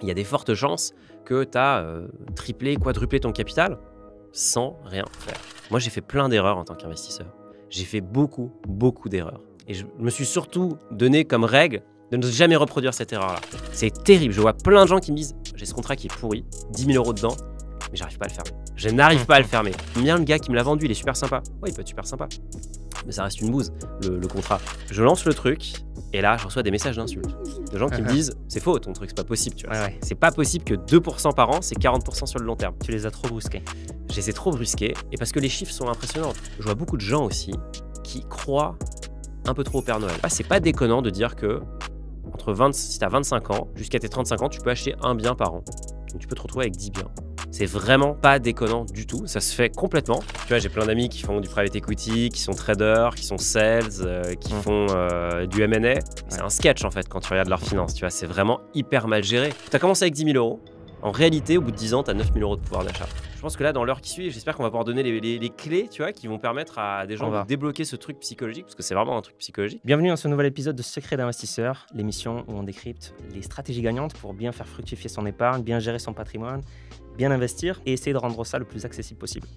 Il y a des fortes chances que tu as triplé, quadruplé ton capital sans rien faire. Moi, j'ai fait plein d'erreurs en tant qu'investisseur. J'ai fait beaucoup, beaucoup d'erreurs. Et je me suis surtout donné comme règle de ne jamais reproduire cette erreur-là. C'est terrible. Je vois plein de gens qui me disent « J'ai ce contrat qui est pourri, 10 000 euros dedans, mais j'arrive pas à le fermer. Je n'arrive pas à le fermer. » Bien, le gars qui me l'a vendu, il est super sympa. Ouais, il peut être super sympa. Mais ça reste une bouse, le contrat. Je lance le truc, et là, je reçois des messages d'insultes. De gens qui me disent « C'est faux, ton truc, c'est pas possible. » Tu vois. C'est pas possible que 2% par an, c'est 40% sur le long terme. Tu les as trop brusqués. Je les ai trop brusqués, et parce que les chiffres sont impressionnants. Je vois beaucoup de gens aussi qui croient un peu trop au Père Noël. C'est pas déconnant de dire que si tu as 25 ans, jusqu'à tes 35 ans, tu peux acheter un bien par an. Donc tu peux te retrouver avec 10 biens. C'est vraiment pas déconnant du tout, ça se fait complètement. Tu vois, j'ai plein d'amis qui font du private equity, qui sont traders, qui sont sales, qui font du M&A. C'est un sketch en fait quand tu regardes leurs finances, tu vois, c'est vraiment hyper mal géré. Tu as commencé avec 10 000 euros. En réalité, au bout de 10 ans, tu as 9 000 euros de pouvoir d'achat. Je pense que là, dans l'heure qui suit, j'espère qu'on va pouvoir donner les clés, tu vois, qui vont permettre à des gens de débloquer ce truc psychologique, parce que c'est vraiment un truc psychologique. Bienvenue dans ce nouvel épisode de Secrets d'investisseurs, l'émission où on décrypte les stratégies gagnantes pour bien faire fructifier son épargne, bien gérer son patrimoine, bien investir et essayer de rendre ça le plus accessible possible.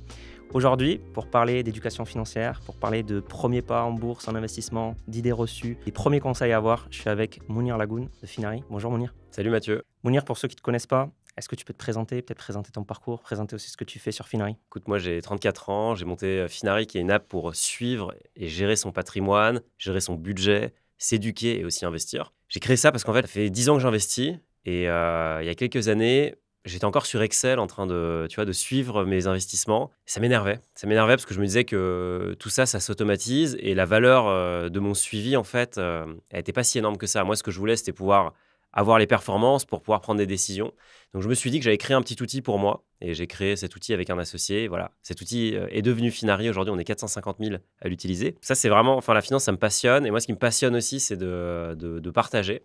Aujourd'hui, pour parler d'éducation financière, pour parler de premiers pas en bourse, en investissement, d'idées reçues, des premiers conseils à avoir, je suis avec Mounir Lagoun de Finari. Bonjour Mounir. Salut Mathieu. Mounir, pour ceux qui ne te connaissent pas, est-ce que tu peux te présenter, peut-être présenter ton parcours, présenter aussi ce que tu fais sur Finari? Écoute, moi j'ai 34 ans, j'ai monté Finari qui est une app pour suivre et gérer son patrimoine, gérer son budget, s'éduquer et aussi investir. J'ai créé ça parce qu'en fait, ça fait 10 ans que j'investis et il y a quelques années, j'étais encore sur Excel en train de suivre mes investissements. Ça m'énervait parce que je me disais que tout ça, ça s'automatise et la valeur de mon suivi, en fait, elle n'était pas si énorme que ça. Moi, ce que je voulais, c'était pouvoir avoir les performances pour pouvoir prendre des décisions. Donc, je me suis dit que j'allais créer un petit outil pour moi et j'ai créé cet outil avec un associé. Voilà, cet outil est devenu Finari. Aujourd'hui, on est 450 000 à l'utiliser. Ça, c'est vraiment, la finance, ça me passionne. Et moi, ce qui me passionne aussi, c'est de partager.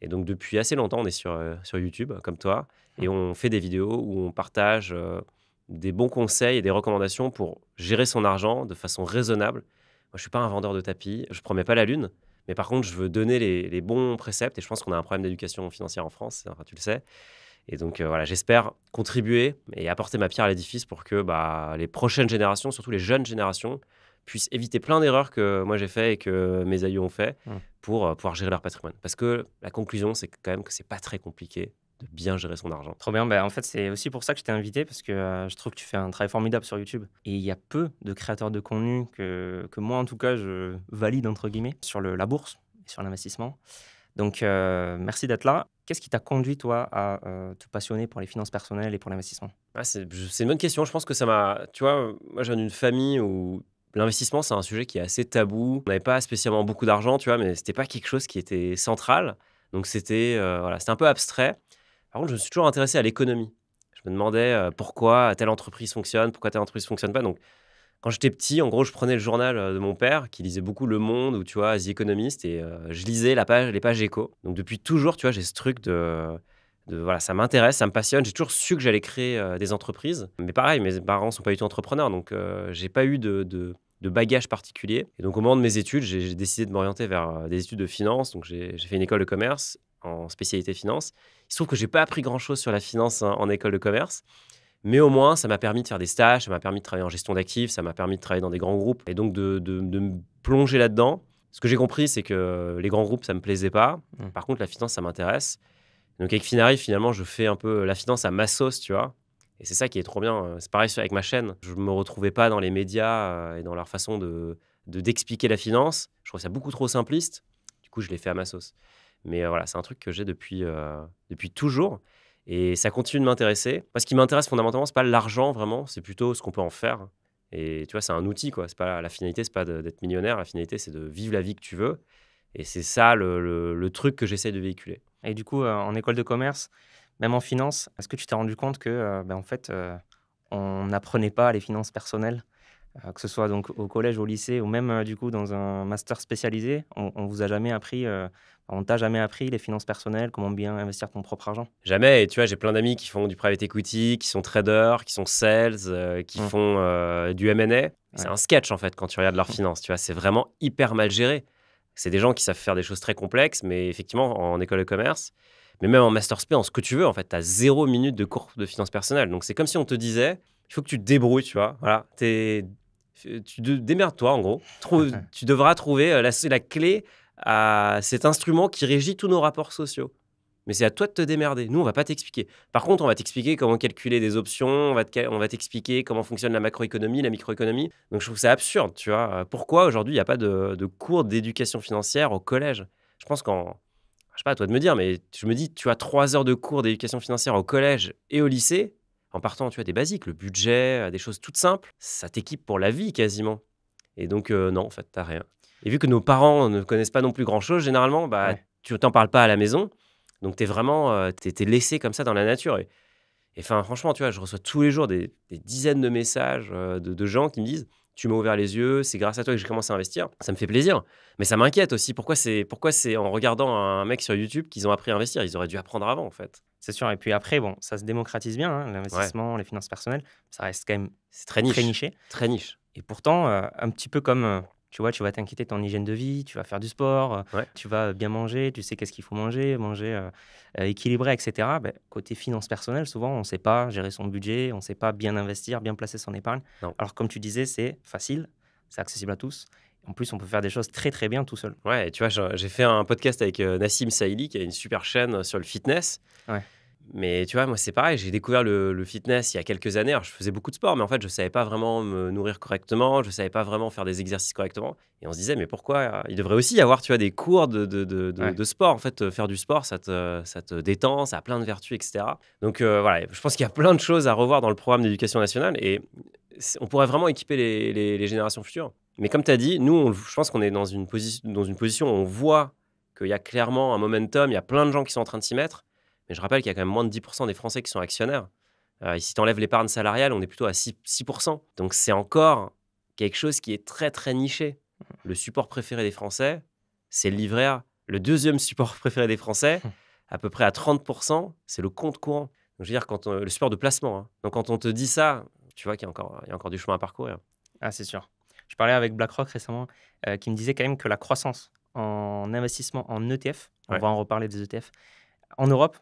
Et donc, depuis assez longtemps, on est sur YouTube, comme toi, et on fait des vidéos où on partage des bons conseils et des recommandations pour gérer son argent de façon raisonnable. Moi, je ne suis pas un vendeur de tapis, je ne promets pas la lune, mais par contre, je veux donner les bons préceptes, et je pense qu'on a un problème d'éducation financière en France, enfin, tu le sais. Et donc, voilà, j'espère contribuer et apporter ma pierre à l'édifice pour que les prochaines générations, surtout les jeunes générations, puissent éviter plein d'erreurs que moi j'ai fait et que mes aïeux ont fait pour pouvoir gérer leur patrimoine. Parce que la conclusion, c'est quand même que c'est pas très compliqué de bien gérer son argent. Trop bien, en fait c'est aussi pour ça que je t'ai invité, parce que je trouve que tu fais un travail formidable sur YouTube. Et il y a peu de créateurs de contenu que moi en tout cas je valide entre guillemets sur la bourse et sur l'investissement. Donc merci d'être là. Qu'est-ce qui t'a conduit toi à te passionner pour les finances personnelles et pour l'investissement? C'est une bonne question, je pense que ça m'a... Tu vois, moi je viens d'une famille où l'investissement c'est un sujet qui est assez tabou. On n'avait pas spécialement beaucoup d'argent, tu vois, mais c'était pas quelque chose qui était central. Donc c'était c'était un peu abstrait. Par contre, je me suis toujours intéressé à l'économie. Je me demandais pourquoi telle entreprise fonctionne, pourquoi telle entreprise ne fonctionne pas. Donc, quand j'étais petit, en gros, je prenais le journal de mon père, qui lisait beaucoup Le Monde ou, tu vois, The Economist, et je lisais les pages éco. Donc, depuis toujours, tu vois, j'ai ce truc voilà, ça m'intéresse, ça me passionne. J'ai toujours su que j'allais créer des entreprises. Mais pareil, mes parents ne sont pas du tout entrepreneurs, donc j'ai pas eu de bagage particulier. Et donc, au moment de mes études, j'ai décidé de m'orienter vers des études de finance. Donc, j'ai fait une école de commerce en spécialité finance. Il se trouve que j'ai pas appris grand-chose sur la finance en école de commerce, mais au moins, ça m'a permis de faire des stages, ça m'a permis de travailler en gestion d'actifs, ça m'a permis de travailler dans des grands groupes et donc de me plonger là-dedans. Ce que j'ai compris, c'est que les grands groupes, ça me plaisait pas. Par contre, la finance, ça m'intéresse. Donc, avec Finari, finalement, je fais un peu la finance à ma sauce, tu vois. Et c'est ça qui est trop bien. C'est pareil avec ma chaîne. Je me retrouvais pas dans les médias et dans leur façon d'expliquer la finance. Je trouve ça beaucoup trop simpliste. Du coup, je l'ai fait à ma sauce. Mais voilà, c'est un truc que j'ai depuis toujours. Et ça continue de m'intéresser. Moi, ce qui m'intéresse fondamentalement, c'est pas l'argent vraiment, c'est plutôt ce qu'on peut en faire. Et tu vois, c'est un outil, quoi. C'est pas, la finalité, c'est pas d'être millionnaire. La finalité, c'est de vivre la vie que tu veux. Et c'est ça le truc que j'essaie de véhiculer. Et du coup, en école de commerce, même en finance, est-ce que tu t'es rendu compte que, en fait, on n'apprenait pas les finances personnelles, que ce soit donc au collège, au lycée, ou même du coup dans un master spécialisé, on vous a jamais appris, on t'a jamais appris les finances personnelles, comment bien investir ton propre argent? Jamais. Et tu vois, j'ai plein d'amis qui font du private equity, qui sont traders, qui sont sales, qui font du M&A. C'est un sketch, en fait, quand tu regardes leurs finances. Tu vois, c'est vraiment hyper mal géré. C'est des gens qui savent faire des choses très complexes, mais effectivement, en école de commerce, Mais même en master spé, en ce que tu veux, en fait, tu as 0 minute de cours de finances personnelles. Donc, c'est comme si on te disait, il faut que tu te débrouilles, tu vois. Voilà, démerdes-toi, en gros. Tu devras trouver la clé à cet instrument qui régit tous nos rapports sociaux. Mais c'est à toi de te démerder. Nous, on va pas t'expliquer. Par contre, on va t'expliquer comment calculer des options, on va t'expliquer comment fonctionne la macroéconomie, la microéconomie. Donc, je trouve ça absurde, tu vois. Pourquoi aujourd'hui, il n'y a pas de cours d'éducation financière au collège? Je pense je sais pas, à toi de me dire, mais je me dis, tu as 3 heures de cours d'éducation financière au collège et au lycée, en partant, tu vois, des basiques, le budget, des choses toutes simples, ça t'équipe pour la vie quasiment. Et donc, non, en fait, t'as rien. Et vu que nos parents ne connaissent pas non plus grand-chose, généralement, bah, Ouais. tu t'en parles pas à la maison. Donc, t'es vraiment t'es laissé comme ça dans la nature. Et enfin, franchement, tu vois, je reçois tous les jours des dizaines de messages de gens qui me disent, tu m'as ouvert les yeux, c'est grâce à toi que j'ai commencé à investir. Ça me fait plaisir. Mais ça m'inquiète aussi. Pourquoi c'est en regardant un mec sur YouTube qu'ils ont appris à investir? Ils auraient dû apprendre avant, en fait. C'est sûr. Et puis après, bon, ça se démocratise bien, hein, Ouais, l'investissement, les finances personnelles. Ça reste quand même c'est très très niche. niché. Très niche. Et pourtant, un petit peu comme, tu vois, tu vas t'inquiéter de ton hygiène de vie, tu vas faire du sport, Ouais. tu vas bien manger, tu sais qu'est-ce qu'il faut manger, équilibré, et cetera. Beh, côté finances personnelles, souvent, on ne sait pas gérer son budget, on ne sait pas bien investir, bien placer son épargne. Non. Alors, comme tu disais, c'est facile, c'est accessible à tous. En plus, on peut faire des choses très, très bien tout seul. Ouais, et tu vois, j'ai fait un podcast avec Nassim Saïli, qui a une super chaîne sur le fitness. Ouais. Mais tu vois, moi, c'est pareil. J'ai découvert le fitness il y a quelques années. Alors, je faisais beaucoup de sport, mais en fait, je ne savais pas vraiment me nourrir correctement. Je ne savais pas vraiment faire des exercices correctement. Et on se disait, mais pourquoi il devrait aussi y avoir, tu vois, des cours Ouais. de sport. En fait, faire du sport, ça te détend, ça a plein de vertus, etc. Donc, voilà, je pense qu'il y a plein de choses à revoir dans le programme d'éducation nationale. Et on pourrait vraiment équiper les générations futures. Mais comme tu as dit, nous, je pense qu'on est dans une position où on voit qu'il y a clairement un momentum. Il y a plein de gens qui sont en train de s'y mettre. Mais je rappelle qu'il y a quand même moins de 10% des Français qui sont actionnaires. Et si tu enlèves l'épargne salariale, on est plutôt à 6%. Donc c'est encore quelque chose qui est très, très niché. Le support préféré des Français, c'est le livret A. Le deuxième support préféré des Français, à peu près à 30%, c'est le compte courant. Donc, je veux dire, le support de placement, hein. Donc quand on te dit ça, tu vois qu'il y a encore du chemin à parcourir. Ah, c'est sûr. Je parlais avec BlackRock récemment, qui me disait quand même que la croissance en investissement en ETF, on Ouais. va en reparler des ETF, en Europe,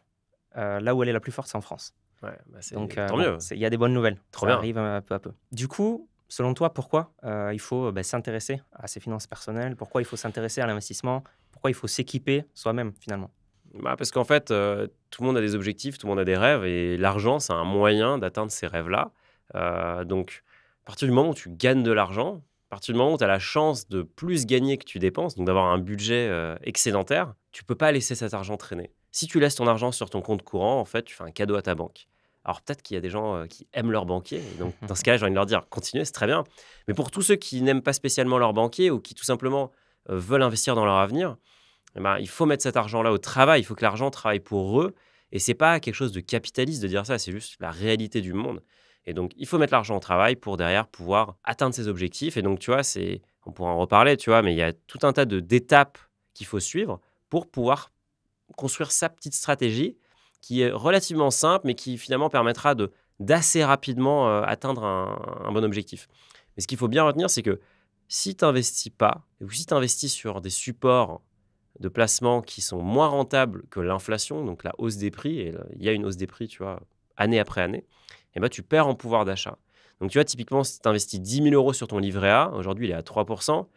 là où elle est la plus forte, c'est en France. Ouais, bah c'est Donc, tant bon, mieux. il y a des bonnes nouvelles. Trop Ça bien. arrive peu à peu. Du coup, selon toi, pourquoi il faut s'intéresser à ses finances personnelles? Pourquoi il faut s'intéresser à l'investissement? Pourquoi il faut s'équiper soi-même, finalement? Bah, parce qu'en fait, tout le monde a des objectifs, tout le monde a des rêves et l'argent, c'est un moyen d'atteindre ces rêves-là. Donc, à partir du moment où tu gagnes de l'argent, à partir du moment où tu as la chance de plus gagner que tu dépenses, donc d'avoir un budget excédentaire, tu peux pas laisser cet argent traîner. Si tu laisses ton argent sur ton compte courant, en fait, tu fais un cadeau à ta banque. Alors peut-être qu'il y a des gens qui aiment leur banquier, et donc dans ce cas-là, j'ai envie de leur dire, continuez, c'est très bien. Mais pour tous ceux qui n'aiment pas spécialement leur banquier ou qui tout simplement veulent investir dans leur avenir, eh ben, il faut mettre cet argent-là au travail. Il faut que l'argent travaille pour eux. Et c'est pas quelque chose de capitaliste de dire ça. C'est juste la réalité du monde. Et donc, il faut mettre l'argent au travail pour derrière pouvoir atteindre ses objectifs. Et donc, tu vois, on pourra en reparler, tu vois, mais il y a tout un tas d'étapes qu'il faut suivre pour pouvoir construire sa petite stratégie qui est relativement simple, mais qui finalement permettra d'assez rapidement atteindre un bon objectif. Mais ce qu'il faut bien retenir, c'est que si tu n'investis pas, ou si tu investis sur des supports de placement qui sont moins rentables que l'inflation, donc la hausse des prix, et il y a une hausse des prix, tu vois, année après année, et ben, tu perds en pouvoir d'achat. Donc, tu vois, typiquement, si tu investis 10 000 euros sur ton livret A, aujourd'hui, il est à 3%,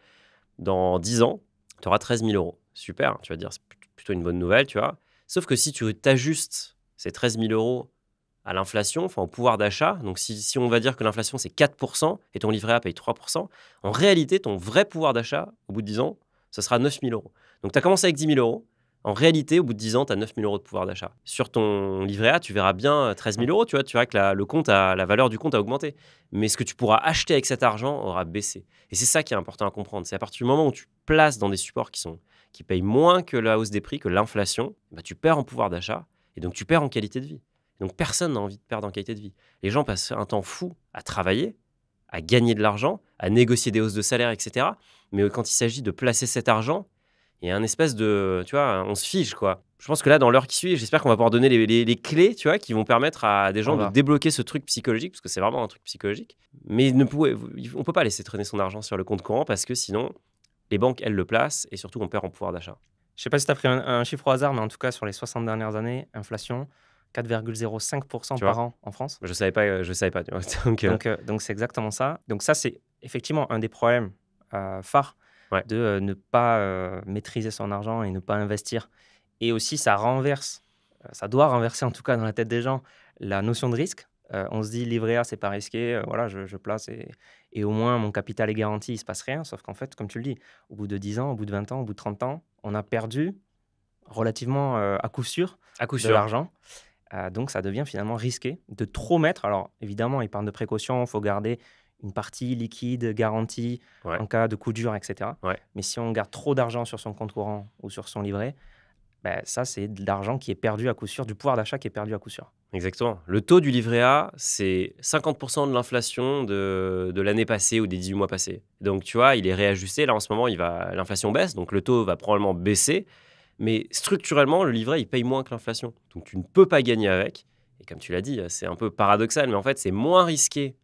dans 10 ans, tu auras 13 000 euros. Super, tu vas dire, c'est plutôt une bonne nouvelle, tu vois. Sauf que si tu t'ajustes ces 13 000 euros à l'inflation, enfin au pouvoir d'achat, donc si on va dire que l'inflation c'est 4% et ton livret A paye 3%, en réalité, ton vrai pouvoir d'achat, au bout de 10 ans, ce sera 9 000 euros. Donc tu as commencé avec 10 000 euros. En réalité, au bout de 10 ans, tu as 9 000 euros de pouvoir d'achat. Sur ton livret A, tu verras bien 13 000 euros, tu verras que la valeur du compte a augmenté. Mais ce que tu pourras acheter avec cet argent aura baissé. Et c'est ça qui est important à comprendre. C'est à partir du moment où tu places dans des supports qui payent moins que la hausse des prix, que l'inflation, bah, tu perds en pouvoir d'achat et donc tu perds en qualité de vie. Donc personne n'a envie de perdre en qualité de vie. Les gens passent un temps fou à travailler, à gagner de l'argent, à négocier des hausses de salaire, etc. Mais quand il s'agit de placer cet argent, il y a un espèce de, tu vois, on se fige, quoi. Je pense que là, dans l'heure qui suit, j'espère qu'on va pouvoir donner les clés, tu vois, qui vont permettre à des gens de débloquer ce truc psychologique, parce que c'est vraiment un truc psychologique. Mais on ne peut pas laisser traîner son argent sur le compte courant, parce que sinon, les banques, elles le placent, et surtout, on perd en pouvoir d'achat. Je ne sais pas si tu as pris un chiffre au hasard, mais en tout cas, sur les 60 dernières années, inflation 4,05% Tu par vois? an en France. Je savais pas, tu vois? Donc Donc c'est exactement ça. Donc ça, c'est effectivement un des problèmes phares ouais, de ne pas maîtriser son argent et ne pas investir. Et aussi, ça renverse, ça doit renverser en tout cas dans la tête des gens, la notion de risque. On se dit livret A, c'est pas risqué, voilà, je place et au moins mon capital est garanti, il se passe rien. Sauf qu'en fait, comme tu le dis, au bout de 10 ans, au bout de 20 ans, au bout de 30 ans, on a perdu relativement à coup sûr à coup de sûr. l'argent. Donc ça devient finalement risqué de trop mettre. Alors évidemment, il parle de précaution, il faut garder une partie liquide, garantie Ouais, en cas de coup dur, etc. ouais. Mais si on garde trop d'argent sur son compte courant ou sur son livret, ben, ça c'est de l'argent qui est perdu à coup sûr, du pouvoir d'achat qui est perdu à coup sûr. Exactement. Le taux du livret A, c'est 50% de l'inflation de l'année passée ou des 18 mois passés. Donc, tu vois, il est réajusté. Là, en ce moment, l'inflation baisse, donc le taux va probablement baisser. Mais structurellement, le livret, il paye moins que l'inflation. Donc, tu ne peux pas gagner avec. Et comme tu l'as dit, c'est un peu paradoxal, mais en fait, c'est moins risqué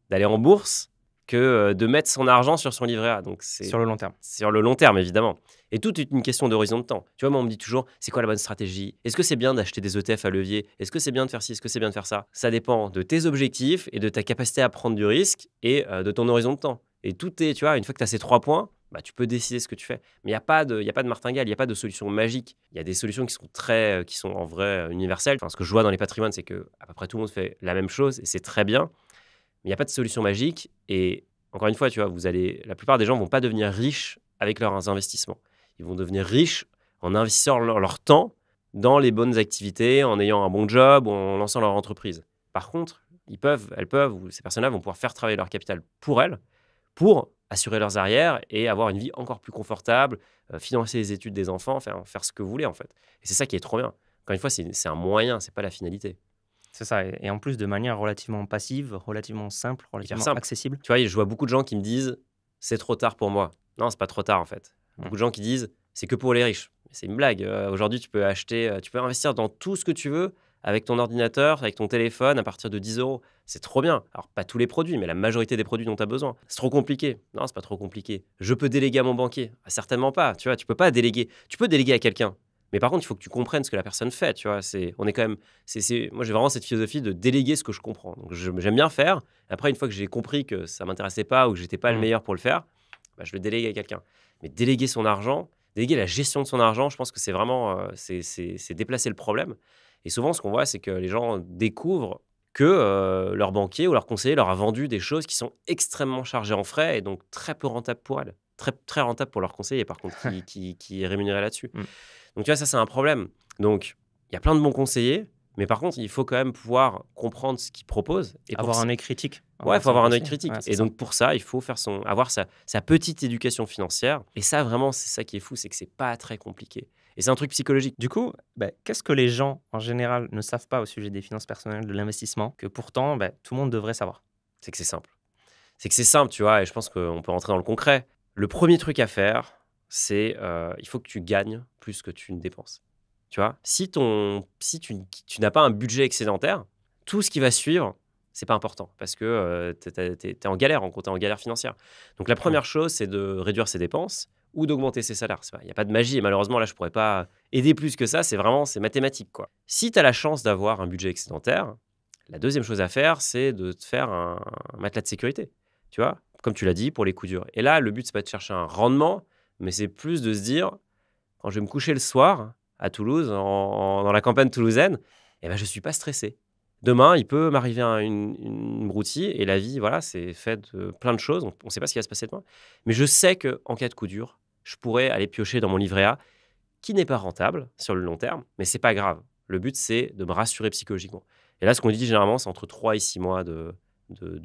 d'aller en bourse que de mettre son argent sur son livret A. Donc, c'est Sur le long terme. sur le long terme, évidemment. Et tout est une question d'horizon de temps. Tu vois, moi, on me dit toujours, c'est quoi la bonne stratégie? Est-ce que c'est bien d'acheter des ETF à levier? Est-ce que c'est bien de faire ci? Est-ce que c'est bien de faire ça? Ça dépend de tes objectifs et de ta capacité à prendre du risque et de ton horizon de temps. Et tout est, tu vois, une fois que tu as ces 3 points, bah, tu peux décider ce que tu fais. Mais il y a pas de martingale, il n'y a pas de solution magique. Il y a des solutions qui sont en vrai universelles. Enfin, ce que je vois dans les patrimoines, c'est que à peu près tout le monde fait la même chose et c'est très bien. Mais il n'y a pas de solution magique. Et encore une fois, tu vois, la plupart des gens vont pas devenir riches avec leurs investissements. Ils vont devenir riches en investissant leur temps dans les bonnes activités, en ayant un bon job ou en lançant leur entreprise. Par contre, elles peuvent, ou ces personnes-là vont pouvoir faire travailler leur capital pour elles, pour assurer leurs arrières et avoir une vie encore plus confortable, financer les études des enfants, faire ce que vous voulez en fait. Et c'est ça qui est trop bien. Encore une fois, c'est un moyen, c'est pas la finalité. C'est ça. Et en plus de manière relativement passive, relativement simple, Hyper relativement simple. accessible. Tu vois, je vois beaucoup de gens qui me disent c'est trop tard pour moi. Non, c'est pas trop tard en fait. Mm. Beaucoup de gens qui disent c'est que pour les riches. C'est une blague. Aujourd'hui, tu peux investir dans tout ce que tu veux avec ton ordinateur, avec ton téléphone à partir de 10 euros. C'est trop bien. Alors, pas tous les produits, mais la majorité des produits dont tu as besoin. C'est trop compliqué. Non, c'est pas trop compliqué. Je peux déléguer à mon banquier. Ah, certainement pas. Tu vois, tu peux pas déléguer. Tu peux déléguer à quelqu'un. Mais par contre, il faut que tu comprennes ce que la personne fait. Tu vois, on est quand même. Moi, j'ai vraiment cette philosophie de déléguer ce que je comprends. Donc, j'aime bien faire. Après, une fois que j'ai compris que ça m'intéressait pas ou que j'étais pas le Mm. meilleur pour le faire, bah, je le délègue à quelqu'un. Mais déléguer son argent, déléguer la gestion de son argent, je pense que c'est vraiment c'est déplacer le problème. Et souvent, ce qu'on voit, c'est que les gens découvrent que leur banquier ou leur conseiller leur a vendu des choses qui sont extrêmement chargées en frais et donc très peu rentables pour elles. Très, très rentable pour leur conseiller, par contre, qui est rémunéré là-dessus. Mm. Donc, tu vois, ça, c'est un problème. Donc, il y a plein de bons conseillers, mais par contre, il faut quand même pouvoir comprendre ce qu'ils proposent. Et Avoir un œil critique. ouais, il faut avoir un œil conseiller. critique. Ouais, c'est Et ça. donc, pour ça, il faut avoir sa petite éducation financière. Et ça, vraiment, c'est ça qui est fou, c'est que c'est pas très compliqué. Et c'est un truc psychologique. Du coup, qu'est-ce que les gens en général ne savent pas au sujet des finances personnelles, de l'investissement, que pourtant tout le monde devrait savoir? C'est que c'est simple. C'est que c'est simple, tu vois, et je pense qu'on peut rentrer dans le concret. Le premier truc à faire, c'est il faut que tu gagnes plus que tu ne dépenses. Tu vois, si tu n'as pas un budget excédentaire, tout ce qui va suivre, c'est pas important parce que tu es en galère, en gros, tu es en galère financière. Donc la première chose, c'est de réduire ses dépenses ou d'augmenter ses salaires. Il n'y a pas de magie et malheureusement, là, je pourrais pas aider plus que ça. C'est mathématique, quoi. Si tu as la chance d'avoir un budget excédentaire, la deuxième chose à faire, c'est de te faire un matelas de sécurité. Tu vois, comme tu l'as dit, pour les coups durs. Et là, le but, c'est pas de chercher un rendement, mais c'est plus de se dire, quand je vais me coucher le soir à Toulouse, dans la campagne toulousaine, eh ben, je ne suis pas stressé. Demain, il peut m'arriver une broutille et la vie, voilà, c'est fait de plein de choses. On ne sait pas ce qui va se passer demain. Mais je sais qu'en cas de coup dur, je pourrais aller piocher dans mon livret A, qui n'est pas rentable sur le long terme, mais c'est pas grave. Le but, c'est de me rassurer psychologiquement. Et là, ce qu'on dit généralement, c'est entre 3 et 6 mois de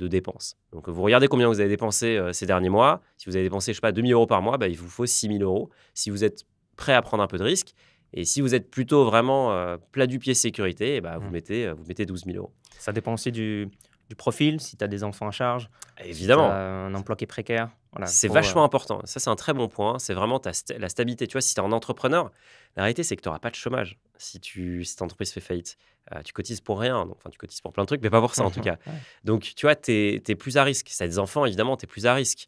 dépenses. Donc, vous regardez combien vous avez dépensé ces derniers mois. Si vous avez dépensé, je sais pas, 2 000 euros par mois, il vous faut 6 000 euros. Si vous êtes prêt à prendre un peu de risque, et si vous êtes plutôt vraiment plat du pied sécurité, vous mettez 12 000 euros. Ça dépend aussi du profil, si tu as des enfants à charge, si tu Évidemment. as un emploi qui est précaire. Voilà, C'est pour, vachement important. Ça, c'est un très bon point. C'est vraiment la stabilité. Tu vois, si tu es un entrepreneur, la réalité, c'est que tu n'auras pas de chômage si ta entreprise fait faillite. Tu cotises pour rien. Enfin, tu cotises pour plein de trucs, mais pas pour ça, en tout cas. Ouais. Donc, tu vois, tu es plus à risque. Si tu as des enfants, évidemment, tu es plus à risque.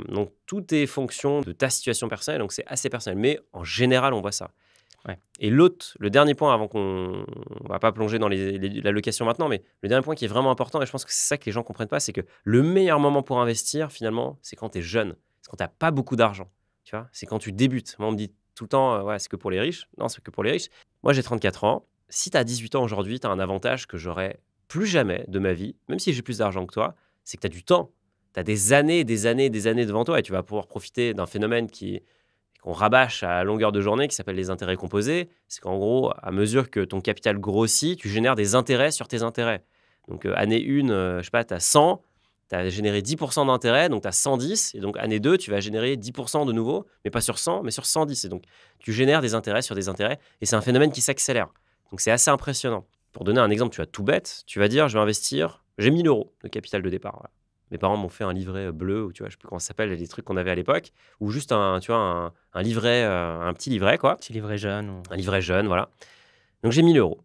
Donc, tout est fonction de ta situation personnelle. Donc, c'est assez personnel. Mais en général, on voit ça. Ouais. Et le dernier point, avant qu'on on va pas plonger dans la location maintenant, mais le dernier point qui est vraiment important, et je pense que c'est ça que les gens comprennent pas, c'est que le meilleur moment pour investir, finalement, c'est quand tu es jeune. C'est quand tu n'as pas beaucoup d'argent. Tu vois, c'est quand tu débutes. Moi, on me dit tout le temps, ouais, c'est que pour les riches. Non, c'est que pour les riches. Moi, j'ai 34 ans. Si tu as 18 ans aujourd'hui, tu as un avantage que j'aurai plus jamais de ma vie, même si j'ai plus d'argent que toi, c'est que tu as du temps. Tu as des années, des années, des années devant toi et tu vas pouvoir profiter d'un phénomène qu'on rabâche à longueur de journée, qui s'appelle les intérêts composés. C'est qu'en gros, à mesure que ton capital grossit, tu génères des intérêts sur tes intérêts. Donc, année 1, je sais pas, tu as 100, tu as généré 10% d'intérêt, donc tu as 110. Et donc, année 2, tu vas générer 10% de nouveau, mais pas sur 100, mais sur 110. Et donc, tu génères des intérêts sur des intérêts. Et c'est un phénomène qui s'accélère. Donc, c'est assez impressionnant. Pour donner un exemple, tu vas tout bête, tu vas dire, je vais investir, j'ai 1000 euros de capital de départ. Voilà. Mes parents m'ont fait un livret bleu, ou tu vois, je sais plus comment ça s'appelle, les trucs qu'on avait à l'époque, ou juste un livret, un petit livret, quoi. Petit livret jeune. Un livret jeune, voilà. Donc j'ai 1000 euros.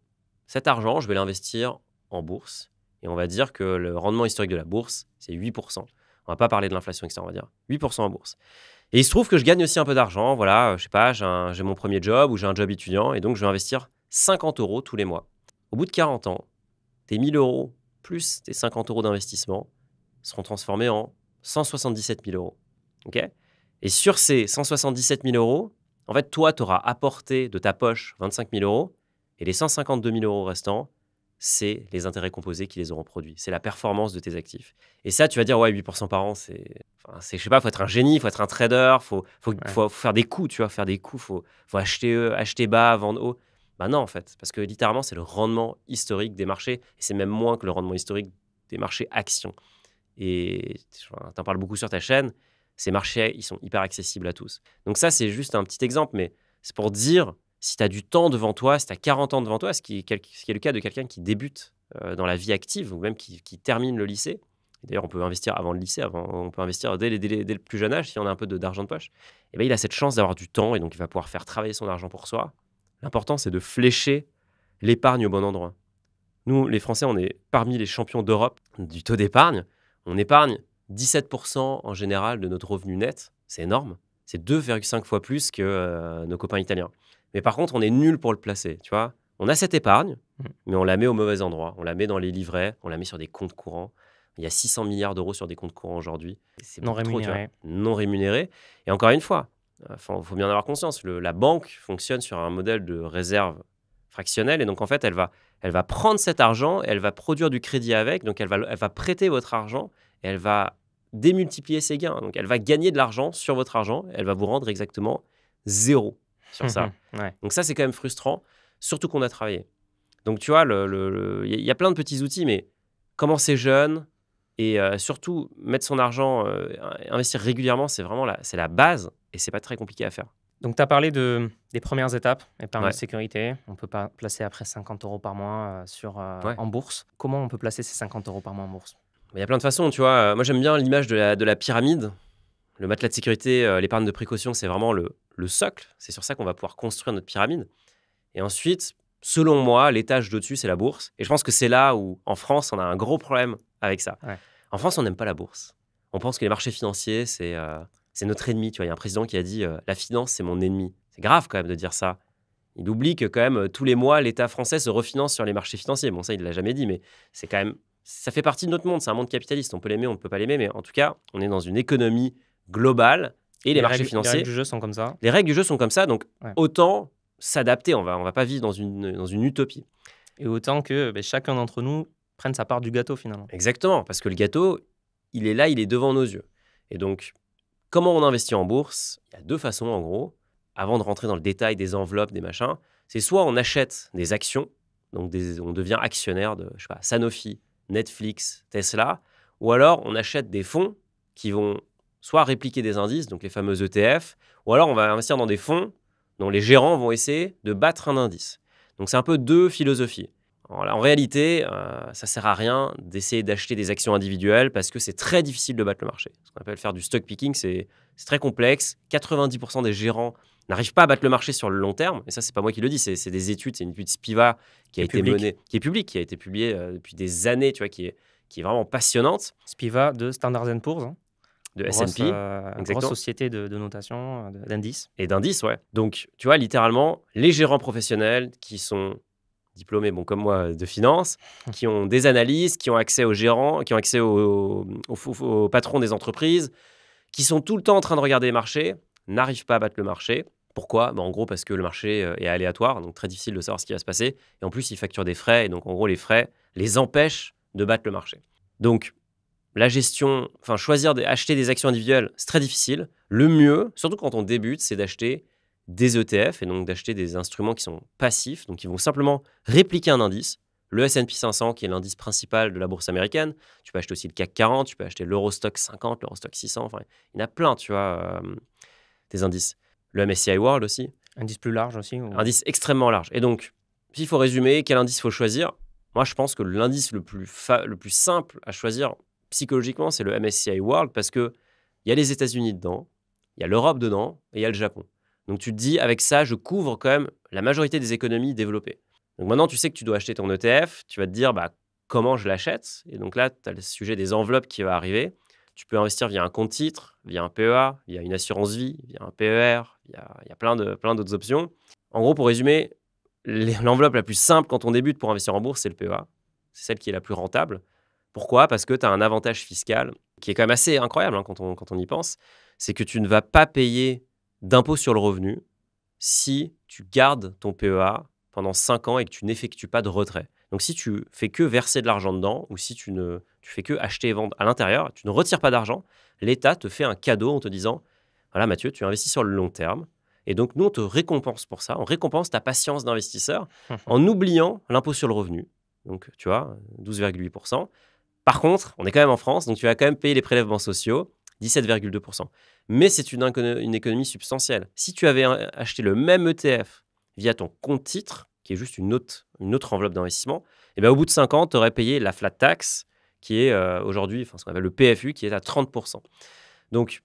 Cet argent, je vais l'investir en bourse. Et on va dire que le rendement historique de la bourse, c'est 8%. On va pas parler de l'inflation, etc. On va dire 8% en bourse. Et il se trouve que je gagne aussi un peu d'argent. Voilà, je sais pas, j'ai mon premier job ou j'ai un job étudiant. Et donc, je vais investir 50 euros tous les mois. Au bout de 40 ans, tes 1000 euros plus tes 50 euros d'investissement seront transformés en 177 000 euros. Okay, et sur ces 177 000 euros, en fait, toi, tu auras apporté de ta poche 25 000 euros et les 152 000 euros restants, c'est les intérêts composés qui les auront produits. C'est la performance de tes actifs. Et ça, tu vas dire, ouais, 8% par an, je sais pas, il faut être un génie, il faut être un trader, faut faire des coups, tu vois, faire des coups, faut acheter bas, vendre haut. Ben non, en fait, parce que littéralement, c'est le rendement historique des marchés, et c'est même moins que le rendement historique des marchés actions. Et tu en parles beaucoup sur ta chaîne, ces marchés, ils sont hyper accessibles à tous. Donc ça, c'est juste un petit exemple, mais c'est pour dire, si tu as du temps devant toi, si tu as 40 ans devant toi, ce qui est le cas de quelqu'un qui débute dans la vie active, ou même qui termine le lycée. D'ailleurs, on peut investir avant le lycée, on peut investir dès le plus jeune âge, si on a un peu d'argent de poche. Et ben, il a cette chance d'avoir du temps, et donc il va pouvoir faire travailler son argent pour soi. L'important, c'est de flécher l'épargne au bon endroit. Nous, les Français, on est parmi les champions d'Europe du taux d'épargne. On épargne 17% en général de notre revenu net. C'est énorme. C'est 2,5 fois plus que nos copains italiens. Mais par contre, on est nul pour le placer. Tu vois, on a cette épargne, mais on la met au mauvais endroit. On la met dans les livrets, on la met sur des comptes courants. Il y a 600 milliards d'euros sur des comptes courants aujourd'hui. C'est Non beaucoup trop, tu vois. rémunéré. Non rémunéré. Et encore une fois, il faut bien en avoir conscience. La banque fonctionne sur un modèle de réserve fractionnelle. Et donc, en fait, elle va prendre cet argent et elle va produire du crédit avec. Donc, elle va prêter votre argent et elle va démultiplier ses gains. Donc, elle va gagner de l'argent sur votre argent. Elle va vous rendre exactement 0 sur ça. Ouais. Donc, ça, c'est quand même frustrant, surtout qu'on a travaillé. Donc, tu vois, il y a plein de petits outils, mais commencer jeune et surtout mettre son argent, investir régulièrement, c'est vraiment c'est la base et c'est pas très compliqué à faire. Donc, tu as parlé des premières étapes, épargne Ouais. de sécurité. On peut pas placer après 50 euros par mois Ouais. en bourse. Comment on peut placer ces 50 euros par mois en bourse? Il y a plein de façons, tu vois. Moi, j'aime bien l'image de la pyramide. Le matelas de sécurité, l'épargne de précaution, c'est vraiment le socle. C'est sur ça qu'on va pouvoir construire notre pyramide. Et ensuite, selon moi, l'étage d'au-dessus, c'est la bourse. Et je pense que c'est là où, en France, on a un gros problème avec ça. Ouais. En France, on n'aime pas la bourse. On pense que les marchés financiers, c'est notre ennemi. Tu vois, il y a un président qui a dit la finance, c'est mon ennemi. C'est grave quand même de dire ça. Il oublie que quand même, tous les mois, l'État français se refinance sur les marchés financiers. Bon, ça, il ne l'a jamais dit, mais c'est quand même... Ça fait partie de notre monde. C'est un monde capitaliste. On peut l'aimer, on ne peut pas l'aimer. Mais en tout cas, on est dans une économie globale. Et les marchés financiers... Les règles du jeu sont comme ça. Les règles du jeu sont comme ça. Donc, Ouais. autant s'adapter. On va pas vivre dans une utopie. Et autant que chacun d'entre nous prenne sa part du gâteau, finalement. Exactement. Parce que le gâteau, il est là, il est devant nos yeux. Et donc, comment on investit en bourse? Il y a deux façons, en gros. Avant de rentrer dans le détail des enveloppes, des machins, c'est soit on achète des actions, donc on devient actionnaire de, je sais pas, Sanofi, Netflix, Tesla, ou alors on achète des fonds qui vont soit répliquer des indices, donc les fameux ETF, ou alors on va investir dans des fonds dont les gérants vont essayer de battre un indice. Donc c'est un peu deux philosophies. En réalité, ça sert à rien d'essayer d'acheter des actions individuelles parce que c'est très difficile de battre le marché. Ce qu'on appelle faire du stock picking, c'est très complexe. 90% des gérants n'arrivent pas à battre le marché sur le long terme. Et ça, c'est pas moi qui le dis, c'est des études. C'est une étude Spiva qui a été menée, qui est publique, qui a été publiée depuis des années, tu vois, qui est vraiment passionnante. Spiva de Standard & Poor's, hein. De S&P, grosse société de notation, d'indices. Et d'indices, ouais. Donc, tu vois, littéralement, les gérants professionnels qui sont diplômés, bon, comme moi, de finance, qui ont des analyses, qui ont accès aux gérants, qui ont accès aux patrons des entreprises, qui sont tout le temps en train de regarder les marchés, n'arrivent pas à battre le marché. Pourquoi ? En gros, parce que le marché est aléatoire, donc très difficile de savoir ce qui va se passer. Et en plus, ils facturent des frais, et donc en gros, les frais les empêchent de battre le marché. Donc, la gestion, acheter des actions individuelles, c'est très difficile. Le mieux, surtout quand on débute, c'est d'acheter des ETF et donc d'acheter des instruments qui sont passifs, donc qui vont simplement répliquer un indice. Le S&P 500, qui est l'indice principal de la bourse américaine. Tu peux acheter aussi le CAC 40, tu peux acheter l'Eurostock 50, l'Eurostock 600. Enfin, il y en a plein, tu vois, des indices. Le MSCI World aussi. Indice plus large aussi ou... Indice extrêmement large. Et donc, s'il faut résumer, quel indice il faut choisir ? Moi, je pense que l'indice le plus simple à choisir psychologiquement, c'est le MSCI World parce qu'il y a les États-Unis dedans, il y a l'Europe dedans et il y a le Japon. Donc, tu te dis, avec ça, je couvre quand même la majorité des économies développées. Donc, maintenant, tu sais que tu dois acheter ton ETF. Tu vas te dire, comment je l'achète ? Et donc là, tu as le sujet des enveloppes qui va arriver. Tu peux investir via un compte titre, via un PEA, via une assurance vie, via un PER. Il y a plein d'autres options. En gros, pour résumer, l'enveloppe la plus simple quand on débute pour investir en bourse, c'est le PEA. C'est celle qui est la plus rentable. Pourquoi ? Parce que tu as un avantage fiscal qui est quand même assez incroyable quand on y pense. C'est que tu ne vas pas payer d'impôt sur le revenu si tu gardes ton PEA pendant 5 ans et que tu n'effectues pas de retrait. Donc, si tu fais que verser de l'argent dedans ou si tu fais que acheter et vendre à l'intérieur, tu ne retires pas d'argent, l'État te fait un cadeau en te disant « Voilà Mathieu, tu investis sur le long terme. » Et donc, nous, on te récompense pour ça. On récompense ta patience d'investisseur en oubliant l'impôt sur le revenu. Donc, tu vois, 12,8%. Par contre, on est quand même en France, donc tu vas quand même payer les prélèvements sociaux, 17,2%. Mais c'est une économie substantielle. Si tu avais acheté le même ETF via ton compte titre, qui est juste une autre enveloppe d'investissement, et au bout de 5 ans, tu aurais payé la flat tax, qui est aujourd'hui, ce qu'on appelle le PFU, qui est à 30%. Donc,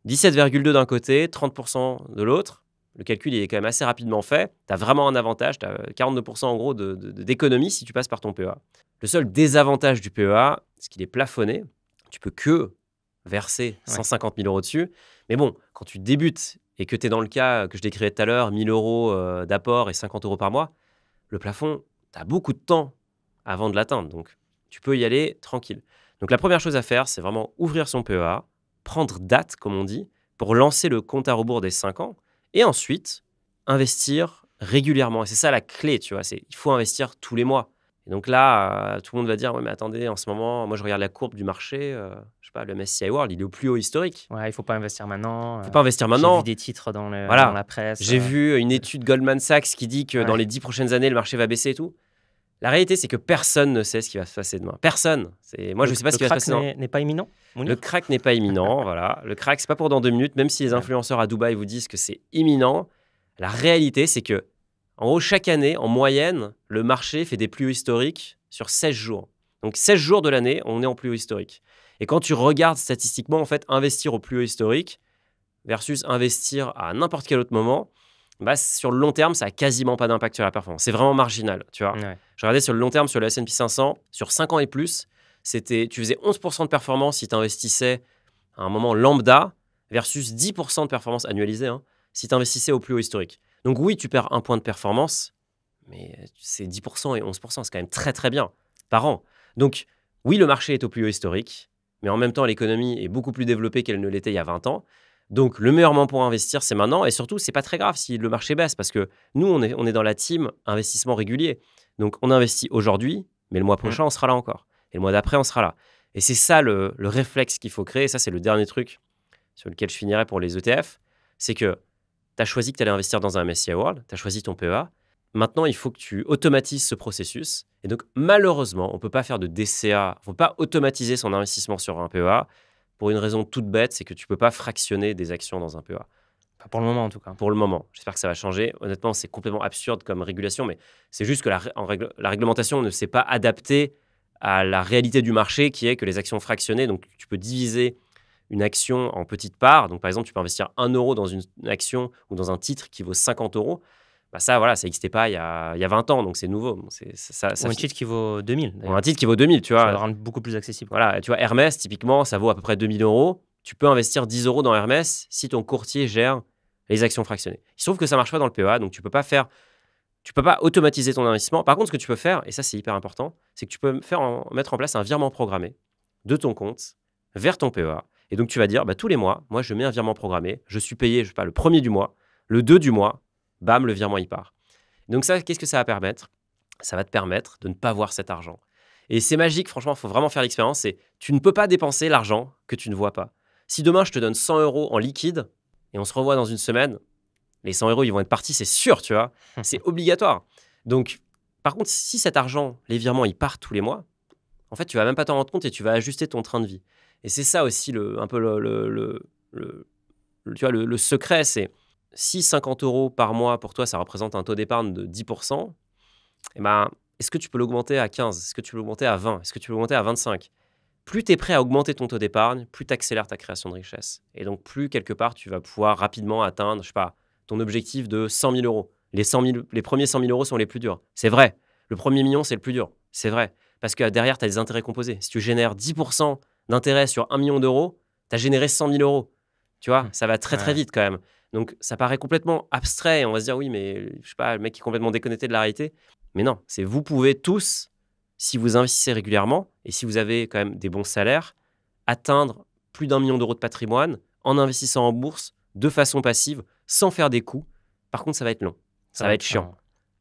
17,2 d'un côté, 30% de l'autre. Le calcul il est quand même assez rapidement fait. Tu as vraiment un avantage. Tu as 42% en gros d'économie si tu passes par ton PEA. Le seul désavantage du PEA, c'est qu'il est plafonné. Tu peux que verser 150 000 euros dessus. Mais bon, quand tu débutes et que tu es dans le cas que je décrivais tout à l'heure, 1 000 euros d'apport et 50 euros par mois, le plafond, tu as beaucoup de temps avant de l'atteindre. Donc, tu peux y aller tranquille. Donc, la première chose à faire, c'est vraiment ouvrir son PEA, prendre date, comme on dit, pour lancer le compte à rebours des 5 ans. Et ensuite, investir régulièrement. Et c'est ça la clé, tu vois. Il faut investir tous les mois. Et donc là, tout le monde va dire, ouais, mais attendez, en ce moment, moi, je regarde la courbe du marché. Je sais pas, le MSCI World, il est au plus haut historique. Ouais, il ne faut pas investir maintenant. Il faut pas investir maintenant. J'ai vu des titres dans la presse. J'ai vu une étude Goldman Sachs qui dit que dans les 10 prochaines années, le marché va baisser et tout. La réalité, c'est que personne ne sait ce qui va se passer demain. Personne. Moi, je ne sais pas ce qui va se passer. Le crack n'est pas imminent, Le crack n'est pas imminent. Voilà. Le crack, c'est pas pour dans 2 minutes. Même si les influenceurs à Dubaï vous disent que c'est imminent, la réalité, c'est que, en gros, chaque année, en moyenne, le marché fait des plus hauts historiques sur 16 jours. Donc, 16 jours de l'année, on est en plus haut historique. Et quand tu regardes statistiquement, en fait, investir au plus haut historique versus investir à n'importe quel autre moment, sur le long terme, ça n'a quasiment pas d'impact sur la performance. C'est vraiment marginal, tu vois. Ouais. Je regardais sur le long terme, sur le S&P 500, sur 5 ans et plus, tu faisais 11% de performance si tu investissais à un moment lambda versus 10% de performance annualisée si tu investissais au plus haut historique. Donc oui, tu perds 1 point de performance, mais c'est 10% et 11%, c'est quand même très très bien par an. Donc oui, le marché est au plus haut historique, mais en même temps, l'économie est beaucoup plus développée qu'elle ne l'était il y a 20 ans. Donc, le meilleur moment pour investir, c'est maintenant. Et surtout, c'est pas très grave si le marché baisse parce que nous, on est dans la team investissement régulier. Donc, on investit aujourd'hui, mais le mois prochain, on sera là encore. Et le mois d'après, on sera là. Et c'est ça le réflexe qu'il faut créer. Et ça, c'est le dernier truc sur lequel je finirai pour les ETF. C'est que tu as choisi que tu allais investir dans un MSCI World, tu as choisi ton PEA. Maintenant, il faut que tu automatises ce processus. Et donc, malheureusement, on ne peut pas faire de DCA. Il ne faut pas automatiser son investissement sur un PEA. Pour une raison toute bête, c'est que tu ne peux pas fractionner des actions dans un PEA. Pas pour le moment, en tout cas. pour le moment. J'espère que ça va changer. Honnêtement, c'est complètement absurde comme régulation, mais c'est juste que la réglementation ne s'est pas adaptée à la réalité du marché qui est que les actions fractionnées, donc tu peux diviser une action en petites parts. Donc, par exemple, tu peux investir 1 € dans une action ou dans un titre qui vaut 50 euros. Bah ça, voilà, ça n'existait pas il y a 20 ans, donc c'est nouveau. Bon, Ou un titre qui vaut 2000, ou un d'ailleurs. titre qui vaut 2000, tu Ça va le vois. rendre beaucoup plus accessible. Voilà, tu vois, Hermès, typiquement, ça vaut à peu près 2000 euros. Tu peux investir 10 € dans Hermès si ton courtier gère les actions fractionnées. Il se trouve que ça marche pas dans le PEA, donc tu peux pas automatiser ton investissement. Par contre, ce que tu peux faire, et ça c'est hyper important, c'est que tu peux mettre en place un virement programmé de ton compte vers ton PEA. Et donc tu vas dire, bah, tous les mois, moi je mets un virement programmé, je suis payé, je sais pas, le 1er du mois, le 2 du mois, bam, le virement il part. Donc ça, qu'est-ce que ça va permettre? Ça va te permettre de ne pas voir cet argent. Et c'est magique, franchement, il faut vraiment faire l'expérience. C'est tu ne peux pas dépenser l'argent que tu ne vois pas. Si demain je te donne 100 € en liquide et on se revoit dans une semaine, les 100 € ils vont être partis, c'est sûr, tu vois. C'est obligatoire. Donc, par contre, si cet argent, les virements, ils partent tous les mois, en fait, tu vas même pas t'en rendre compte et tu vas ajuster ton train de vie. Et c'est ça aussi un peu tu vois, le secret, c'est si 50 € par mois pour toi, ça représente un taux d'épargne de 10%, eh ben, est-ce que tu peux l'augmenter à 15? Est-ce que tu peux l'augmenter à 20? Est-ce que tu peux l'augmenter à 25? Plus tu es prêt à augmenter ton taux d'épargne, plus tu accélères ta création de richesse. Et donc, plus quelque part, tu vas pouvoir rapidement atteindre, je sais pas, ton objectif de 100 000 €. Les premiers 100 000 € sont les plus durs. C'est vrai. Le premier million, c'est le plus dur. C'est vrai. Parce que derrière, tu as des intérêts composés. Si tu génères 10% d'intérêt sur 1 million d'euros, tu as généré 100 000 €. Tu vois, ça va très, très Ouais. vite quand même. Donc, ça paraît complètement abstrait. Et on va se dire, oui, mais je sais pas, le mec est complètement déconnecté de la réalité. Mais non, vous pouvez tous, si vous investissez régulièrement et si vous avez quand même des bons salaires, atteindre plus d'1 million d'euros de patrimoine en investissant en bourse de façon passive, sans faire des coups. Par contre, ça va être long. Ça va être chiant.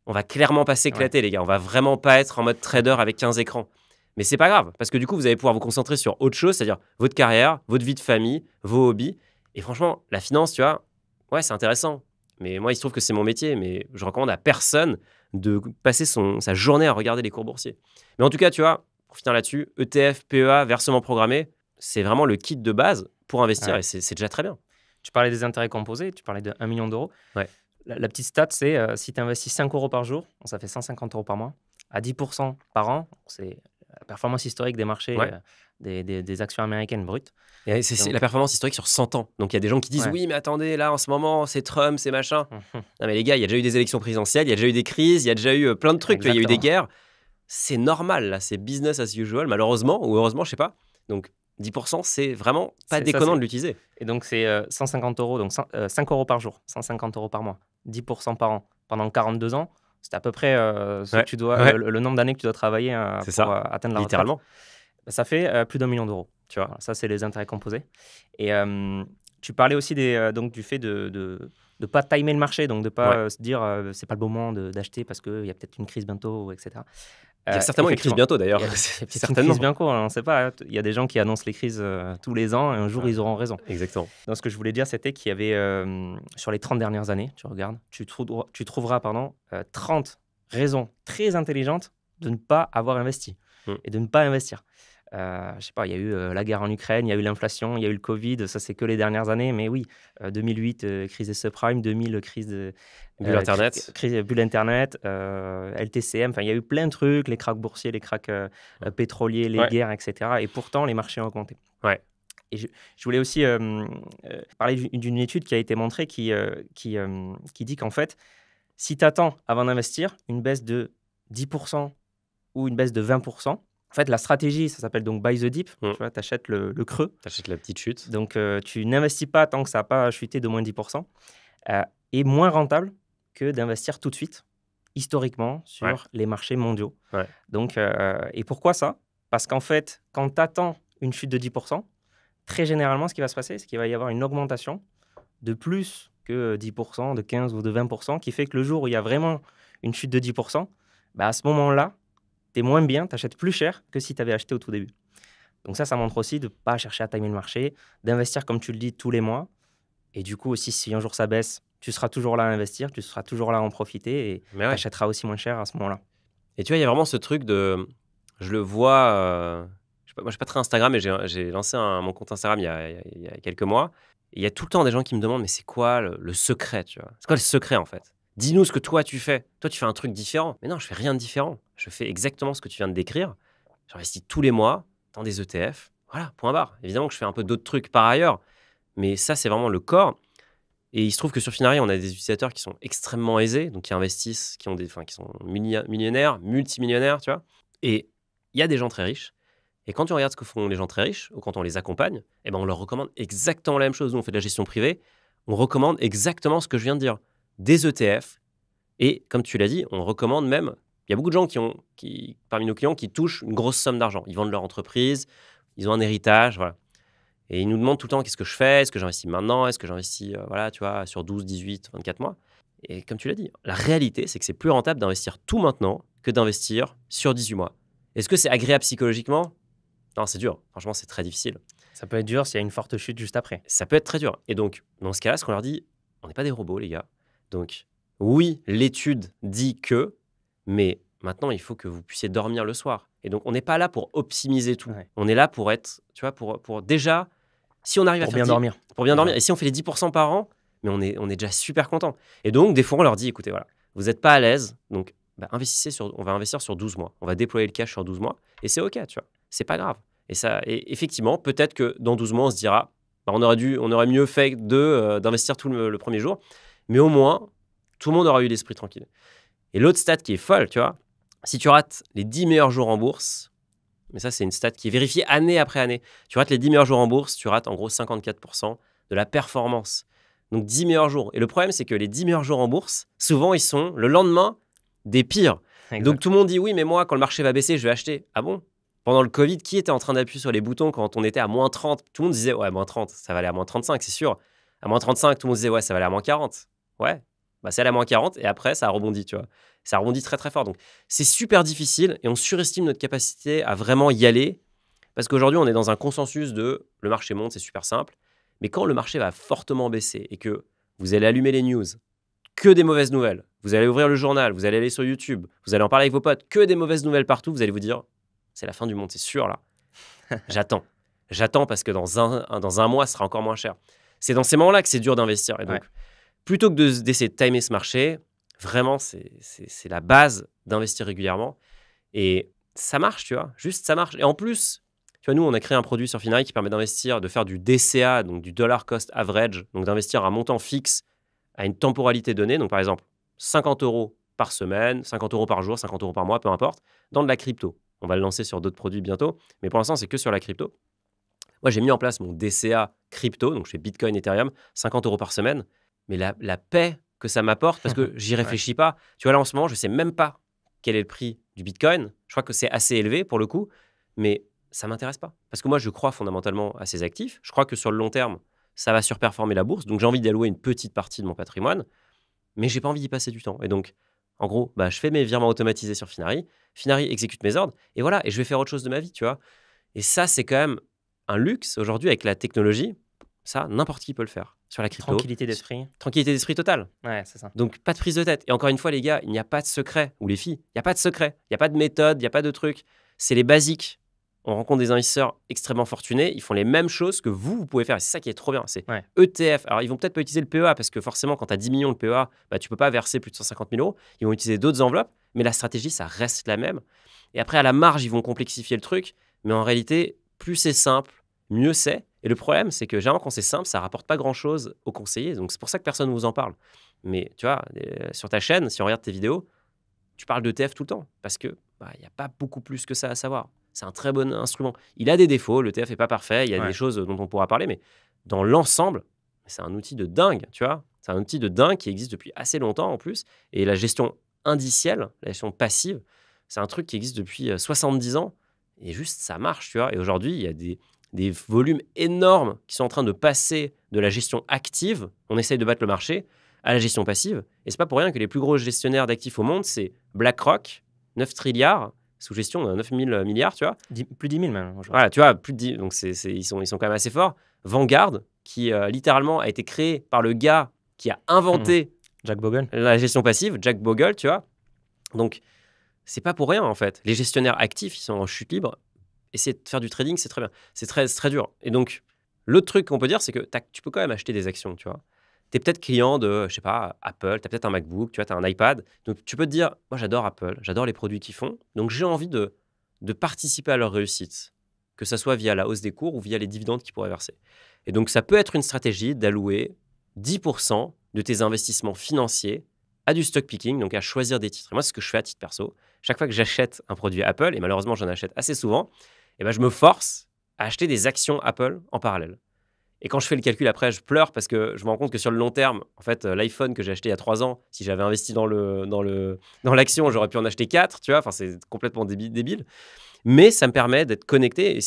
On va clairement pas s'éclater, les gars. On va vraiment pas être en mode trader avec 15 écrans. Mais c'est pas grave, parce que du coup, vous allez pouvoir vous concentrer sur autre chose, c'est-à-dire votre carrière, votre vie de famille, vos hobbies. Et franchement, la finance, tu vois, ouais, c'est intéressant. Mais moi, il se trouve que c'est mon métier, mais je recommande à personne de passer sa journée à regarder les cours boursiers. Mais en tout cas, tu vois, pour finir là-dessus, ETF, PEA, versement programmé, c'est vraiment le kit de base pour investir et c'est déjà très bien. Tu parlais des intérêts composés, tu parlais de 1 million d'euros. Ouais. La petite stat, c'est si tu investis 5 € par jour, ça fait 150 € par mois, à 10% par an, c'est la performance historique des marchés, des actions américaines brutes. Et c'est la performance historique sur 100 ans. Donc il y a des gens qui disent oui, mais attendez, là en ce moment, c'est Trump, c'est machin. Non, mais les gars, il y a déjà eu des élections présidentielles, il y a déjà eu des crises, il y a déjà eu plein de trucs, il y a eu des guerres. C'est normal, là, c'est business as usual, malheureusement, ou heureusement, je sais pas. Donc 10%, c'est vraiment pas déconnant de l'utiliser. Et donc, c'est 150 €, donc 5 € par jour, 150 € par mois, 10% par an. Pendant 42 ans, c'est à peu près ce que tu dois, le nombre d'années que tu dois travailler pour atteindre la littéralement. retraite. Ça fait plus d'1 million d'euros. Tu vois, ça, c'est les intérêts composés. Et tu parlais aussi donc, du fait de ne pas timer le marché, donc de ne pas se dire c'est pas le bon moment d'acheter parce qu'il y a peut-être une crise bientôt, etc. Il y a certainement une crise bientôt d'ailleurs. Il y a peut-être une crise bientôt, on ne sait pas. Il y a des gens qui annoncent les crises tous les ans et un jour ils auront raison. Exactement. Donc, ce que je voulais dire, c'était qu'il y avait sur les 30 dernières années, tu regardes, tu trouveras 30 raisons très intelligentes de ne pas avoir investi et de ne pas investir. Je sais pas, il y a eu la guerre en Ukraine, il y a eu l'inflation, il y a eu le Covid, ça c'est que les dernières années, mais oui, 2008, crise des subprimes, 2000, crise de bulle Internet, bulle Internet, LTCM, enfin il y a eu plein de trucs, les cracks boursiers, les cracks pétroliers, les guerres, etc. Et pourtant, les marchés ont augmenté. Ouais. Et je voulais aussi parler d'une étude qui a été montrée qui dit qu'en fait, si tu attends avant d'investir une baisse de 10% ou une baisse de 20%, en fait, la stratégie, ça s'appelle donc buy the dip. Tu vois, achètes le creux. Tu achètes la petite chute. Donc, tu n'investis pas tant que ça n'a pas chuté de moins 10%. Est moins rentable que d'investir tout de suite, historiquement, sur les marchés mondiaux. Ouais. Donc, et pourquoi ça? Parce qu'en fait, quand tu attends une chute de 10%, très généralement, ce qui va se passer, c'est qu'il va y avoir une augmentation de plus que 10%, de 15 ou de 20%, qui fait que le jour où il y a vraiment une chute de 10%, bah à ce moment-là, tu es moins bien, tu achètes plus cher que si tu avais acheté au tout début. Donc ça montre aussi de ne pas chercher à timer le marché, d'investir, comme tu le dis, tous les mois. Et du coup, aussi, si un jour ça baisse, tu seras toujours là à investir, tu seras toujours là à en profiter et tu achèteras aussi moins cher à ce moment-là. Et tu vois, il y a vraiment ce truc de... Je le vois... moi, je suis pas très Instagram, mais j'ai lancé mon compte Instagram il y a quelques mois. Et il y a tout le temps des gens qui me demandent, mais c'est quoi le secret, tu vois? C'est quoi le secret, en fait? Dis-nous ce que toi, tu fais. Toi, tu fais un truc différent. Mais non, je fais rien de différent. Je fais exactement ce que tu viens de décrire. J'investis tous les mois dans des ETF. Voilà, point barre. Évidemment que je fais un peu d'autres trucs par ailleurs, mais ça, c'est vraiment le corps. Et il se trouve que sur Finari, on a des utilisateurs qui sont extrêmement aisés, donc qui investissent, qui sont millionnaires, multimillionnaires, tu vois. Et il y a des gens très riches. Et quand tu regardes ce que font les gens très riches, ou quand on les accompagne, eh ben on leur recommande exactement la même chose. Nous, on fait de la gestion privée. On recommande exactement ce que je viens de dire. Des ETF. Et comme tu l'as dit, on recommande même... Il y a beaucoup de gens parmi nos clients qui touchent une grosse somme d'argent. Ils vendent leur entreprise, ils ont un héritage, voilà. Et ils nous demandent tout le temps qu'est-ce que je fais, est-ce que j'investis maintenant, est-ce que j'investis voilà, tu vois, sur 12, 18, 24 mois. Et comme tu l'as dit, la réalité, c'est que c'est plus rentable d'investir tout maintenant que d'investir sur 18 mois. Est-ce que c'est agréable psychologiquement? Non, c'est dur. Franchement, c'est très difficile. Ça peut être dur s'il y a une forte chute juste après. Ça peut être très dur. Et donc, dans ce cas-là, ce qu'on leur dit, on n'est pas des robots, les gars. Donc, oui, l'étude dit que, mais maintenant, il faut que vous puissiez dormir le soir. Et donc, on n'est pas là pour optimiser tout. Ouais. On est là pour être, tu vois, pour déjà, si on arrive à Pour faire bien dormir. Pour bien dormir. Et si on fait les 10% par an, mais on est déjà super content. Et donc, des fois, on leur dit, écoutez, voilà, vous n'êtes pas à l'aise, donc on va investir sur 12 mois. On va déployer le cash sur 12 mois. Et c'est OK, tu vois. C'est pas grave. Et effectivement, peut-être que dans 12 mois, on se dira, on aurait mieux fait d'investir tout le premier jour. Mais au moins, tout le monde aura eu l'esprit tranquille. Et l'autre stat qui est folle, tu vois, si tu rates les 10 meilleurs jours en bourse, mais ça, c'est une stat qui est vérifiée année après année. Tu rates les 10 meilleurs jours en bourse, tu rates en gros 54% de la performance. Donc 10 meilleurs jours. Et le problème, c'est que les 10 meilleurs jours en bourse, souvent, ils sont le lendemain des pires. Exact. Donc tout le monde dit, oui, mais moi, quand le marché va baisser, je vais acheter. Ah bon? Pendant le Covid, qui était en train d'appuyer sur les boutons quand on était à moins 30? Tout le monde disait, ouais, moins 30, ça va aller à moins 35, c'est sûr. À moins 35, tout le monde disait, ouais, ça va aller à moins 40. Ouais, bah, c'est allé à moins 40 et après, ça a rebondi, tu vois. Ça rebondit très, très fort. Donc, c'est super difficile et on surestime notre capacité à vraiment y aller parce qu'aujourd'hui, on est dans un consensus de le marché monte, c'est super simple. Mais quand le marché va fortement baisser et que vous allez allumer les news, que des mauvaises nouvelles, vous allez ouvrir le journal, vous allez aller sur YouTube, vous allez en parler avec vos potes, que des mauvaises nouvelles partout, vous allez vous dire, c'est la fin du monde, c'est sûr là. J'attends. J'attends parce que dans un mois, ce sera encore moins cher. C'est dans ces moments-là que c'est dur d'investir. Et donc, plutôt que d'essayer de timer ce marché, vraiment, c'est la base d'investir régulièrement. Et ça marche, tu vois. Juste, ça marche. Et en plus, tu vois, nous, on a créé un produit sur Finari qui permet d'investir, de faire du DCA, donc du dollar cost average, donc d'investir un montant fixe à une temporalité donnée. Donc, par exemple, 50 € par semaine, 50 € par jour, 50 € par mois, peu importe, dans de la crypto. On va le lancer sur d'autres produits bientôt. Mais pour l'instant, c'est que sur la crypto. Moi, j'ai mis en place mon DCA crypto, donc je fais Bitcoin, Ethereum, 50 € par semaine. Mais la paix que ça m'apporte, parce que j'y réfléchis pas. Tu vois, là, en ce moment, je sais même pas quel est le prix du Bitcoin. Je crois que c'est assez élevé pour le coup, mais ça m'intéresse pas. Parce que moi, je crois fondamentalement à ces actifs. Je crois que sur le long terme, ça va surperformer la bourse. Donc, j'ai envie d'allouer une petite partie de mon patrimoine, mais j'ai pas envie d'y passer du temps. Et donc, en gros, je fais mes virements automatisés sur Finari. Finari exécute mes ordres, et voilà, et je vais faire autre chose de ma vie, tu vois. Et ça, c'est quand même un luxe aujourd'hui avec la technologie. Ça, n'importe qui peut le faire. Sur la crypto. Tranquillité d'esprit. Tranquillité d'esprit totale. Ouais, c'est ça. Donc, pas de prise de tête. Et encore une fois, les gars, il n'y a pas de secret. Ou les filles, il n'y a pas de secret. Il n'y a pas de méthode, il n'y a pas de truc. C'est les basiques. On rencontre des investisseurs extrêmement fortunés. Ils font les mêmes choses que vous pouvez faire. Et c'est ça qui est trop bien. C'est ETF. Alors, ils vont peut-être pas utiliser le PEA parce que forcément, quand tu as 10 millions de PEA, tu peux pas verser plus de 150 000 €. Ils vont utiliser d'autres enveloppes. Mais la stratégie, ça reste la même. Et après, à la marge, ils vont complexifier le truc. Mais en réalité, plus c'est simple, mieux c'est. Et le problème, c'est que généralement, quand c'est simple, ça rapporte pas grand-chose aux conseillers. Donc, c'est pour ça que personne ne vous en parle. Mais tu vois, sur ta chaîne, si on regarde tes vidéos, tu parles d'ETF tout le temps. Parce que y a pas beaucoup plus que ça à savoir. C'est un très bon instrument. Il a des défauts, l'ETF n'est pas parfait, il y a des choses dont on pourra parler, mais dans l'ensemble, c'est un outil de dingue, tu vois. C'est un outil de dingue qui existe depuis assez longtemps en plus. Et la gestion indicielle, la gestion passive, c'est un truc qui existe depuis 70 ans. Et juste, ça marche, tu vois. Et aujourd'hui, il y a des volumes énormes qui sont en train de passer de la gestion active, on essaye de battre le marché, à la gestion passive. Et c'est pas pour rien que les plus gros gestionnaires d'actifs au monde, c'est BlackRock, 9 trilliards, sous gestion de 9 000 milliards, tu vois. Plus de 10 000 même. Voilà, tu vois, plus de 10, donc ils sont quand même assez forts. Vanguard, qui littéralement a été créé par le gars qui a inventé Jack Bogle. La gestion passive, Jack Bogle, tu vois. Donc, c'est pas pour rien, en fait. Les gestionnaires actifs, ils sont en chute libre. Essayer de faire du trading, c'est très bien. C'est très, très dur. Et donc, L'autre truc qu'on peut dire, c'est que tu peux quand même acheter des actions, tu vois. Tu es peut-être client de, je sais pas, Apple, tu as peut-être un MacBook, tu vois, tu as un iPad. Donc, tu peux te dire, moi, j'adore Apple, j'adore les produits qu'ils font. Donc, j'ai envie de participer à leur réussite, que ça soit via la hausse des cours ou via les dividendes qu'ils pourraient verser. Et donc, ça peut être une stratégie d'allouer 10% de tes investissements financiers à du stock picking, donc à choisir des titres. Et moi, c'est ce que je fais à titre perso. Chaque fois que j'achète un produit Apple, et malheureusement, j'en achète assez souvent, et ben, je me force à acheter des actions Apple en parallèle. Et quand je fais le calcul après, je pleure parce que je me rends compte que sur le long terme, en fait, l'iPhone que j'ai acheté il y a 3 ans, si j'avais investi dans l'action, j'aurais pu en acheter 4, tu vois. Enfin, c'est complètement débile. Mais ça me permet d'être connecté. Et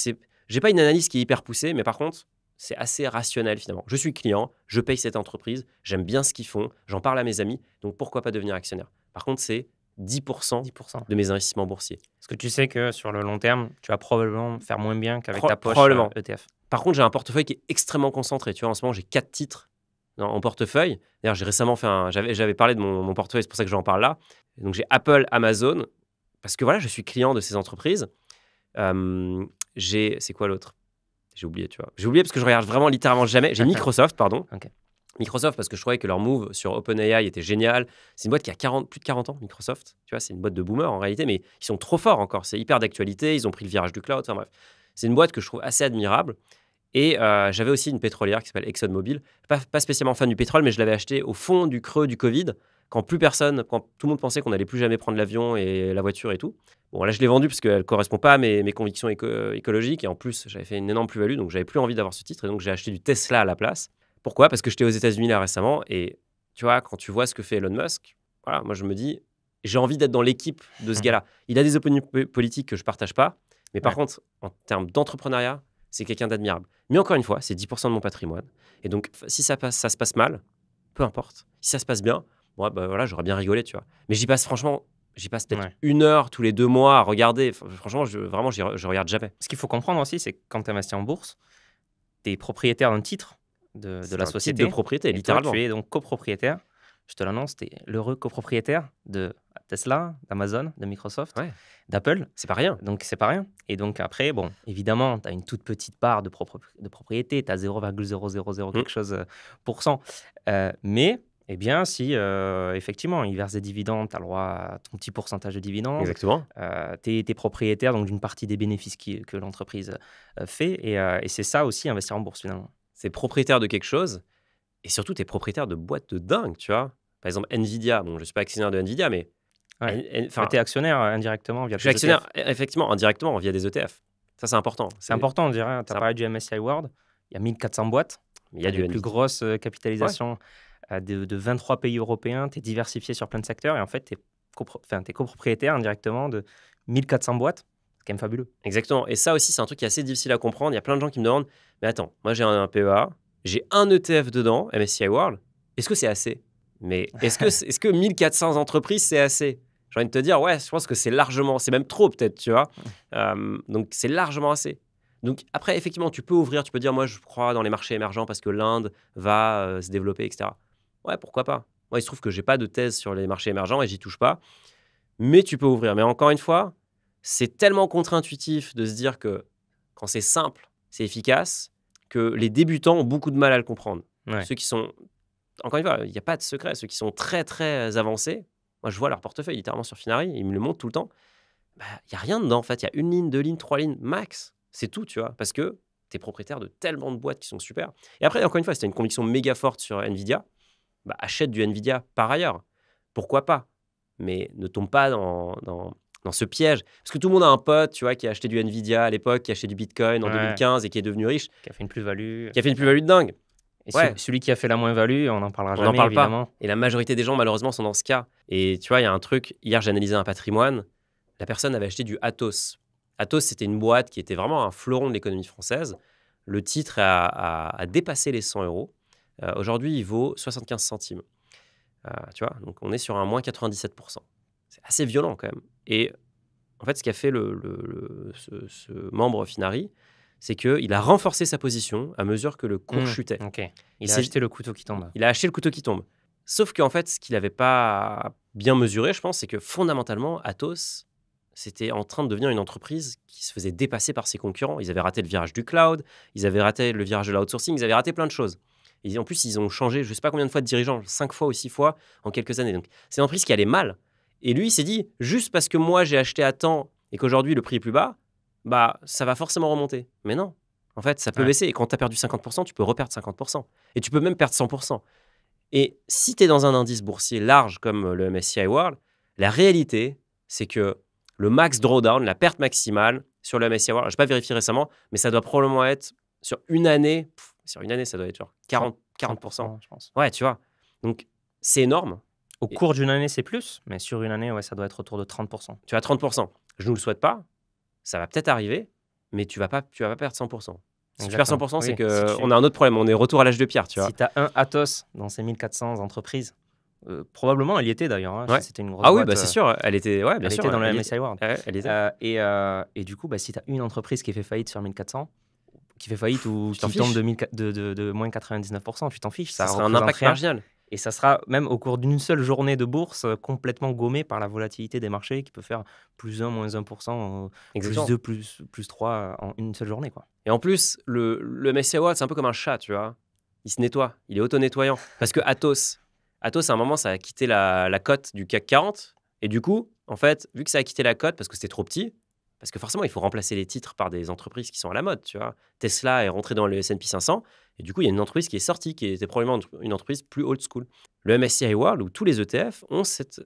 j'ai pas une analyse qui est hyper poussée, mais par contre, c'est assez rationnel finalement. Je suis client, je paye cette entreprise, j'aime bien ce qu'ils font, j'en parle à mes amis, donc pourquoi pas devenir actionnaire. Par contre, c'est 10% 10%. de mes investissements boursiers. Parce que tu sais que sur le long terme, tu vas probablement faire moins bien qu'avec ta poche Probablement. ETF. Par contre, j'ai un portefeuille qui est extrêmement concentré. Tu vois, en ce moment, j'ai 4 titres en portefeuille. D'ailleurs, j'ai récemment fait j'avais parlé de mon portefeuille, c'est pour ça que j'en parle là. Et donc, j'ai Apple, Amazon, parce que voilà, je suis client de ces entreprises. C'est quoi l'autre? J'ai oublié, tu vois. J'ai oublié parce que je regarde vraiment littéralement jamais. J'ai Microsoft, pardon. Ok. Microsoft, parce que je trouvais que leur move sur OpenAI était génial. C'est une boîte qui a plus de 40 ans, Microsoft. Tu vois, c'est une boîte de boomers en réalité, mais ils sont trop forts encore. C'est hyper d'actualité. Ils ont pris le virage du cloud. Enfin bref, c'est une boîte que je trouve assez admirable. Et j'avais aussi une pétrolière qui s'appelle ExxonMobil. Pas spécialement fan du pétrole, mais je l'avais acheté au fond du creux du Covid, quand tout le monde pensait qu'on n'allait plus jamais prendre l'avion et la voiture et tout. Bon, là, je l'ai vendue parce qu'elle ne correspond pas à mes convictions écologiques. Et en plus, j'avais fait une énorme plus-value, donc j'avais plus envie d'avoir ce titre. Et donc, j'ai acheté du Tesla à la place. Pourquoi? Parce que j'étais aux États-Unis là récemment. Et tu vois, quand tu vois ce que fait Elon Musk, voilà, moi, je me dis, j'ai envie d'être dans l'équipe de ce gars-là. Il a des opinions politiques que je ne partage pas. Mais par contre, en termes d'entrepreneuriat, c'est quelqu'un d'admirable. Mais encore une fois, c'est 10% de mon patrimoine. Et donc, si ça se passe mal, peu importe. Si ça se passe bien, bon, bah, voilà, j'aurais bien rigolé, tu vois. Mais j'y passe peut-être 1 heure tous les 2 mois à regarder. Franchement, je regarde jamais. Ce qu'il faut comprendre aussi, c'est que quand tu investis en bourse, tu es propriétaire d'un titre de la société. Titre de propriété, et littéralement. Toi, tu es donc copropriétaire. Je te l'annonce, tu es l'heureux copropriétaire de Tesla, d'Amazon, de Microsoft, d'Apple. C'est pas rien. Donc, c'est pas rien. Et donc, après, bon, évidemment, tu as une toute petite part de propriété. Tu as 0,000 quelque chose %. Mais, eh bien, si effectivement, ils versent des dividendes, tu as le droit à ton petit pourcentage de dividendes. Exactement. Tu es propriétaire donc, d'une partie des bénéfices que l'entreprise fait. Et c'est ça aussi, investir en bourse, finalement. C'est propriétaire de quelque chose. Et surtout, tu es propriétaire de boîtes de dingue, tu vois. Par exemple, Nvidia. Bon, je ne suis pas actionnaire de Nvidia, mais... tu es actionnaire indirectement via Je suis actionnaire, effectivement, indirectement, via des ETF. Ça, c'est important. C'est important, on dirait. Tu as parlé du MSCI World. Il y a 1400 boîtes. Il y a les plus grosses capitalisations de 23 pays européens. Tu es diversifié sur plein de secteurs. Et en fait, tu es copropriétaire indirectement de 1400 boîtes. C'est quand même fabuleux. Exactement. Et ça aussi, c'est un truc qui est assez difficile à comprendre. Il y a plein de gens qui me demandent, mais attends, moi, j'ai un PEA. J'ai un ETF dedans, MSCI World. Est-ce que c'est assez? Mais est-ce que 1400 entreprises, c'est assez? J'ai envie de te dire, ouais, je pense que c'est largement, c'est même trop peut-être, tu vois. Donc, c'est largement assez. Donc, après, effectivement, tu peux ouvrir, tu peux dire, moi, je crois dans les marchés émergents parce que l'Inde va se développer, etc. Ouais, pourquoi pas? Moi, il se trouve que j'ai pas de thèse sur les marchés émergents et j'y touche pas. Mais tu peux ouvrir. Mais encore une fois, c'est tellement contre-intuitif de se dire que quand c'est simple, c'est efficace, que les débutants ont beaucoup de mal à le comprendre. Ceux qui sont, encore une fois, il n'y a pas de secret, ceux qui sont très, très avancés, moi, je vois leur portefeuille littéralement sur Finari, ils me le montrent tout le temps. Il n'y a rien dedans, en fait. Il y a 1 ligne, 2 lignes, 3 lignes, max. C'est tout, tu vois, parce que tu es propriétaire de tellement de boîtes qui sont super. Et après, encore une fois, si tu as une conviction méga forte sur Nvidia, achète du Nvidia par ailleurs. Pourquoi pas? Mais ne tombe pas dans ce piège. Parce que tout le monde a un pote, tu vois, qui a acheté du Nvidia à l'époque, qui a acheté du Bitcoin en 2015 et qui est devenu riche. Qui a fait une plus-value. Qui a fait une plus-value de dingue. Et celui qui a fait la moins-value, on n'en parlera jamais, n'en parle évidemment. pas. Et la majorité des gens, malheureusement, sont dans ce cas. Et tu vois, il y a un truc, hier, j'ai analysé un patrimoine. La personne avait acheté du Atos. Atos, c'était une boîte qui était vraiment un fleuron de l'économie française. Le titre a dépassé les 100 euros. Aujourd'hui, il vaut 75 centimes. Tu vois, donc on est sur un moins 97%. C'est assez violent quand même. Et en fait, ce qu'a fait ce membre Finari, c'est qu'il a renforcé sa position à mesure que le cours chutait. Il a acheté le couteau qui tombe. Il a acheté le couteau qui tombe. Sauf qu'en fait, ce qu'il n'avait pas bien mesuré, je pense, c'est que fondamentalement, Atos, c'était en train de devenir une entreprise qui se faisait dépasser par ses concurrents. Ils avaient raté le virage du cloud, ils avaient raté le virage de l'outsourcing, ils avaient raté plein de choses. Et en plus, ils ont changé, je ne sais pas combien de fois de dirigeants, 5 fois ou 6 fois en quelques années. Donc, c'est une entreprise qui allait mal. Et lui, il s'est dit, juste parce que moi, j'ai acheté à temps et qu'aujourd'hui, le prix est plus bas, bah, ça va forcément remonter. Mais non. En fait, ça peut baisser. Et quand tu as perdu 50%, tu peux reperdre 50%. Et tu peux même perdre 100%. Et si tu es dans un indice boursier large comme le MSCI World, la réalité, c'est que le max drawdown, la perte maximale sur le MSCI World, je n'ai pas vérifié récemment, mais ça doit probablement être sur une année, ça doit être genre 40%. Je pense. Ouais, tu vois. Donc, c'est énorme. Au cours d'une année, c'est plus, mais sur une année, ouais, ça doit être autour de 30%. Tu as 30%. Je ne nous le souhaite pas. Ça va peut-être arriver, mais tu vas pas perdre 100%. Si tu perds 100%, c'est qu'on a un autre problème. On est retour à l'âge de pierre, tu vois. Si tu as un Atos dans ces 1400 entreprises, probablement, elle y était d'ailleurs. Hein, ouais. C'était une grosse boîte, oui, c'est sûr. Elle était, bien elle sûr, était dans le MSCI World. Elle était. Et du coup, si tu as une entreprise qui fait faillite sur 1400, qui fait faillite ou qui tombe de moins 99%, tu t'en fiches. Ça sera un impact marginal. Et ça sera même au cours d'une seule journée de bourse complètement gommé par la volatilité des marchés qui peut faire plus 1, moins 1%, plus 2, plus 3 en une seule journée, quoi. Et en plus, le MSCI World, c'est un peu comme un chat, tu vois. Il se nettoie, il est auto-nettoyant. Parce que Atos, à un moment, ça a quitté la cote du CAC 40. Et du coup, en fait, vu que ça a quitté la cote parce que c'était trop petit, parce que forcément, il faut remplacer les titres par des entreprises qui sont à la mode, tu vois. Tesla est rentré dans le S&P 500. Et du coup, il y a une entreprise qui est sortie, qui était probablement une entreprise plus old school. Le MSCI World, où tous les ETF ont cette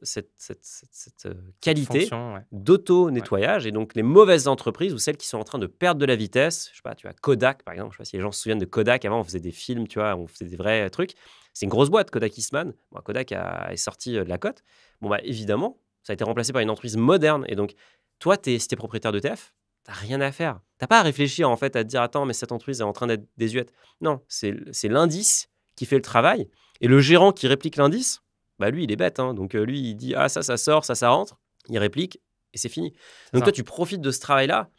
qualité d'auto-nettoyage. Et donc, les mauvaises entreprises ou celles qui sont en train de perdre de la vitesse, je sais pas, tu vois, Kodak, par exemple, je sais pas si les gens se souviennent de Kodak. Avant, on faisait des films, tu vois, on faisait des vrais trucs. C'est une grosse boîte, Kodak Eastman. Bon, Kodak est sorti de la cote. Bon, bah, évidemment, ça a été remplacé par une entreprise moderne. Et donc, toi, si tu es propriétaire d'ETF, tu n'as rien à faire. Tu n'as pas à réfléchir, en fait, à te dire, attends, mais cette entreprise est en train d'être désuète. Non, c'est l'indice qui fait le travail. Et le gérant qui réplique l'indice, bah lui, il est bête. Hein. Donc, lui, il dit, ça sort, ça rentre. Il réplique et c'est fini. Donc, toi, tu profites de ce travail-là.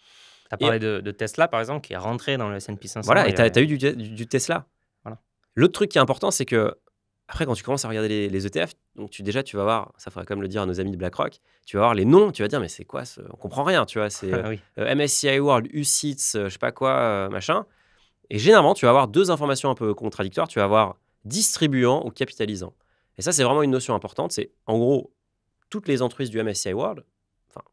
Tu as parlé de Tesla, par exemple, qui est rentré dans le S&P 500. Voilà, et tu as eu du Tesla. Voilà. L'autre truc qui est important, c'est que après, quand tu commences à regarder les ETF, donc tu vas voir, ça faudrait quand même le dire à nos amis de BlackRock, tu vas voir les noms, tu vas dire, mais c'est quoi on comprend rien, tu vois, c'est MSCI World, UCITS, je sais pas quoi, machin. Et généralement, tu vas avoir deux informations un peu contradictoires. Tu vas avoir distribuant ou capitalisant. Et ça, c'est vraiment une notion importante. C'est en gros, toutes les entreprises du MSCI World,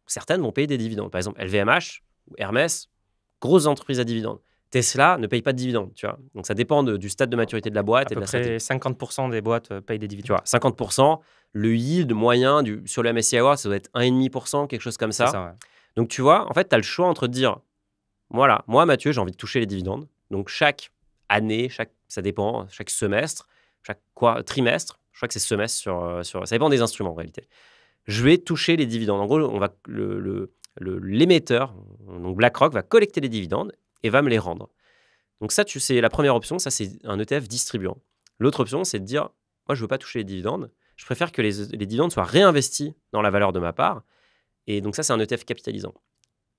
certaines vont payer des dividendes. Par exemple, LVMH ou Hermès, grosses entreprises à dividendes. Tesla ne paye pas de dividendes, tu vois. Donc, ça dépend du stade de maturité de la boîte et de la santé. 50% des boîtes payent des dividendes. Tu vois, 50%. Le yield moyen sur le MSCI World, ça doit être 1,5%, quelque chose comme ça. C'est ça, ouais. Donc, tu vois, en fait, tu as le choix entre te dire, voilà, moi, Mathieu, j'ai envie de toucher les dividendes. Donc, chaque année, ça dépend, chaque semestre, chaque trimestre, je crois que c'est semestre ça dépend des instruments, en réalité. Je vais toucher les dividendes. En gros, l'émetteur, donc BlackRock, va collecter les dividendes et va me les rendre. Donc ça, c'est la première option, ça c'est un ETF distribuant. L'autre option, c'est de dire, moi je ne veux pas toucher les dividendes, je préfère que les dividendes soient réinvestis dans la valeur de ma part. Et donc ça, c'est un ETF capitalisant.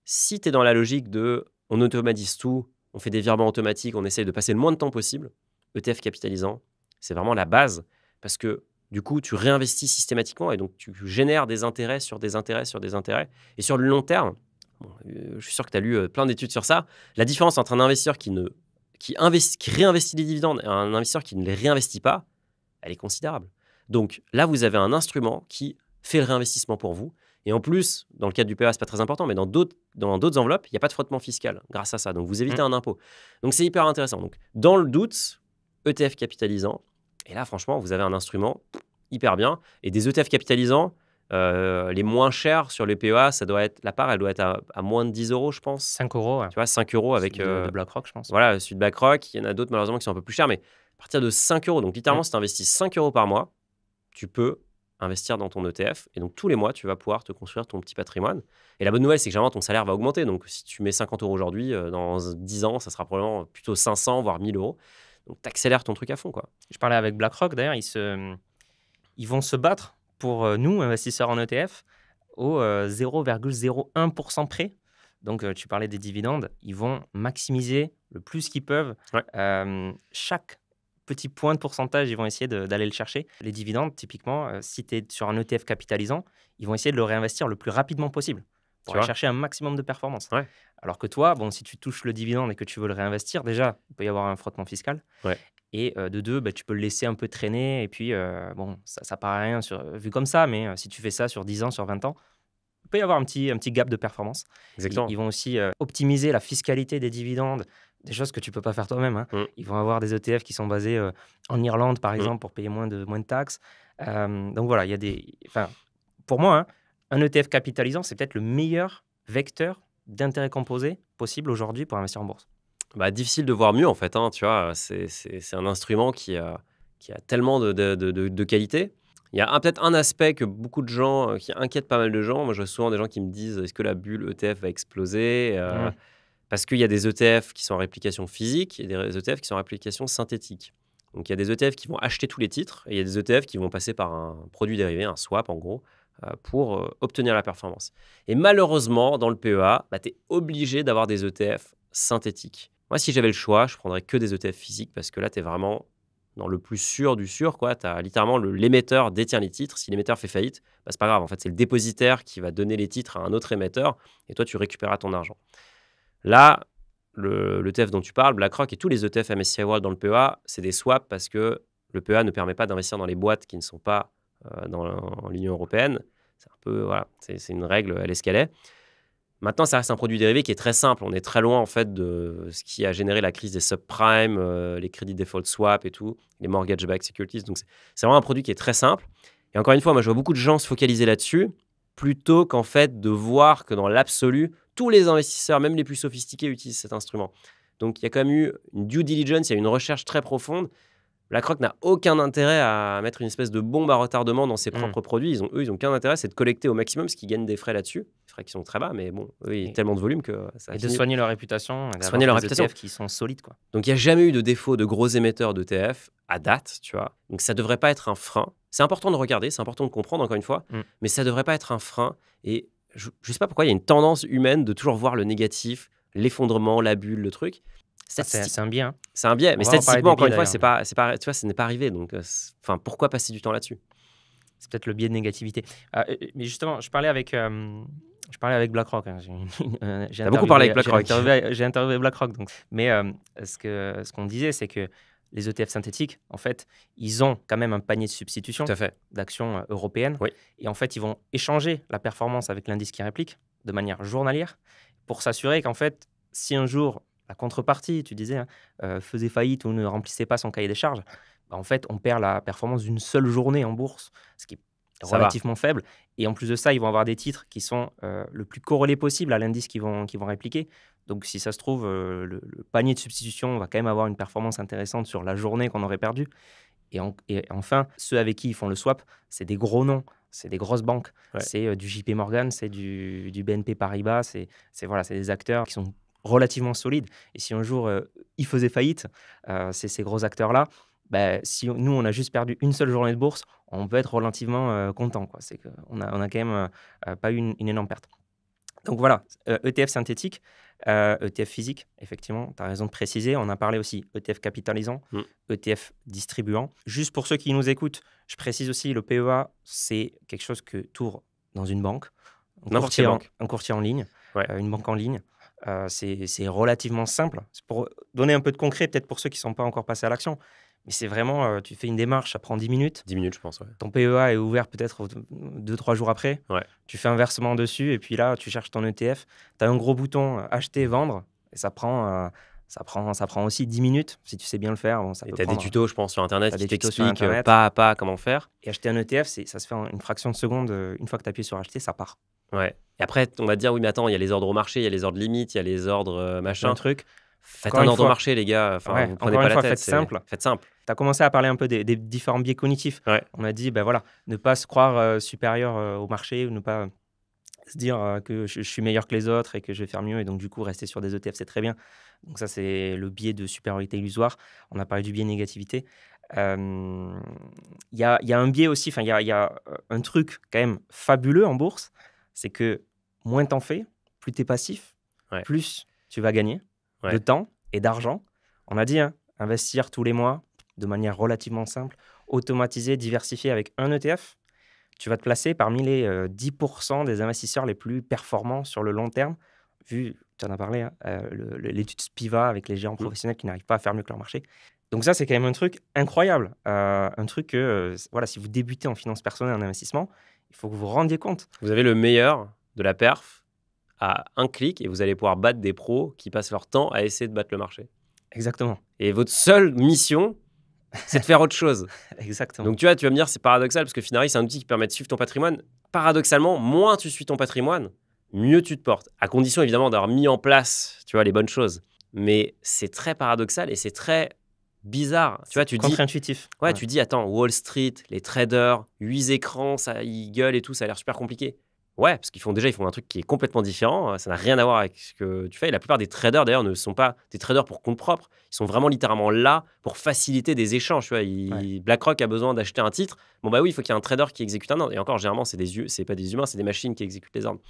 Si tu es dans la logique de, on automatise tout, on fait des virements automatiques, on essaye de passer le moins de temps possible, ETF capitalisant, c'est vraiment la base, parce que du coup, tu réinvestis systématiquement et donc tu génères des intérêts sur des intérêts sur des intérêts. Et sur le long terme, je suis sûr que tu as lu plein d'études sur ça. La différence entre un investisseur qui réinvestit les dividendes et un investisseur qui ne les réinvestit pas, elle est considérable. Donc là, vous avez un instrument qui fait le réinvestissement pour vous. Et en plus, dans le cadre du PEA, ce n'est pas très important, mais dans d'autres enveloppes, il n'y a pas de frottement fiscal grâce à ça. Donc vous évitez un impôt. Donc c'est hyper intéressant. Donc, dans le doute, ETF capitalisant. Et là, franchement, vous avez un instrument hyper bien. Et des ETF capitalisants, les moins chers sur les PEA, la part, elle doit être à moins de 10 €, je pense. 5 €. Ouais. Tu vois, 5 € avec. De BlackRock, je pense. Voilà, celui de BlackRock. Il y en a d'autres, malheureusement, qui sont un peu plus chers. Mais à partir de 5 €, donc littéralement, si tu investis 5 € par mois, tu peux investir dans ton ETF. Et donc, tous les mois, tu vas pouvoir te construire ton petit patrimoine. Et la bonne nouvelle, c'est que généralement, ton salaire va augmenter. Donc, si tu mets 50 € aujourd'hui, dans 10 ans, ça sera probablement plutôt 500, voire 1000 €. Donc, tu accélères ton truc à fond, quoi. Je parlais avec BlackRock, d'ailleurs, ils vont se battre pour nous, investisseurs en ETF, au 0,01% près. Donc, tu parlais des dividendes. Ils vont maximiser le plus qu'ils peuvent. Chaque petit point de pourcentage, ils vont essayer d'aller le chercher. Les dividendes, typiquement, si tu es sur un ETF capitalisant, ils vont essayer de le réinvestir le plus rapidement possible. pour Tu aller vois? chercher un maximum de performance. Ouais. Alors que toi, bon, si tu touches le dividende et que tu veux le réinvestir, déjà, il peut y avoir un frottement fiscal. Ouais. Et de deux, bah, tu peux le laisser un peu traîner. Et puis, bon, ça paraît rien vu comme ça, mais si tu fais ça sur 10 ans, sur 20 ans, il peut y avoir un petit gap de performance. Ils Exactement. vont aussi optimiser la fiscalité des dividendes, des choses que tu peux pas faire toi-même, hein. Mmh. Ils vont avoir des ETF qui sont basés en Irlande, par Mmh. exemple, pour payer moins de taxes. Donc voilà, il y a enfin, pour moi, hein, un ETF capitalisant, c'est peut-être le meilleur vecteur d'intérêt composé possible aujourd'hui pour investir en bourse. Bah, difficile de voir mieux, en fait, hein, tu vois? C'est un instrument qui a tellement de qualités. Il y a peut-être un aspect que beaucoup de gens, qui inquiète pas mal de gens. Moi, je vois souvent des gens qui me disent: «Est-ce que la bulle ETF va exploser?» Mmh. Parce qu'il y a des ETF qui sont en réplication physique et des ETF qui sont en réplication synthétique. Donc il y a des ETF qui vont acheter tous les titres et il y a des ETF qui vont passer par un produit dérivé, un swap en gros, pour obtenir la performance. Et malheureusement, dans le PEA, bah, tu es obligé d'avoir des ETF synthétiques. Moi, si j'avais le choix, je prendrais que des ETF physiques parce que là, tu es vraiment dans le plus sûr du sûr. Tu as littéralement l'émetteur détient les titres. Si l'émetteur fait faillite, bah, c'est pas grave. En fait, c'est le dépositaire qui va donner les titres à un autre émetteur et toi, tu récupéreras ton argent. Là, l'ETF dont tu parles, BlackRock et tous les ETF MSCI World dans le PEA, c'est des swaps parce que le PEA ne permet pas d'investir dans les boîtes qui ne sont pas en l'Union européenne. C'est un peu, voilà, c'est une règle, elle est ce qu'elle est. Maintenant, ça reste un produit dérivé qui est très simple. On est très loin en fait de ce qui a généré la crise des subprimes, les crédits default swap et tout, les mortgage-backed securities. Donc, c'est vraiment un produit qui est très simple. Et encore une fois, moi, je vois beaucoup de gens se focaliser là-dessus plutôt qu'en fait de voir que dans l'absolu, tous les investisseurs, même les plus sophistiqués, utilisent cet instrument. Donc, il y a quand même eu une due diligence, il y a une recherche très profonde. BlackRock n'a aucun intérêt à mettre une espèce de bombe à retardement dans ses Mmh. propres produits. Ils ont qu'un intérêt, c'est de collecter au maximum, ce qui gagne des frais là-dessus. Des frais qui sont très bas, mais bon, eux, il y a Et, tellement de volume que ça et de finit. soigner leur réputation et Soigner d'avoir leur des réputation. ETF qui sont solides, quoi. Donc, il n'y a jamais eu de défaut de gros émetteurs d'ETF à date, tu vois. Donc, ça ne devrait pas être un frein. C'est important de regarder, c'est important de comprendre, encore une fois, Mmh. mais ça ne devrait pas être un frein. Et je ne sais pas pourquoi il y a une tendance humaine de toujours voir le négatif, l'effondrement, la bulle, le truc. Ah, c'est un bien, hein. C'est un biais, On mais va en parler statistiquement, des encore biais une fois, d'ailleurs. tu vois, ce n'est pas arrivé. Donc, enfin, pourquoi passer du temps là-dessus? C'est peut-être le biais de négativité. Mais justement, je parlais avec BlackRock, hein. J'ai Tu as beaucoup parlé avec j'ai BlackRock. j'ai interviewé BlackRock. Donc. Mais ce qu'on disait, c'est que les ETF synthétiques, en fait, ils ont quand même un panier de substitution Tout à fait. d'actions européennes. Oui. Et en fait, ils vont échanger la performance avec l'indice qui réplique de manière journalière pour s'assurer qu'en fait, si un jour la contrepartie, tu disais, hein, faisait faillite ou ne remplissait pas son cahier des charges, bah, en fait, on perd la performance d'une seule journée en bourse, ce qui est Ça va. relativement faible. Et en plus de ça, ils vont avoir des titres qui sont le plus corrélés possible à l'indice qu'ils vont répliquer. Donc, si ça se trouve, le panier de substitution va quand même avoir une performance intéressante sur la journée qu'on aurait perdue. Et enfin, ceux avec qui ils font le swap, c'est des gros noms, c'est des grosses banques. Ouais. C'est du JP Morgan, c'est du BNP Paribas, c'est des acteurs qui sont relativement solides. Et si un jour, ils faisaient faillite, ces gros acteurs-là, bah, si nous, on a juste perdu une seule journée de bourse, on peut être relativement content, quoi. C'est qu'on a quand même pas eu une énorme perte. Donc voilà, ETF synthétique, ETF physique, effectivement, tu as raison de préciser. On a parlé aussi ETF capitalisant, Mm. ETF distribuant. Juste pour ceux qui nous écoutent, je précise aussi, le PEA, c'est quelque chose que tourne dans une banque, N'importe quelle banque. un courtier en ligne, Ouais. une banque en ligne. C'est relativement simple. C'est pour donner un peu de concret, peut-être pour ceux qui ne sont pas encore passés à l'action. Mais c'est vraiment, tu fais une démarche, ça prend 10 minutes. 10 minutes, je pense. Ouais. Ton PEA est ouvert peut-être 2-3 jours après. Ouais. Tu fais un versement dessus et puis là, tu cherches ton ETF. Tu as un gros bouton acheter, vendre et ça prend aussi 10 minutes si tu sais bien le faire. Bon, ça Et peut tu as des prendre. tutos, je pense, sur Internet T'as qui des tutos sur t'expliquent Internet. pas à pas comment faire. Et acheter un ETF, ça se fait en une fraction de seconde. Une fois que tu appuies sur acheter, ça part. Ouais. Et après, on va te dire, oui, mais attends, il y a les ordres au marché, il y a les ordres limites, il y a les ordres C'est machin. un truc. Faites Encore un une ordre au fois. marché, les gars. Enfin, Ouais, vous prenez encore pas une la fois, tête. faites simple. Faites simple. Tu as commencé à parler un peu des différents biais cognitifs. Ouais. On a dit, ben voilà, ne pas se croire supérieur au marché ou ne pas se dire que je suis meilleur que les autres et que je vais faire mieux. Et donc, du coup, rester sur des ETF, c'est très bien. Donc, ça, c'est le biais de supériorité illusoire. On a parlé du biais négativité. Il y a un biais aussi, il y a un truc quand même fabuleux en bourse, c'est que moins t'en fais, plus t'es passif, Ouais. plus tu vas gagner de Ouais. temps et d'argent. On a dit, hein, investir tous les mois de manière relativement simple, automatisé, diversifié avec un ETF. tu vas te placer parmi les 10% des investisseurs les plus performants sur le long terme, vu, tu en as parlé, hein, l'étude Spiva avec les géants Mm. professionnels qui n'arrivent pas à faire mieux que leur marché. Donc ça, c'est quand même un truc incroyable. Un truc que, voilà, si vous débutez en finance personnelle en investissement, il faut que vous vous rendiez compte. Vous avez le meilleur de la perf à un clic et vous allez pouvoir battre des pros qui passent leur temps à essayer de battre le marché. Exactement. Et votre seule mission, c'est de faire autre chose. Exactement. Donc tu vois, tu vas me dire, c'est paradoxal parce que Finari, c'est un outil qui permet de suivre ton patrimoine. Paradoxalement, moins tu suis ton patrimoine, mieux tu te portes. À condition évidemment d'avoir mis en place, tu vois, les bonnes choses. Mais c'est très paradoxal et c'est très bizarre. Tu vois, tu dis, contre-intuitif. ouais, tu dis, attends, Wall Street, les traders, 8 écrans, ça, ils gueulent et tout, ça a l'air super compliqué. Ouais, parce qu'ils font un truc qui est complètement différent. Ça n'a rien à voir avec ce que tu fais. Et la plupart des traders, d'ailleurs, ne sont pas des traders pour compte propre. Ils sont vraiment littéralement là pour faciliter des échanges. Tu vois, BlackRock a besoin d'acheter un titre. Bon, bah oui, il faut qu'il y ait un trader qui exécute un ordre. Et encore, généralement, c'est pas des humains, c'est des machines qui exécutent les ordres.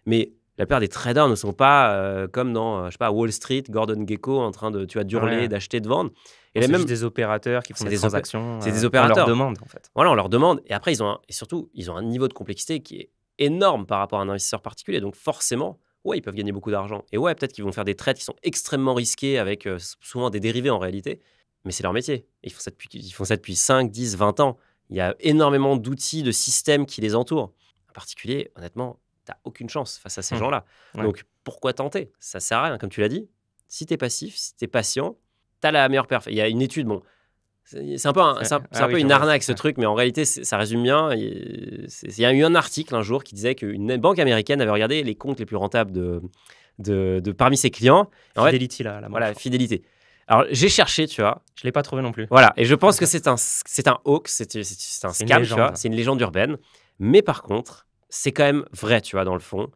Mais la plupart des traders ne sont pas comme dans, je sais pas, Wall Street, Gordon Gekko en train de, tu vois, d'hurler, Ouais. d'acheter, de vendre. Et C'est là, même, juste des opérateurs qui font c'est des des transactions. c'est des On opérateurs. leur demande, en fait. Voilà, on leur demande. Et après, surtout, ils ont un niveau de complexité qui est énorme par rapport à un investisseur particulier. Donc forcément, ouais, ils peuvent gagner beaucoup d'argent. Et ouais, peut-être qu'ils vont faire des trades qui sont extrêmement risqués avec souvent des dérivés en réalité. Mais c'est leur métier. Et ils font ça depuis 5, 10, 20 ans. Il y a énormément d'outils, de systèmes qui les entourent. En particulier, honnêtement, tu n'as aucune chance face à ces gens-là. Ouais. Donc pourquoi tenter? Ça sert à rien, comme tu l'as dit. Si tu es passif, si tu es patient, tu as la meilleure perf. Il y a une étude, bon, c'est un peu, une arnaque ce truc, mais en réalité, ça résume bien. Il y a eu un article un jour qui disait qu'une banque américaine avait regardé les comptes les plus rentables de parmi ses clients. En fait, Fidelity, là, la voilà, marque. fidélité. Alors, j'ai cherché, tu vois. Je ne l'ai pas trouvé non plus. Voilà, et je pense que c'est un hoax, c'est un C'est une scam, tu légende. vois. C'est une légende urbaine. Mais par contre, c'est quand même vrai, tu vois, dans le fond.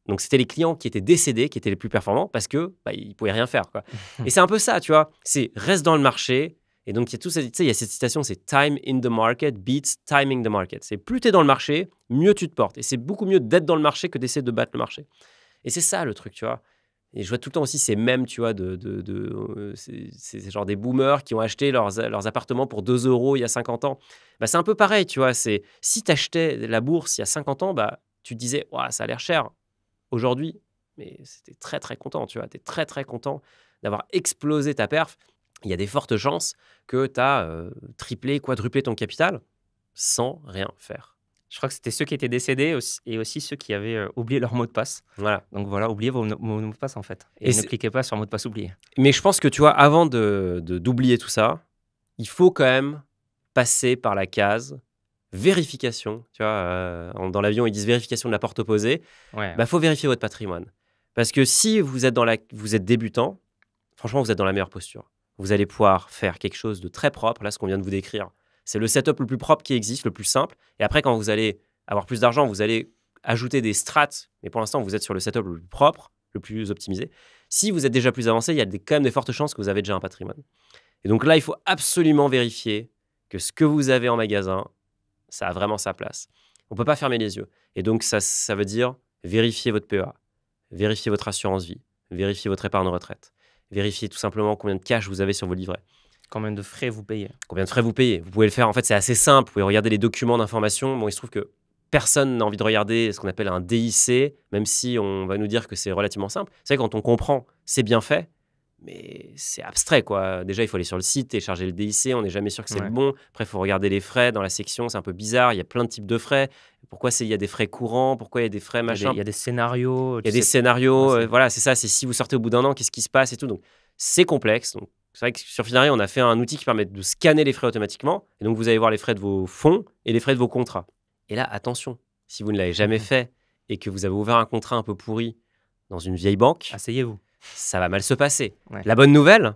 Donc, c'était les clients qui étaient décédés qui étaient les plus performants parce que ils pouvaient rien faire, quoi. Et c'est un peu ça, tu vois. C'est reste dans le marché. Et donc, il y a cette citation, c'est time in the market beats timing the market. C'est plus tu es dans le marché, mieux tu te portes. Et c'est beaucoup mieux d'être dans le marché que d'essayer de battre le marché. Et c'est ça le truc, tu vois. Et je vois tout le temps aussi ces mèmes, tu vois, c'est genre des boomers qui ont acheté leurs appartements pour 2 € il y a 50 ans. Bah, c'est un peu pareil, tu vois. Si tu achetais la bourse il y a 50 ans, bah, tu te disais, ouais, ça a l'air cher aujourd'hui. Mais c'était très, très content, tu vois. Tu es très, très content d'avoir explosé ta perf. Il y a des fortes chances que tu as triplé, quadruplé ton capital sans rien faire. Je crois que c'était ceux qui étaient décédés et aussi ceux qui avaient oublié leur mot de passe. Voilà. Donc voilà, oubliez vos mots de passe en fait. Et ne cliquez pas sur mot de passe oublié. Mais je pense que tu vois, avant d'oublier tout ça, il faut quand même passer par la case vérification. Tu vois, dans l'avion, ils disent vérification de la porte opposée. Ouais. Bah, faut vérifier votre patrimoine. Parce que si vous êtes débutant, franchement, vous êtes dans la meilleure posture. Vous allez pouvoir faire quelque chose de très propre, là, ce qu'on vient de vous décrire. C'est le setup le plus propre qui existe, le plus simple. Et après, quand vous allez avoir plus d'argent, vous allez ajouter des strats. Mais pour l'instant, vous êtes sur le setup le plus propre, le plus optimisé. Si vous êtes déjà plus avancé, il y a quand même des fortes chances que vous avez déjà un patrimoine. Et donc là, il faut absolument vérifier que ce que vous avez en magasin, ça a vraiment sa place. On ne peut pas fermer les yeux. Et donc, ça veut dire vérifier votre PEA, vérifier votre assurance vie, vérifier votre épargne retraite, vérifier tout simplement combien de cash vous avez sur vos livrets. Combien de frais vous payez? Combien de frais vous payez? Vous pouvez le faire, en fait, c'est assez simple. Vous pouvez regarder les documents d'information. Bon, il se trouve que personne n'a envie de regarder ce qu'on appelle un DIC, même si on va nous dire que c'est relativement simple. C'est vrai, quand on comprend, c'est bien fait, mais c'est abstrait, quoi. Déjà, il faut aller sur le site, télécharger le DIC, on n'est jamais sûr que c'est le bon. Après, il faut regarder les frais dans la section, c'est un peu bizarre. Il y a plein de types de frais. Pourquoi il y a des frais courants? Pourquoi il y a des frais machin? Il y a des scénarios. Il y a des scénarios. Voilà, c'est ça. C'est si vous sortez au bout d'un an, qu'est-ce qui se passe et tout. Donc, c'est complexe. Donc, c'est vrai que sur Finari, on a fait un outil qui permet de scanner les frais automatiquement. Et donc, vous allez voir les frais de vos fonds et les frais de vos contrats. Et là, attention, si vous ne l'avez jamais fait et que vous avez ouvert un contrat un peu pourri dans une vieille banque, asseyez-vous. Ça va mal se passer. Ouais. La bonne nouvelle,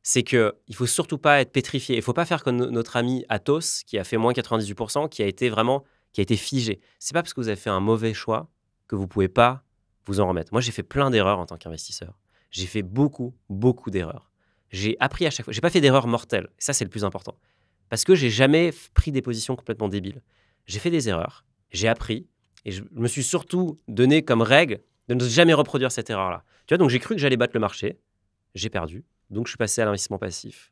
c'est qu'il ne faut surtout pas être pétrifié. Il ne faut pas faire comme notre ami Athos, qui a fait moins 98%, qui a été figé. Ce n'est pas parce que vous avez fait un mauvais choix que vous ne pouvez pas vous en remettre. Moi, j'ai fait plein d'erreurs en tant qu'investisseur. J'ai fait beaucoup, beaucoup d'erreurs. J'ai appris à chaque fois. Je n'ai pas fait d'erreurs mortelles. Et ça, c'est le plus important. Parce que je n'ai jamais pris des positions complètement débiles. J'ai fait des erreurs, j'ai appris, et je me suis surtout donné comme règle de ne jamais reproduire cette erreur-là. Tu vois, donc j'ai cru que j'allais battre le marché, j'ai perdu, donc je suis passé à l'investissement passif.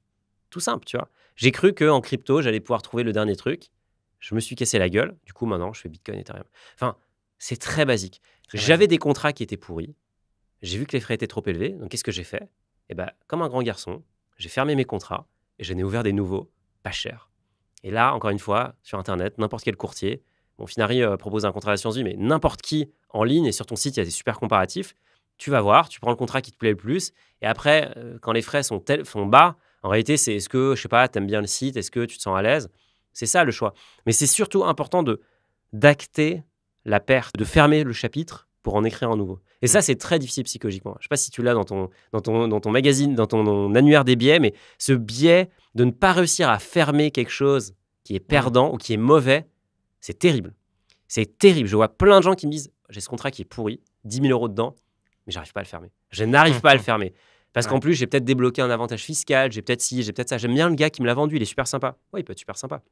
Tout simple, tu vois. J'ai cru qu'en crypto, j'allais pouvoir trouver le dernier truc, Je me suis cassé la gueule. Du coup, maintenant, je fais Bitcoin, Ethereum. Enfin, c'est très basique. Très J'avais basique. des contrats qui étaient pourris. J'ai vu que les frais étaient trop élevés. Donc, qu'est-ce que j'ai fait? Eh ben, comme un grand garçon, j'ai fermé mes contrats et j'en ai ouvert des nouveaux, pas chers. Et là, encore une fois, sur Internet, n'importe quel courtier, bon, Finari propose un contrat d'assurance vie, mais n'importe qui en ligne et sur ton site, il y a des super comparatifs. Tu vas voir, tu prends le contrat qui te plaît le plus. Et après, quand les frais sont bas, en réalité, c'est est-ce que, je sais pas, tu aimes bien le site, est-ce que tu te sens à l'aise? C'est ça le choix. Mais c'est surtout important d'acter la perte, de fermer le chapitre pour en écrire un nouveau. Et ça, c'est très difficile psychologiquement. Je ne sais pas si tu l'as dans ton magazine, dans ton annuaire des biais, mais ce biais de ne pas réussir à fermer quelque chose qui est perdant ou qui est mauvais, c'est terrible. C'est terrible. Je vois plein de gens qui me disent j'ai ce contrat qui est pourri, 10 000 euros dedans, mais j'arrive pas à le fermer. Je n'arrive pas à le fermer. Parce qu'en plus, j'ai peut-être débloqué un avantage fiscal, j'ai peut-être ci, j'ai peut-être ça. J'aime bien le gars qui me l'a vendu, il est super sympa. Oui, il peut être super sympa.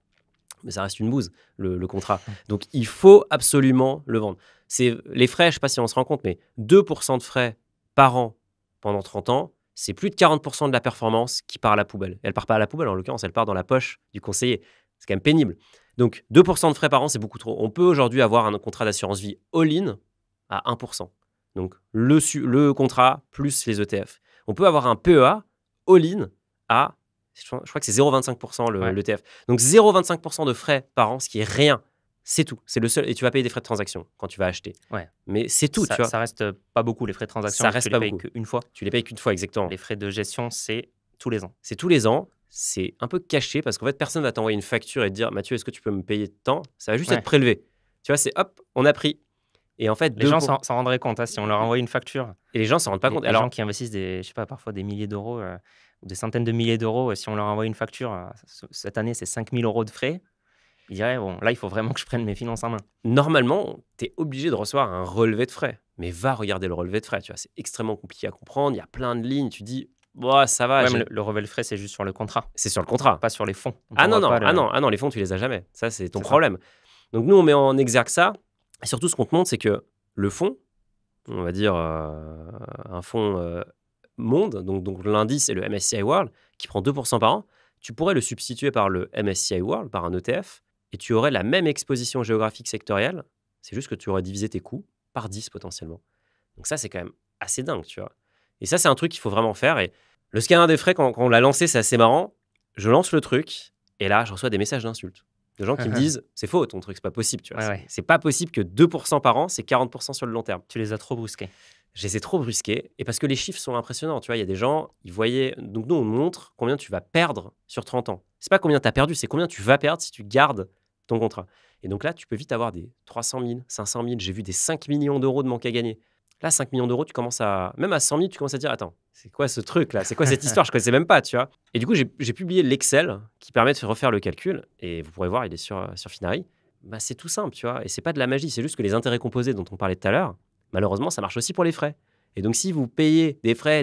Mais ça reste une bouse, le contrat. Donc, il faut absolument le vendre. Les frais, je ne sais pas si on se rend compte, mais 2% de frais par an pendant 30 ans, c'est plus de 40% de la performance qui part à la poubelle. Et elle ne part pas à la poubelle, en l'occurrence, elle part dans la poche du conseiller. C'est quand même pénible. Donc, 2% de frais par an, c'est beaucoup trop. On peut aujourd'hui avoir un contrat d'assurance vie all-in à 1%. Donc, le contrat plus les ETF. On peut avoir un PEA all-in à, je crois que c'est 0,25% l'ETF. Donc, 0,25% de frais par an, ce qui est rien. C'est tout. C'est le seul. Et tu vas payer des frais de transaction quand tu vas acheter. Ouais. Mais c'est tout, Ça, tu vois. ça reste pas beaucoup, les frais de transaction. Ça reste tu pas les payes beaucoup. qu'une fois. Tu les payes qu'une fois, exactement. Les frais de gestion, c'est tous les ans. C'est tous les ans. C'est un peu caché parce qu'en fait, personne va t'envoyer une facture et te dire Mathieu, est-ce que tu peux me payer tant? Ça va juste être prélevé. Tu vois, c'est hop, on a pris. Et en fait, les gens s'en rendraient compte si on leur envoyait une facture. Et les gens s'en rendent pas compte. Les gens qui investissent je sais pas, parfois des milliers d'euros ou des centaines de milliers d'euros, si on leur envoie une facture, cette année, c'est 5 000 euros de frais. Ils diraient, bon, là, il faut vraiment que je prenne mes finances en main. Normalement, tu es obligé de recevoir un relevé de frais. Mais va regarder le relevé de frais. Tu vois, c'est extrêmement compliqué à comprendre. Il y a plein de lignes. Tu dis, bah, ça va. Ouais, le relevé de frais, c'est juste sur le contrat. C'est sur le contrat. Pas sur les fonds. Ah non, les fonds, tu les as jamais. Ça, c'est ton problème. Donc, nous, on met en exergue ça. Et surtout, ce qu'on te montre, c'est que le fonds, on va dire un fonds monde, donc l'indice est le MSCI World, qui prend 2% par an, tu pourrais le substituer par le MSCI World, par un ETF, et tu aurais la même exposition géographique sectorielle, c'est juste que tu aurais divisé tes coûts par 10 potentiellement. Donc ça, c'est quand même assez dingue, tu vois. Et ça, c'est un truc qu'il faut vraiment faire. Et le scanner des frais, quand on l'a lancé, c'est assez marrant. Je lance le truc, et là, je reçois des messages d'insultes. De gens qui me disent, c'est faux, ton truc, c'est pas possible. Tu vois. C'est pas possible que 2% par an, c'est 40% sur le long terme. Tu les as trop brusqués. Je les ai trop brusqués. Et parce que les chiffres sont impressionnants. Tu vois, il y a des gens, ils voyaient. Donc, nous, on montre combien tu vas perdre sur 30 ans. C'est pas combien tu as perdu, c'est combien tu vas perdre si tu gardes ton contrat. Et donc là, tu peux vite avoir des 300 000, 500 000. J'ai vu des 5 millions d'euros de manque à gagner. Là, 5 millions d'euros, tu commences à. Même à 100 000, tu commences à dire attends, c'est quoi ce truc-là? C'est quoi cette histoire? Je connaissais même pas, tu vois. Et du coup, j'ai publié l'Excel qui permet de refaire le calcul. Et vous pourrez voir, il est sur Finari. Bah, c'est tout simple, tu vois. Et c'est pas de la magie. C'est juste que les intérêts composés dont on parlait tout à l'heure, malheureusement, ça marche aussi pour les frais. Et donc, si vous payez des frais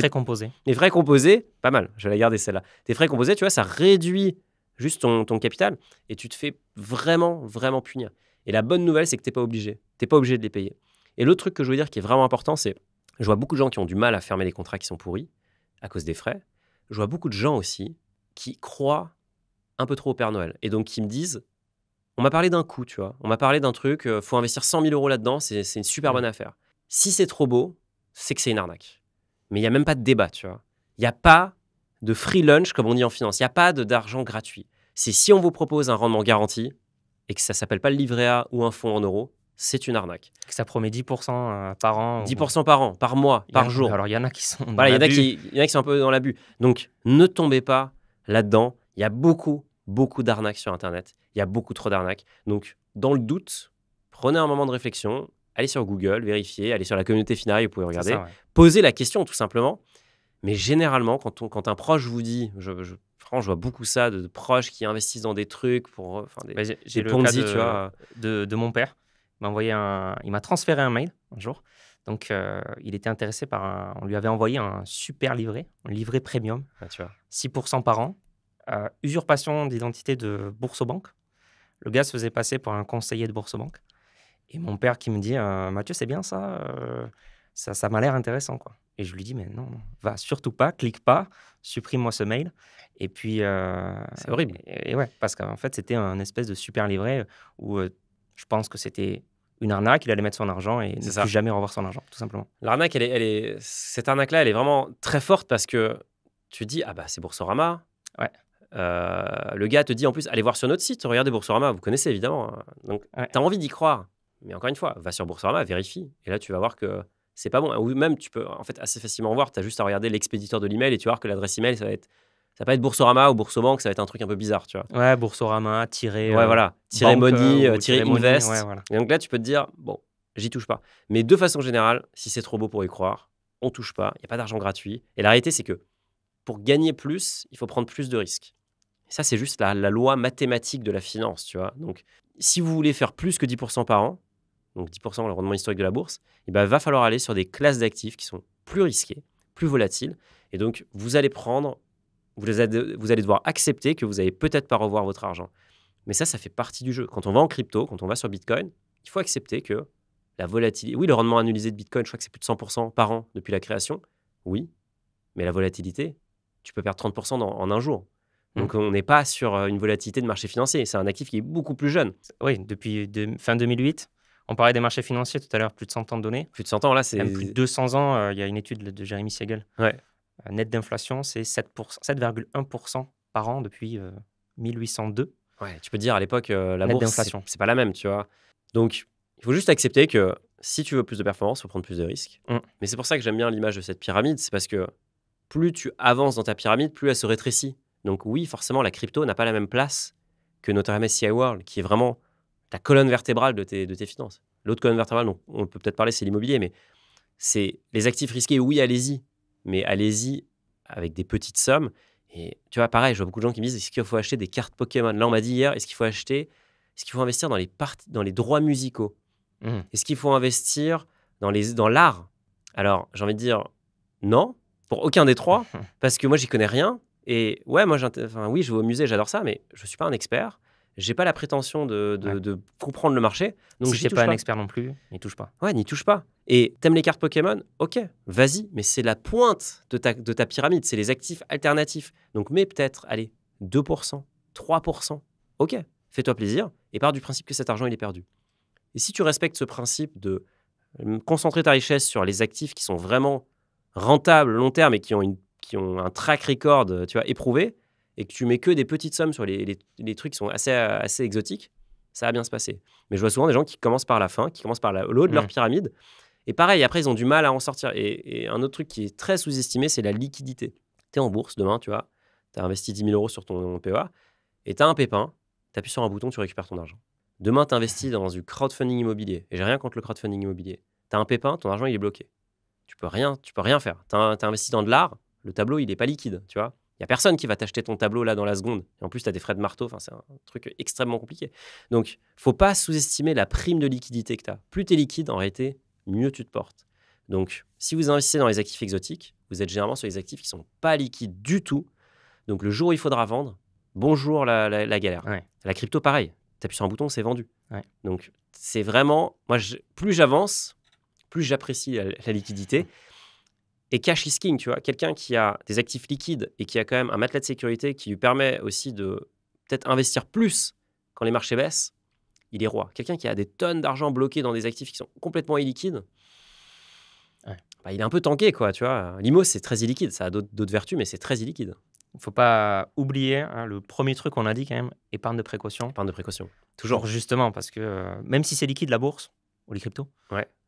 composés. Les frais composés, pas mal, je vais la garder celle-là. Tes frais composés, tu vois, ça réduit juste ton capital et tu te fais vraiment, vraiment punir. Et la bonne nouvelle, c'est que tu n'es pas obligé. Tu n'es pas obligé de les payer. Et l'autre truc que je veux dire qui est vraiment important, c'est je vois beaucoup de gens qui ont du mal à fermer les contrats qui sont pourris à cause des frais. Je vois beaucoup de gens aussi qui croient un peu trop au Père Noël. Et donc, qui me disent, on m'a parlé d'un coup, tu vois. On m'a parlé d'un truc, faut investir 100 000 euros là-dedans, c'est une super bonne affaire. Si c'est trop beau, c'est que c'est une arnaque. Mais il n'y a même pas de débat, tu vois. Il n'y a pas de free lunch, comme on dit en finance. Il n'y a pas d'argent gratuit. C'est si on vous propose un rendement garanti et que ça ne s'appelle pas le livret A ou un fonds en euros, c'est une arnaque. Que ça promet 10% par an. 10% par an, par mois, par jour. Alors, il y en a qui sont il y en a qui sont un peu dans l'abus. Donc, ne tombez pas là-dedans. Il y a beaucoup d'arnaques sur Internet. Il y a beaucoup trop d'arnaques. Donc, dans le doute, prenez un moment de réflexion. Allez sur Google, vérifiez. Allez sur la communauté Finari, vous pouvez regarder. Posez la question, tout simplement. Mais généralement, quand un proche vous dit... Franchement, je vois beaucoup ça, de proches qui investissent dans des trucs pour... J'ai le cas tu vois. De mon père. Il m'a transféré un mail un jour. Donc, il était intéressé on lui avait envoyé un super livret, un livret premium, 6% par an, usurpation d'identité de Boursorama. Le gars se faisait passer pour un conseiller de Boursorama. Et mon père qui me dit, Mathieu, c'est bien ça, ça m'a l'air intéressant, quoi. Et je lui dis, mais non, non, va surtout pas, clique pas, supprime-moi ce mail. Et puis, C'est horrible. et ouais, parce qu'en fait, c'était un espèce de super livret où je pense que c'était une arnaque. Il allait mettre son argent et C'est ne ça. plus jamais revoir son argent, tout simplement. L'arnaque, cette arnaque-là, elle est vraiment très forte parce que tu te dis, ah bah c'est Boursorama. Ouais. Le gars te dit en plus, allez voir sur notre site, regardez Boursorama, vous connaissez évidemment, hein. Donc, Ouais. tu as envie d'y croire. Mais encore une fois, va sur Boursorama, vérifie. Et là, tu vas voir que c'est pas bon. Ou même, tu peux en fait assez facilement voir, tu as juste à regarder l'expéditeur de l'email et tu vas voir que l'adresse email, ça va pas être Boursorama ou Boursobank, ça va être un truc un peu bizarre, tu vois. Ouais, Boursorama, tiré, Ouais, voilà. Tirer banque, money, ou tirer money, invest. ouais, voilà. Et donc là, tu peux te dire, bon, j'y touche pas. Mais de façon générale, si c'est trop beau pour y croire, on touche pas. Il n'y a pas d'argent gratuit. Et la réalité, c'est que pour gagner plus, il faut prendre plus de risques. Et ça, c'est juste la loi mathématique de la finance, tu vois. Donc, si vous voulez faire plus que 10% par an, donc 10% le rendement historique de la bourse, il va falloir aller sur des classes d'actifs qui sont plus risquées, plus volatiles. Et donc, vous allez devoir accepter que vous n'allez peut-être pas revoir votre argent. Mais ça fait partie du jeu. Quand on va en crypto, quand on va sur Bitcoin, il faut accepter que la volatilité... Oui, le rendement annualisé de Bitcoin, je crois que c'est plus de 100% par an depuis la création. Oui, mais la volatilité, tu peux perdre 30% en un jour. Donc, on n'est pas sur une volatilité de marché financier. C'est un actif qui est beaucoup plus jeune. Oui, depuis fin 2008. On parlait des marchés financiers tout à l'heure, plus de 100 ans de données. Plus de 100 ans, là, c'est... Même plus de 200 ans, il y a une étude de Jeremy Siegel. Ouais. Net d'inflation, c'est 7,1% par an depuis 1802. Ouais, tu peux dire à l'époque, la Net bourse, d'inflation. c'est pas la même, tu vois. Donc, il faut juste accepter que si tu veux plus de performance, il faut prendre plus de risques. Mais c'est pour ça que j'aime bien l'image de cette pyramide, c'est parce que plus tu avances dans ta pyramide, plus elle se rétrécit. Donc oui, forcément, la crypto n'a pas la même place que notre MSCI World, qui est vraiment ta colonne vertébrale de tes finances. L'autre colonne vertébrale, dont on peut peut-être parler, c'est l'immobilier, mais c'est les actifs risqués, oui, allez-y. Mais allez-y avec des petites sommes. Et tu vois, pareil, je vois beaucoup de gens qui me disent, est-ce qu'il faut acheter des cartes Pokémon? Là, on m'a dit hier, est-ce qu'il faut investir dans les droits musicaux? Est-ce qu'il faut investir dans l'art? Alors, j'ai envie de dire non, pour aucun des trois, parce que moi, j'y connais rien. Et ouais, moi, oui, je vais au musée, j'adore ça, mais je ne suis pas un expert. J'ai pas la prétention de comprendre le marché. Donc, Si j'y t'es touche pas un pas. expert non plus, n'y touche pas. Ouais, n'y touche pas. Et t'aimes les cartes Pokémon? Ok, vas-y, mais c'est la pointe de ta pyramide, c'est les actifs alternatifs. Donc mets peut-être, allez, 2%, 3%. Ok, fais-toi plaisir et pars du principe que cet argent, il est perdu. Et si tu respectes ce principe de concentrer ta richesse sur les actifs qui sont vraiment rentables long terme et qui ont un track record, tu vois, éprouvé, et que tu mets que des petites sommes sur les trucs qui sont assez exotiques, ça va bien se passer. Mais je vois souvent des gens qui commencent par la fin, qui commencent par le haut de leur pyramide. Et pareil, après, ils ont du mal à en sortir. Et un autre truc qui est très sous-estimé, c'est la liquidité. Tu es en bourse demain, tu vois, tu as investi 10 000 euros sur ton PEA, et tu as un pépin, tu appuies sur un bouton, tu récupères ton argent. Demain, tu investis dans du crowdfunding immobilier. Et j'ai rien contre le crowdfunding immobilier. Tu as un pépin, ton argent, il est bloqué. Tu peux rien faire. Tu as investi dans de l'art, le tableau, il n'est pas liquide, tu vois. Il n'y a personne qui va t'acheter ton tableau là dans la seconde. Et en plus, tu as des frais de marteau. Enfin, c'est un truc extrêmement compliqué. Donc, faut pas sous-estimer la prime de liquidité que tu as. Plus tu es liquide, en réalité, mieux tu te portes. Donc, si vous investissez dans les actifs exotiques, vous êtes généralement sur les actifs qui ne sont pas liquides du tout. Donc, le jour où il faudra vendre, bonjour la galère. Ouais. La crypto, pareil. Tu appuies sur un bouton, c'est vendu. Ouais. Donc, c'est vraiment... Moi, plus j'avance, plus j'apprécie la liquidité. Et cash is king, tu vois. Quelqu'un qui a des actifs liquides et qui a quand même un matelas de sécurité qui lui permet aussi de peut-être investir plus quand les marchés baissent, il est roi. Quelqu'un qui a des tonnes d'argent bloqué dans des actifs qui sont complètement illiquides, il est un peu tanké, quoi, tu vois. L'IMO, c'est très illiquide. Ça a d'autres vertus, mais c'est très illiquide. Il ne faut pas oublier, le premier truc qu'on a dit quand même, épargne de précaution. Épargne de précaution. Toujours. Justement, parce que même si c'est liquide la bourse ou les cryptos,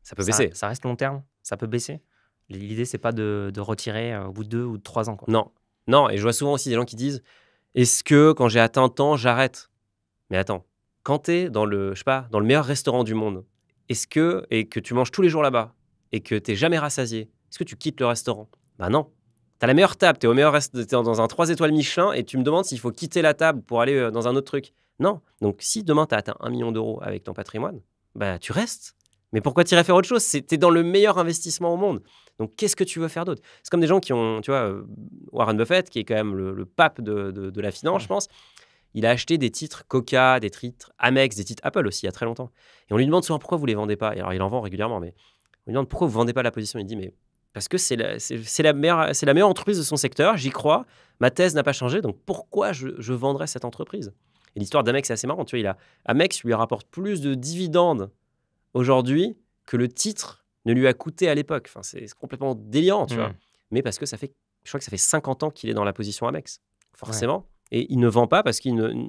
ça peut baisser. Ça reste long terme, ça peut baisser. L'idée, c'est pas de retirer au bout de 2 ou de 3 ans. Quoi. Non, et je vois souvent aussi des gens qui disent « Est-ce que quand j'ai atteint temps, j'arrête ?» Mais attends, quand tu es dans le meilleur restaurant du monde, et que tu manges tous les jours là-bas, et que tu n'es jamais rassasié, est-ce que tu quittes le restaurant? Bah non. Tu as la meilleure table, tu es dans un 3 étoiles Michelin, et tu me demandes s'il faut quitter la table pour aller dans un autre truc. Non. Donc si demain, tu as atteint 1 million d'euros avec ton patrimoine, bah tu restes. Mais pourquoi t'irais faire autre chose? T'es dans le meilleur investissement au monde. Donc, qu'est-ce que tu veux faire d'autre? C'est comme des gens qui ont, tu vois, Warren Buffett, qui est quand même le pape de la finance, je pense. Il a acheté des titres Coca, des titres Amex, des titres Apple aussi, il y a très longtemps. Et on lui demande souvent pourquoi vous ne les vendez pas. Et alors, il en vend régulièrement, mais on lui demande pourquoi vous ne vendez pas la position. Il dit, mais Parce que c'est la meilleure entreprise de son secteur, j'y crois, ma thèse n'a pas changé, donc pourquoi je vendrais cette entreprise? Et l'histoire d'Amex est assez marrante, tu vois, Amex lui rapporte plus de dividendes aujourd'hui que le titre ne lui a coûté à l'époque. Enfin, c'est complètement délirant, tu vois. Mais parce que je crois que ça fait 50 ans qu'il est dans la position Amex, forcément. Ouais. Et il ne vend pas parce que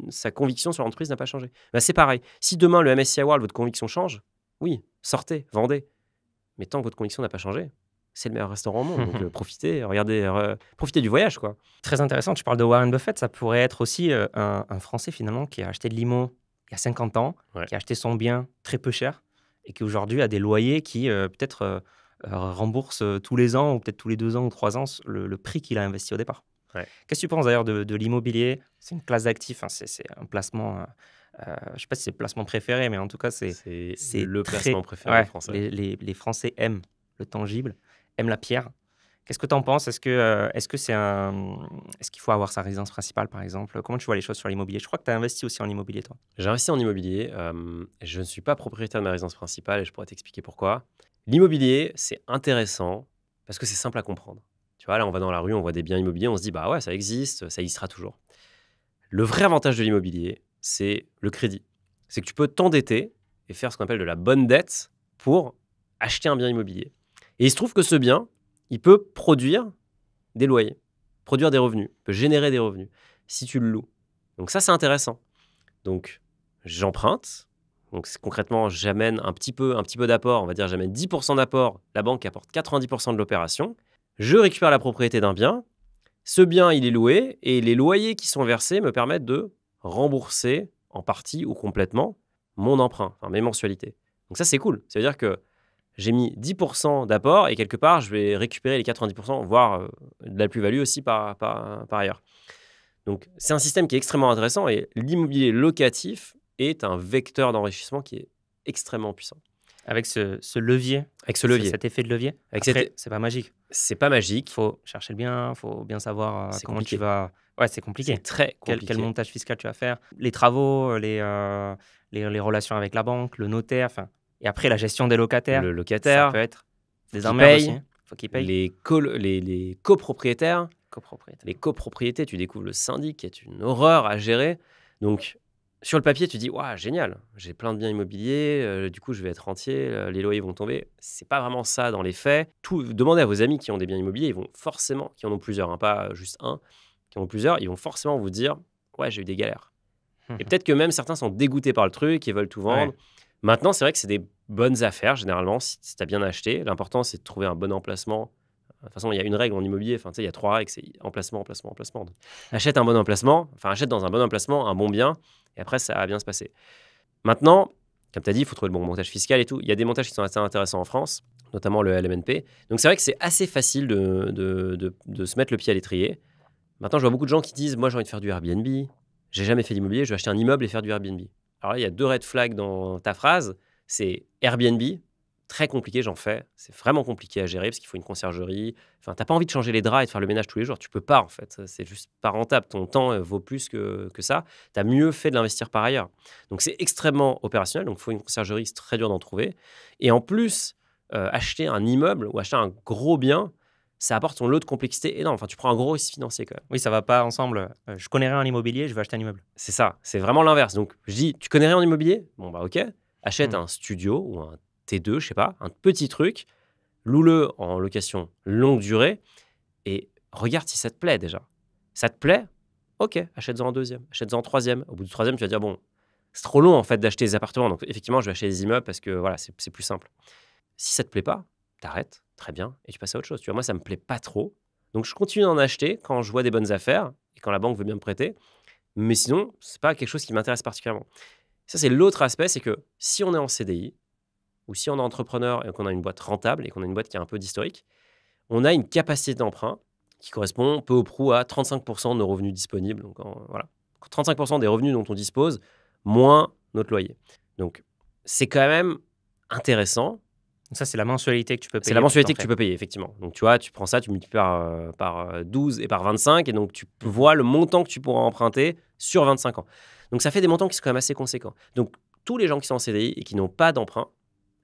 sa conviction sur l'entreprise n'a pas changé. Bah, c'est pareil. Si demain, le MSCI World, votre conviction change, oui, sortez, vendez. Mais tant que votre conviction n'a pas changé, c'est le meilleur restaurant au monde. Donc, profitez, profitez du voyage, quoi. Très intéressant. Tu parles de Warren Buffett. Ça pourrait être aussi un Français, finalement, qui a acheté de l'IMO il y a 50 ans, qui a acheté son bien très peu cher et qui aujourd'hui a des loyers qui peut-être remboursent tous les ans ou peut-être tous les 2 ans ou 3 ans le prix qu'il a investi au départ. Ouais. Qu'est-ce que tu penses d'ailleurs de l'immobilier? C'est une classe d'actifs, hein, c'est un placement, je ne sais pas si c'est le placement préféré, mais en tout cas, c'est le placement préféré français. Les Français aiment le tangible, aiment la pierre. Qu'est-ce que tu en penses? Est-ce qu'il faut avoir sa résidence principale, par exemple? Comment tu vois les choses sur l'immobilier? Je crois que tu as investi aussi en immobilier, toi. J'ai investi en immobilier. Je ne suis pas propriétaire de ma résidence principale et je pourrais t'expliquer pourquoi. L'immobilier, c'est intéressant parce que c'est simple à comprendre. Tu vois, là, on va dans la rue, on voit des biens immobiliers, on se dit, bah ouais, ça existe, ça existera toujours. Le vrai avantage de l'immobilier, c'est le crédit. C'est que tu peux t'endetter et faire ce qu'on appelle de la bonne dette pour acheter un bien immobilier. Et il se trouve que ce bien, il peut produire des loyers, produire des revenus, peut générer des revenus si tu le loues. Donc ça, c'est intéressant. Donc, j'emprunte. Donc, concrètement, j'amène un petit peu d'apport. On va dire, j'amène 10% d'apport. La banque apporte 90% de l'opération. Je récupère la propriété d'un bien. Ce bien, il est loué. Et les loyers qui sont versés me permettent de rembourser en partie ou complètement mon emprunt, enfin mes mensualités. Donc ça, c'est cool. Ça veut dire que j'ai mis 10% d'apport et quelque part, je vais récupérer les 90%, voire de la plus-value aussi par ailleurs. Donc, c'est un système qui est extrêmement intéressant et l'immobilier locatif est un vecteur d'enrichissement qui est extrêmement puissant. Avec ce levier. Avec ce levier. Cet effet de levier. Après, c'est pas magique. C'est pas magique. Il faut chercher le bien, il faut bien savoir comment compliqué. tu vas... Ouais, c'est compliqué. C'est très compliqué. Quel montage fiscal tu vas faire, les travaux, les relations avec la banque, le notaire, enfin... Et après, la gestion des locataires. Le locataire. Ça peut être des emmerdes aussi. Faut qu'ils payent. Les copropriétaires. Les copropriétés, tu découvres le syndic, qui est une horreur à gérer. Donc, sur le papier, tu dis, waouh, génial, j'ai plein de biens immobiliers, du coup, je vais être rentier, les loyers vont tomber. C'est pas vraiment ça dans les faits. Demandez à vos amis qui ont des biens immobiliers, ils vont forcément, qui en ont plusieurs, hein, pas juste un, qui en ont plusieurs, ils vont forcément vous dire, ouais, j'ai eu des galères. Et peut-être que même certains sont dégoûtés par le truc et veulent tout vendre. Ouais. Maintenant, c'est vrai que c'est des bonnes affaires, généralement, si tu as bien acheté. L'important, c'est de trouver un bon emplacement. De toute façon, il y a une règle en immobilier, il y a 3 règles, c'est emplacement. Donc, achète un bon emplacement, achète dans un bon emplacement, un bon bien, et après, ça va bien se passer. Maintenant, comme tu as dit, il faut trouver le bon montage fiscal et tout. Il y a des montages qui sont assez intéressants en France, notamment le LMNP. Donc, c'est vrai que c'est assez facile de se mettre le pied à l'étrier. Maintenant, je vois beaucoup de gens qui disent, moi, j'ai envie de faire du Airbnb, j'ai jamais fait d'immobilier, je vais acheter un immeuble et faire du Airbnb. Alors là, il y a 2 red flags dans ta phrase, c'est Airbnb, très compliqué, j'en fais. C'est vraiment compliqué à gérer parce qu'il faut une conciergerie. Enfin, t'as pas envie de changer les draps et de faire le ménage tous les jours. Tu peux pas, en fait. C'est juste pas rentable. Ton temps vaut plus que ça. Tu as mieux fait de l'investir par ailleurs. Donc, c'est extrêmement opérationnel. Donc, il faut une conciergerie. C'est très dur d'en trouver. Et en plus, acheter un immeuble ou acheter un gros bien, ça apporte son lot de complexité énorme. Enfin, tu prends un gros risque financier quand même. Oui, ça va pas ensemble. Je connais rien en immobilier, je vais acheter un immeuble. C'est ça. C'est vraiment l'inverse. Donc, je dis, tu connais rien en immobilier? Bon, bah, OK. Achète un studio ou un T2, je sais pas, un petit truc, loue-le en location longue durée et regarde si ça te plaît déjà. Ça te plaît? OK, achète-en un deuxième, achète-en un troisième. Au bout du troisième, tu vas dire, bon, c'est trop long en fait d'acheter des appartements, donc effectivement, je vais acheter des immeubles parce que voilà, c'est plus simple. Si ça te plaît pas, t'arrêtes, très bien, et tu passes à autre chose. Tu vois, moi, ça me plaît pas trop, donc je continue d'en acheter quand je vois des bonnes affaires et quand la banque veut bien me prêter, mais sinon, c'est pas quelque chose qui m'intéresse particulièrement. Ça, c'est l'autre aspect, c'est que si on est en CDI, ou si on est entrepreneur et qu'on a une boîte rentable et qu'on a une boîte qui a un peu d'historique, on a une capacité d'emprunt qui correspond peu ou prou à 35% de nos revenus disponibles. Donc, voilà. 35% des revenus dont on dispose, moins notre loyer. Donc, c'est quand même intéressant. Ça, c'est la mensualité que tu peux payer. C'est la mensualité que tu peux payer, effectivement. Donc, tu vois, tu prends ça, tu multiplies par 12 et par 25, et donc tu vois le montant que tu pourras emprunter sur 25 ans. Donc, ça fait des montants qui sont quand même assez conséquents. Donc, tous les gens qui sont en CDI et qui n'ont pas d'emprunt,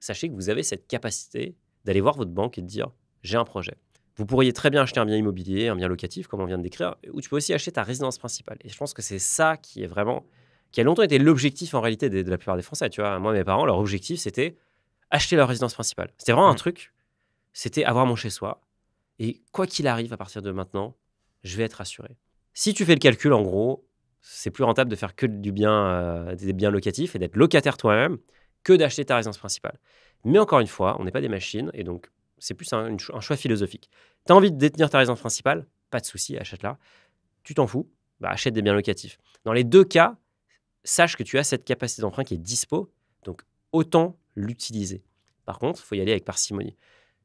sachez que vous avez cette capacité d'aller voir votre banque et de dire j'ai un projet. Vous pourriez très bien acheter un bien immobilier, un bien locatif, comme on vient de décrire, ou tu peux aussi acheter ta résidence principale. Et je pense que c'est ça qui est vraiment, qui a longtemps été l'objectif en réalité de la plupart des Français. Tu vois, moi, mes parents, leur objectif, c'était acheter leur résidence principale. C'était vraiment un truc, c'était avoir mon chez-soi. Et quoi qu'il arrive à partir de maintenant, je vais être assuré. Si tu fais le calcul, en gros, c'est plus rentable de faire que des biens locatifs et d'être locataire toi-même que d'acheter ta résidence principale. Mais encore une fois, on n'est pas des machines et donc c'est plus un choix philosophique. Tu as envie de détenir ta résidence principale, pas de souci, achète-la. Tu t'en fous, bah, achète des biens locatifs. Dans les deux cas, sache que tu as cette capacité d'emprunt qui est dispo, donc autant l'utiliser. Par contre, il faut y aller avec parcimonie.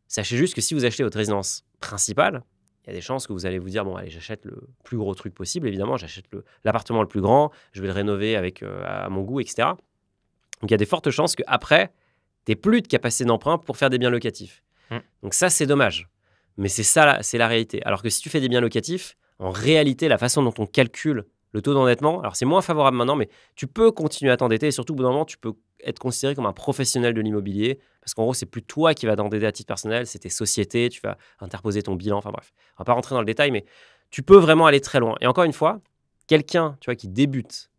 Sachez juste que si vous achetez votre résidence principale, il y a des chances que vous allez vous dire, bon, allez, j'achète le plus gros truc possible, évidemment, j'achète l'appartement le plus grand, je vais le rénover avec, à mon goût, etc. Donc, il y a des fortes chances qu'après, tu n'aies plus de capacité d'emprunt pour faire des biens locatifs. Donc ça, c'est dommage. Mais c'est ça, c'est la réalité. Alors que si tu fais des biens locatifs, en réalité, la façon dont on calcule le taux d'endettement, alors c'est moins favorable maintenant, mais tu peux continuer à t'endetter et surtout, au bout d'un moment, tu peux être considéré comme un professionnel de l'immobilier parce qu'en gros, c'est plus toi qui vas t'endetter à titre personnel, c'est tes sociétés, tu vas interposer ton bilan, enfin bref. On va pas rentrer dans le détail, mais tu peux vraiment aller très loin. Et encore une fois, quelqu'un, tu vois, qui débute,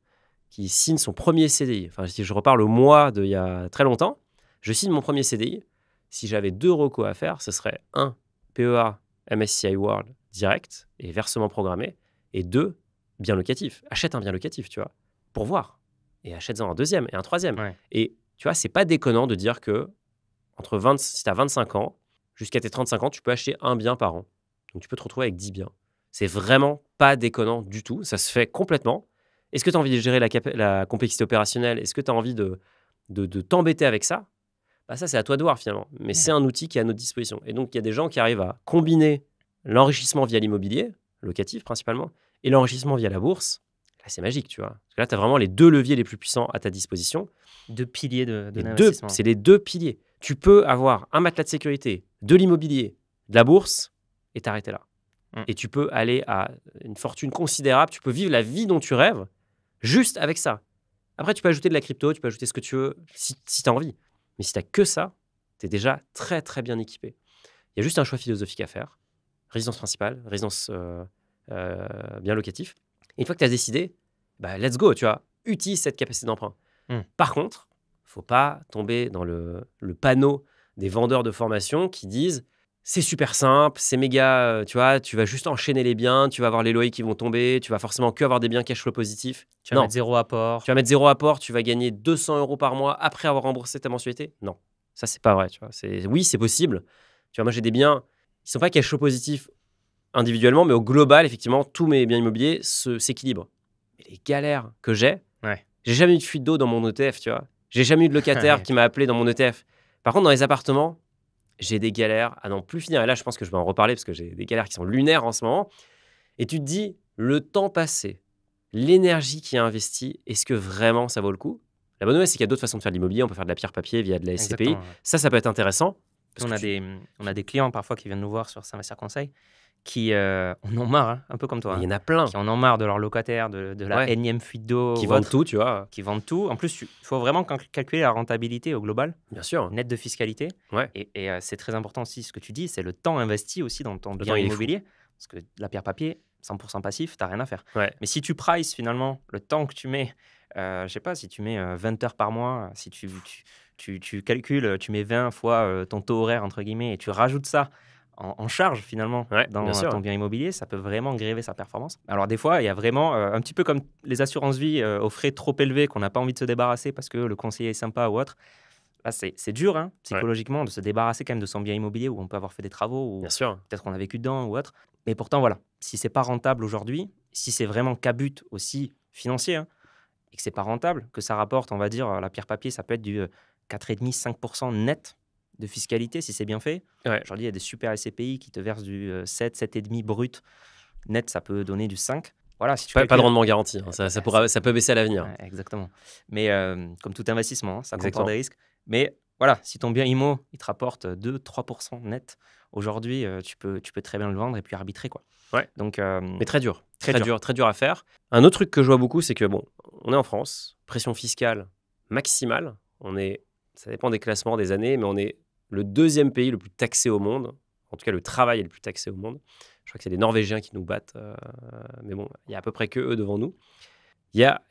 qui signe son premier CDI, enfin, si je reparle au mois d'il y a très longtemps, je signe mon premier CDI. Si j'avais 2 recos à faire, ce serait 1, PEA, MSCI World direct et versement programmé, et 2, bien locatif. Achète un bien locatif, tu vois, pour voir. Et achète-en un deuxième et un troisième. Ouais. Et tu vois, c'est pas déconnant de dire que si tu as 25 ans, jusqu'à tes 35 ans, tu peux acheter un bien par an. Donc tu peux te retrouver avec 10 biens. C'est vraiment pas déconnant du tout. Ça se fait complètement. Est-ce que tu as envie de gérer la complexité opérationnelle? Est-ce que tu as envie de t'embêter avec ça? Bah ça, c'est à toi de voir finalement. Mais c'est un outil qui est à notre disposition. Et donc, il y a des gens qui arrivent à combiner l'enrichissement via l'immobilier, locatif principalement, et l'enrichissement via la bourse. Là, c'est magique, tu vois. Parce que là, tu as vraiment les 2 leviers les plus puissants à ta disposition. 2 piliers de Les l'investissement. c'est les 2 piliers. Tu peux avoir un matelas de sécurité, de l'immobilier, de la bourse, et t'arrêter là. Et tu peux aller à une fortune considérable. Tu peux vivre la vie dont tu rêves juste avec ça. Après, tu peux ajouter de la crypto, tu peux ajouter ce que tu veux si tu as envie. Mais si tu n'as que ça, tu es déjà très, très bien équipé. Il y a juste un choix philosophique à faire. Résidence principale, résidence bien locatif. Et une fois que tu as décidé, bah, let's go, tu vois. Utilise cette capacité d'emprunt. Par contre, il ne faut pas tomber dans le panneau des vendeurs de formation qui disent c'est super simple, c'est méga, tu vois, tu vas juste enchaîner les biens, tu vas avoir les loyers qui vont tomber, tu vas forcément que avoir des biens cash flow positifs. Tu vas mettre 0 apport. Tu vas mettre 0 apport, tu vas gagner 200 € par mois après avoir remboursé ta mensualité. Non, ça, c'est pas vrai. Tu vois. Oui, c'est possible. Tu vois, moi, j'ai des biens qui ne sont pas cash flow positifs individuellement, mais au global, effectivement, tous mes biens immobiliers s'équilibrent. Mais les galères que j'ai jamais eu de fuite d'eau dans mon ETF, tu vois. J'ai jamais eu de locataire qui m'a appelé dans mon ETF. Par contre, dans les appartements, j'ai des galères à n'en plus finir. Et là, je pense que je vais en reparler parce que j'ai des galères qui sont lunaires en ce moment. Et tu te dis, le temps passé, l'énergie qui est investie, est-ce que vraiment ça vaut le coup? La bonne nouvelle, c'est qu'il y a d'autres façons de faire de l'immobilier. On peut faire de la pierre papier via de la SCPI. Exactement, ouais. Ça peut être intéressant. On a des clients parfois qui viennent nous voir sur S'investir Conseil qui en ont marre, un peu comme toi. Il y en a plein. Qui en ont marre de leur locataire, de la énième fuite d'eau. Qui vendent tout, tu vois. Qui vendent tout. En plus, il faut vraiment calculer la rentabilité au global. Bien sûr. Net de fiscalité. Ouais. Et c'est très important aussi ce que tu dis, c'est le temps investi aussi dans ton bien immobilier. Parce que la pierre papier, 100% passif, tu n'as rien à faire. Ouais. Mais si tu prices finalement le temps que tu mets, je sais pas, si tu mets 20 heures par mois, si tu calcules, tu mets 20 fois ton taux horaire, entre guillemets, et tu rajoutes ça en charge finalement dans ton bien immobilier, ça peut vraiment gréver sa performance. Alors des fois, il y a vraiment un petit peu comme les assurances-vie aux frais trop élevés qu'on n'a pas envie de se débarrasser parce que le conseiller est sympa ou autre. Là, c'est dur psychologiquement de se débarrasser quand même de son bien immobilier où on peut avoir fait des travaux ou peut-être qu'on a vécu dedans ou autre. Mais pourtant, voilà, si c'est pas rentable aujourd'hui, si c'est vraiment qu'à but aussi financier et que c'est pas rentable, que ça rapporte, on va dire, la pierre papier, ça peut être du 4,5-5% net de fiscalité si c'est bien fait. Aujourd'hui, il y a des super SCPI qui te versent du 7,5 brut. Net, ça peut donner du 5. Voilà, si tu pas de rendement garanti. Ça peut baisser à l'avenir. Ouais, exactement. Mais comme tout investissement, ça comporte des risques. Mais voilà, si ton bien IMO, il te rapporte 2-3% net, aujourd'hui, tu peux très bien le vendre et puis arbitrer, quoi. Ouais. Donc, mais très dur. Très dur à faire. Un autre truc que je vois beaucoup, c'est que, on est en France, pression fiscale maximale. Ça dépend des classements, des années, mais on est le 2e pays le plus taxé au monde En tout cas, le travail est le plus taxé au monde. Je crois que c'est les Norvégiens qui nous battent. Mais bon, il y a à peu près que eux devant nous.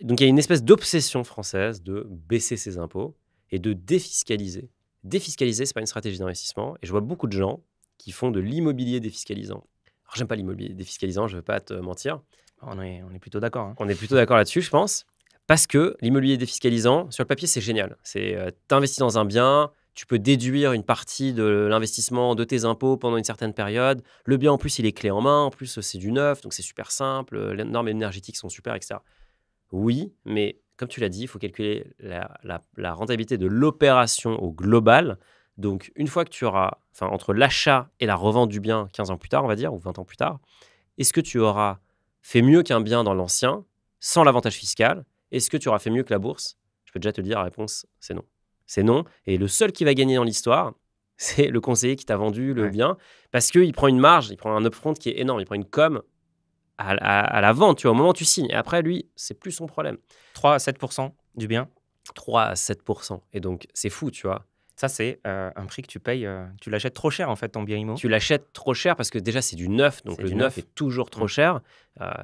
Donc, il y a une espèce d'obsession française de baisser ses impôts et de défiscaliser. Défiscaliser, ce n'est pas une stratégie d'investissement. Et je vois beaucoup de gens qui font de l'immobilier défiscalisant. Alors, j'aime pas l'immobilier défiscalisant, je ne vais pas te mentir. On est plutôt d'accord. On est plutôt d'accord là-dessus, je pense. Parce que l'immobilier défiscalisant, sur le papier, c'est génial. C'est t'investis dans un bien, tu peux déduire une partie de l'investissement de tes impôts pendant une certaine période. Le bien, en plus, il est clé en main. En plus, c'est du neuf, donc c'est super simple. Les normes énergétiques sont super, etc. Oui, mais comme tu l'as dit, il faut calculer la rentabilité de l'opération au global. Donc, une fois que tu auras, entre l'achat et la revente du bien 15 ans plus tard, on va dire, ou 20 ans plus tard, est-ce que tu auras fait mieux qu'un bien dans l'ancien sans l'avantage fiscal? Est-ce que tu auras fait mieux que la bourse? Je peux déjà te dire, la réponse, c'est non. C'est non. Et le seul qui va gagner dans l'histoire, c'est le conseiller qui t'a vendu le bien, parce qu'il prend une marge, il prend un upfront qui est énorme, il prend une com à la vente, tu vois, au moment où tu signes. Et après, lui, c'est plus son problème. 3 à 7% du bien. 3 à 7%. Et donc, c'est fou, tu vois. Ça, c'est un prix que tu payes. Tu l'achètes trop cher, en fait, ton bien immo. Tu l'achètes trop cher parce que déjà, c'est du neuf. Donc, le neuf est toujours trop cher,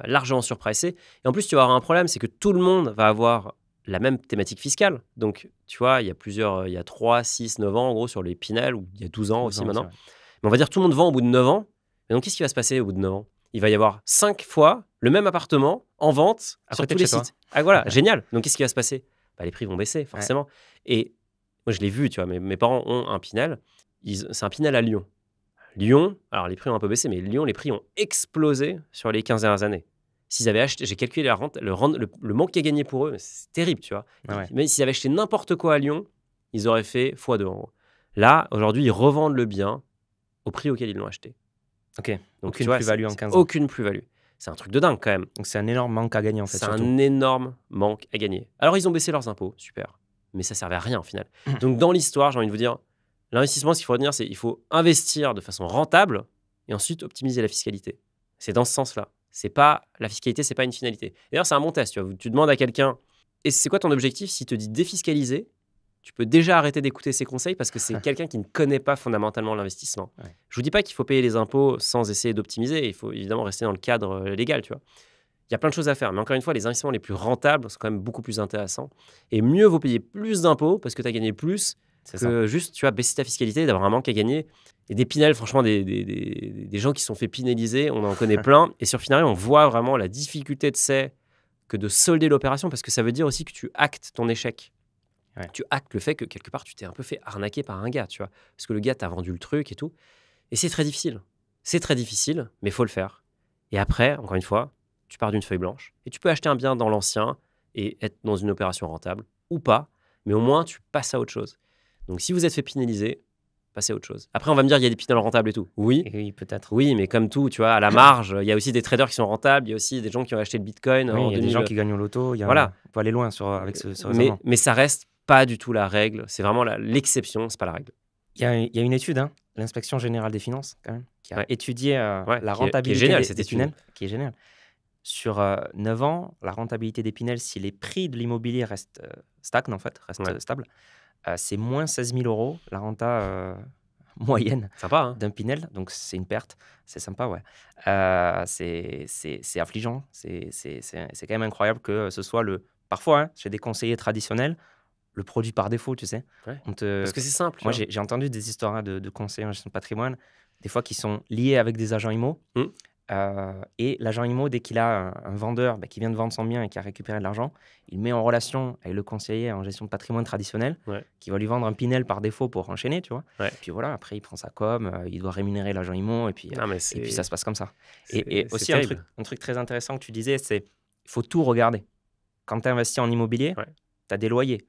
largement surpricé. Et en plus, tu vas avoir un problème, c'est que tout le monde va avoir la même thématique fiscale. Donc, tu vois, il y a 3, 6, 9 ans, en gros, sur les Pinel, ou il y a 12 ans aussi maintenant. Mais on va dire tout le monde vend au bout de 9 ans. Et donc, qu'est-ce qui va se passer au bout de 9 ans? Il va y avoir 5 fois le même appartement en vente sur tous les sites. Ah, voilà, génial. Donc, qu'est-ce qui va se passer? Les prix vont baisser, forcément. Et moi, je l'ai vu, tu vois, mes parents ont un Pinel. C'est un Pinel à Lyon. Lyon, alors les prix ont un peu baissé, mais Lyon, les prix ont explosé sur les 15 dernières années. S'ils avaient acheté, j'ai calculé la rente, le manque à gagner pour eux, c'est terrible, tu vois. Mais s'ils avaient acheté n'importe quoi à Lyon, ils auraient fait x2 en gros. Là, aujourd'hui, ils revendent le bien au prix auquel ils l'ont acheté. Ok, donc aucune plus-value en 15 ans. Aucune plus-value. C'est un truc de dingue quand même. Donc c'est un énorme manque à gagner en fait. C'est un énorme manque à gagner. Alors ils ont baissé leurs impôts, super. Mais ça servait à rien au final. Donc dans l'histoire, j'ai envie de vous dire, l'investissement, ce qu'il faut retenir, c'est qu'il faut investir de façon rentable et ensuite optimiser la fiscalité. C'est dans ce sens-là. La fiscalité, c'est pas une finalité. D'ailleurs, c'est un bon test. Tu demandes à quelqu'un, et c'est quoi ton objectif? S'il te dit défiscaliser, tu peux déjà arrêter d'écouter ses conseils parce que c'est quelqu'un qui ne connaît pas fondamentalement l'investissement. Ouais. Je vous dis pas qu'il faut payer les impôts sans essayer d'optimiser. Il faut évidemment rester dans le cadre légal, tu vois. Il y a plein de choses à faire. Mais encore une fois, les investissements les plus rentables sont quand même beaucoup plus intéressants. Et mieux vaut payer plus d'impôts parce que tu as gagné plus que juste, tu vois, baisser ta fiscalité, d'avoir un manque à gagner. Et des Pinel, franchement, des gens qui se sont fait pineliser, on en connaît plein. Et sur Finari, on voit vraiment la difficulté que de solder l'opération parce que ça veut dire aussi que tu actes ton échec. Ouais. Tu actes le fait que quelque part, tu t'es un peu fait arnaquer par un gars, tu vois. Parce que le gars t'a vendu le truc et tout. Et c'est très difficile. C'est très difficile, mais il faut le faire. Et après, encore une fois, tu pars d'une feuille blanche et tu peux acheter un bien dans l'ancien et être dans une opération rentable ou pas, mais au moins, tu passes à autre chose. Donc, si vous êtes fait pénaliser, passez à autre chose. Après, on va me dire, il y a des Pinel rentables et tout. Oui, peut-être. Oui, mais comme tout, tu vois, à la marge, il y a aussi des traders qui sont rentables, il y a aussi des gens qui ont acheté le Bitcoin. Oui, il y a des gens qui gagnent au loto. Voilà. On peut aller loin avec ce raisonnement. Mais ça reste pas du tout la règle. C'est vraiment l'exception, c'est pas la règle. Il y a une étude, l'Inspection Générale des Finances, quand même, qui a étudié la rentabilité des Pinel, qui est géniale. Sur 9 ans, la rentabilité des Pinel, si les prix de l'immobilier restent stables, en fait, restent stables, c'est moins 16 000 € la renta moyenne d'un Pinel. Donc, c'est une perte. C'est sympa, ouais. C'est affligeant. C'est quand même incroyable que ce soit parfois, chez des conseillers traditionnels, le produit par défaut, tu sais. Ouais. Parce que c'est simple. Moi, j'ai entendu des histoires de conseillers en gestion de patrimoine, des fois qui sont liés avec des agents IMO. Et l'agent IMO, dès qu'il a un vendeur qui vient de vendre son bien et qui a récupéré de l'argent, il met en relation avec le conseiller en gestion de patrimoine traditionnel qui va lui vendre un Pinel par défaut pour enchaîner, tu vois. Ouais. Puis voilà, après, il prend sa com, il doit rémunérer l'agent IMO et puis ça se passe comme ça. Et aussi, un truc très intéressant que tu disais, c'est qu'il faut tout regarder. Quand tu investis en immobilier, tu as des loyers,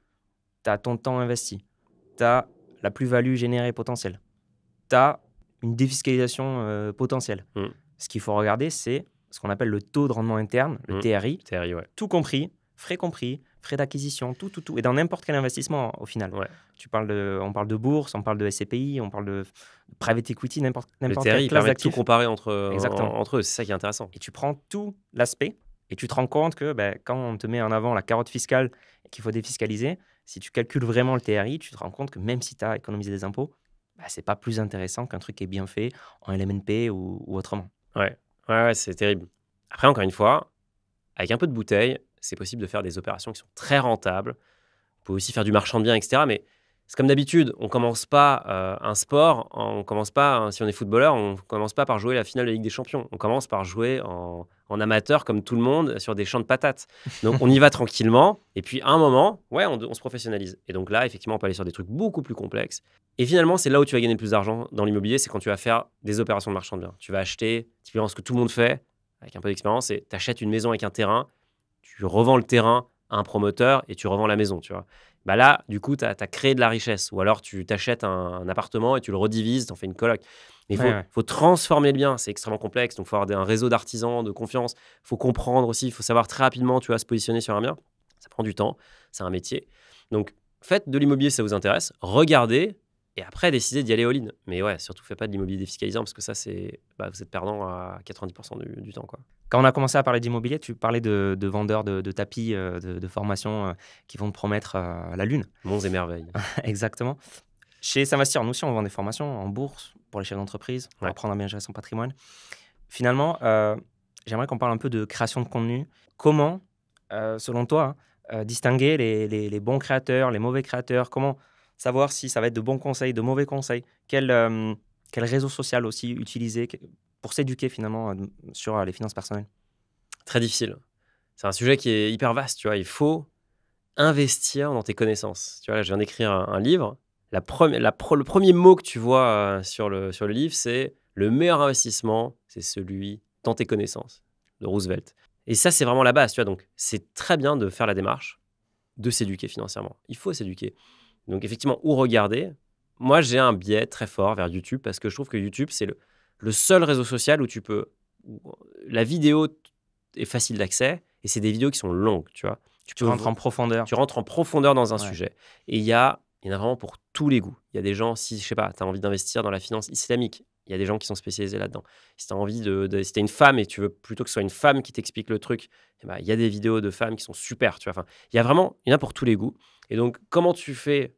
tu as ton temps investi, tu as la plus-value générée potentielle, tu as une défiscalisation potentielle. Ce qu'il faut regarder, c'est ce qu'on appelle le taux de rendement interne, le TRI. Tout compris, frais d'acquisition, tout. Et dans n'importe quel investissement, au final. Ouais. On parle de bourse, on parle de SCPI, on parle de private equity, n'importe quelle classe d'actifs. Le TRI permet de tout comparer entre eux, c'est ça qui est intéressant. Et tu prends tout l'aspect et tu te rends compte que quand on te met en avant la carotte fiscale et qu'il faut défiscaliser, si tu calcules vraiment le TRI, tu te rends compte que même si tu as économisé des impôts, bah, c'est pas plus intéressant qu'un truc qui est bien fait en LMNP ou autrement. Ouais, ouais, c'est terrible. Après, encore une fois, avec un peu de bouteille, c'est possible de faire des opérations qui sont très rentables. On peut aussi faire du marchand de biens, etc. Mais c'est comme d'habitude, on commence pas un sport, on commence pas, hein, si on est footballeur, on commence pas par jouer la finale de Ligue des Champions. On commence par jouer en amateur comme tout le monde sur des champs de patates. Donc on y va tranquillement. Et puis à un moment, ouais, on se professionnalise. Et donc là, effectivement, on peut aller sur des trucs beaucoup plus complexes. Et finalement, c'est là où tu vas gagner le plus d'argent dans l'immobilier, c'est quand tu vas faire des opérations de marchand de biens. Tu vas acheter, typiquement ce que tout le monde fait, avec un peu d'expérience, c'est tu achètes une maison avec un terrain, tu revends le terrain à un promoteur et tu revends la maison, tu vois. Bah là, du coup, tu as créé de la richesse. Ou alors, tu t'achètes un appartement et tu le redivises, tu en fais une coloc. Mais il Ouais, ouais. faut transformer le bien. C'est extrêmement complexe. Donc, il faut avoir un réseau d'artisans, de confiance. Il faut comprendre aussi. Il faut savoir très rapidement, tu vois, se positionner sur un bien. Ça prend du temps. C'est un métier. Donc, faites de l'immobilier si ça vous intéresse. Regardez et après, décidez d'y aller all-in. Mais ouais, surtout, faites pas de l'immobilier défiscalisant parce que ça, vous êtes perdant à 90% du temps, quoi. Quand on a commencé à parler d'immobilier, tu parlais de vendeurs de tapis, de formations qui vont te promettre la lune. Monts et merveilles. Exactement. Chez S'investir, nous aussi, on vend des formations en bourse pour les chefs d'entreprise, pour Ouais. apprendre à bien gérer son patrimoine. Finalement, j'aimerais qu'on parle un peu de création de contenu. Comment, selon toi, distinguer les bons créateurs, les mauvais créateurs? Comment savoir si ça va être de bons conseils, de mauvais conseils? Quel réseau social aussi utiliser pour s'éduquer finalement sur les finances personnelles? Très difficile. C'est un sujet qui est hyper vaste, tu vois. Il faut investir dans tes connaissances. Tu vois, là, je viens d'écrire un livre. Le premier mot que tu vois sur le livre, c'est le meilleur investissement, c'est celui dans tes connaissances, de Roosevelt. Et ça, c'est vraiment la base, tu vois. Donc, c'est très bien de faire la démarche, de s'éduquer financièrement. Il faut s'éduquer. Donc, effectivement, où regarder? Moi, j'ai un biais très fort vers YouTube parce que je trouve que YouTube, c'est le seul réseau social où la vidéo est facile d'accès et c'est des vidéos qui sont longues, tu vois. Tu rentres en profondeur. Tu rentres en profondeur dans un Ouais. sujet. Et il y en a vraiment pour tous les goûts. Il y a des gens, si, je sais pas, tu as envie d'investir dans la finance islamique, il y a des gens qui sont spécialisés là-dedans. Si tu as envie si tu es une femme et tu veux plutôt que ce soit une femme qui t'explique le truc, eh ben, il y a des vidéos de femmes qui sont super, tu vois. Enfin, il y en a pour tous les goûts. Et donc, comment tu fais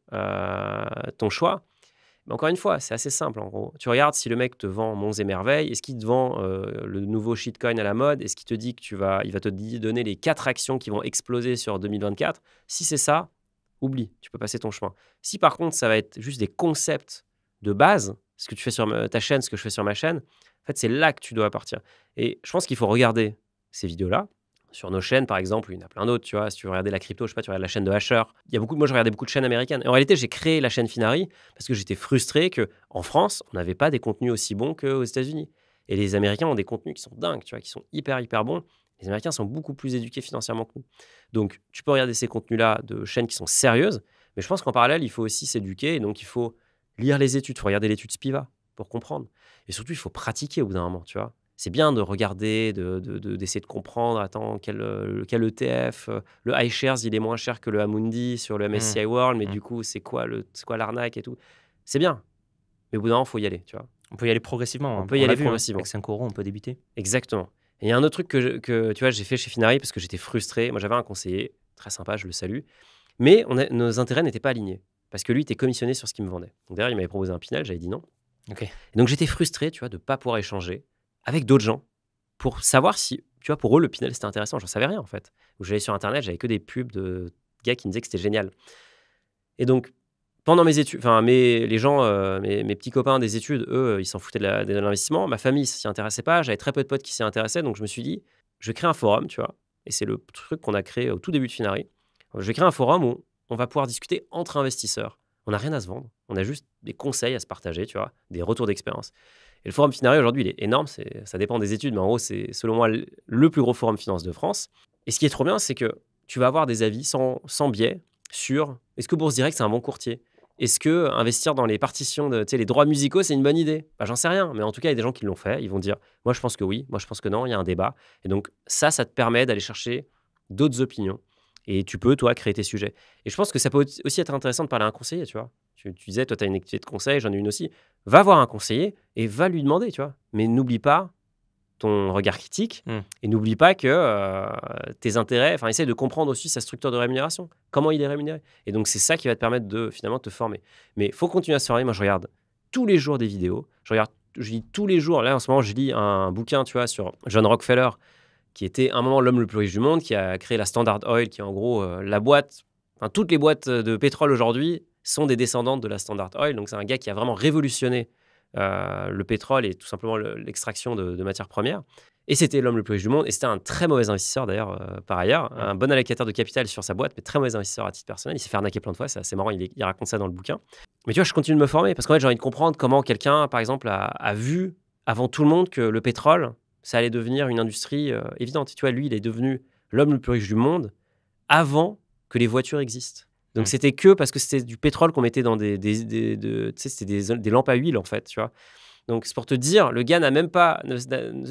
ton choix? Mais encore une fois, c'est assez simple en gros. Tu regardes si le mec te vend Monts et Merveilles, est-ce qu'il te vend le nouveau shitcoin à la mode? Est-ce qu'il te dit il va te donner les 4 actions qui vont exploser sur 2024? Si c'est ça, oublie, tu peux passer ton chemin. Si par contre, ça va être juste des concepts de base, ce que tu fais sur ta chaîne, ce que je fais sur ma chaîne, en fait, c'est là que tu dois partir. Et je pense qu'il faut regarder ces vidéos-là. Sur nos chaînes, par exemple, il y en a plein d'autres, tu vois. Si tu veux regarder la crypto, je sais pas, tu regardes la chaîne de Hasher. Moi, je regardais beaucoup de chaînes américaines. Et en réalité, j'ai créé la chaîne Finari parce que j'étais frustré qu'en France, on n'avait pas des contenus aussi bons qu'aux États-Unis. Et les Américains ont des contenus qui sont dingues, tu vois, qui sont hyper, hyper bons. Les Américains sont beaucoup plus éduqués financièrement que nous. Donc, tu peux regarder ces contenus-là de chaînes qui sont sérieuses, mais je pense qu'en parallèle, il faut aussi s'éduquer. Et donc, il faut lire les études. Il faut regarder l'étude Spiva pour comprendre. Et surtout, il faut pratiquer au bout d'un moment, tu vois. C'est bien de regarder, d'essayer de comprendre, attends, quel ETF, le iShares, il est moins cher que le Amundi sur le Mmh. MSCI World, mais Mmh. du coup, c'est quoi l'arnaque et tout? C'est bien, mais au bout d'un moment, il faut y aller, tu vois. On peut y aller progressivement, On hein. peut y On l'a aller vu, hein. progressivement. Avec 5 € on peut débuter. Exactement. Et il y a un autre truc que tu vois, j'ai fait chez Finari parce que j'étais frustré. Moi, j'avais un conseiller, très sympa, je le salue, mais nos intérêts n'étaient pas alignés parce que lui était commissionné sur ce qu'il me vendait. Donc d'ailleurs, il m'avait proposé un Pinel, j'avais dit non. OK. Et donc j'étais frustré, tu vois, de ne pas pouvoir échanger avec d'autres gens pour savoir si, tu vois, pour eux, le Pinel, c'était intéressant. J'en savais rien, en fait. Où j'allais sur Internet, j'avais que des pubs de gars qui me disaient que c'était génial. Et donc, pendant mes études, enfin, les gens, mes petits copains des études, eux, ils s'en foutaient de l'investissement. Ma famille s'y intéressait pas. J'avais très peu de potes qui s'y intéressaient. Donc, je me suis dit, je vais créer un forum, tu vois. Et c'est le truc qu'on a créé au tout début de Finari. Je vais créer un forum où on va pouvoir discuter entre investisseurs. On n'a rien à se vendre. On a juste des conseils à se partager, tu vois, des retours d'expérience. Et le forum Finari, aujourd'hui, il est énorme. Ça dépend des études, mais en gros, c'est selon moi le plus gros forum finance de France. Et ce qui est trop bien, c'est que tu vas avoir des avis sans biais sur est-ce que Bourse Direct, c'est un bon courtier? Est-ce que investir dans les partitions, tu sais, les droits musicaux, c'est une bonne idée? Bah, j'en sais rien, mais en tout cas, il y a des gens qui l'ont fait. Ils vont dire, moi, je pense que oui, moi, je pense que non, il y a un débat. Et donc, ça te permet d'aller chercher d'autres opinions. Et tu peux, toi, créer tes sujets. Et je pense que ça peut aussi être intéressant de parler à un conseiller, tu vois. Tu disais, toi, tu as une activité de conseil, j'en ai une aussi. Va voir un conseiller et va lui demander, tu vois. Mais n'oublie pas ton regard critique Mmh. et n'oublie pas que tes intérêts, enfin, essaie de comprendre aussi sa structure de rémunération, comment il est rémunéré. Et donc, c'est ça qui va te permettre de finalement te former. Mais il faut continuer à se former. Moi, je regarde tous les jours des vidéos. Je lis tous les jours. Là, en ce moment, je lis un bouquin, tu vois, sur John Rockefeller, qui était à un moment l'homme le plus riche du monde, qui a créé la Standard Oil, qui est en gros la boîte. Enfin, toutes les boîtes de pétrole aujourd'hui sont des descendantes de la Standard Oil. Donc, c'est un gars qui a vraiment révolutionné le pétrole et tout simplement l'extraction de matières premières. Et c'était l'homme le plus riche du monde. Et c'était un très mauvais investisseur, d'ailleurs, par ailleurs. Un bon allocataire de capital sur sa boîte, mais très mauvais investisseur à titre personnel. Il s'est fait arnaquer plein de fois. C'est assez marrant. Il raconte ça dans le bouquin. Mais tu vois, je continue de me former parce qu'en fait, j'ai envie de comprendre comment quelqu'un, par exemple, a vu avant tout le monde que le pétrole, ça allait devenir une industrie évidente. Tu vois, lui, il est devenu l'homme le plus riche du monde avant que les voitures existent. Donc, c'était que parce que c'était du pétrole qu'on mettait dans tu sais, c'était des lampes à huile, en fait, tu vois. Donc, c'est pour te dire, le gars n'a même pas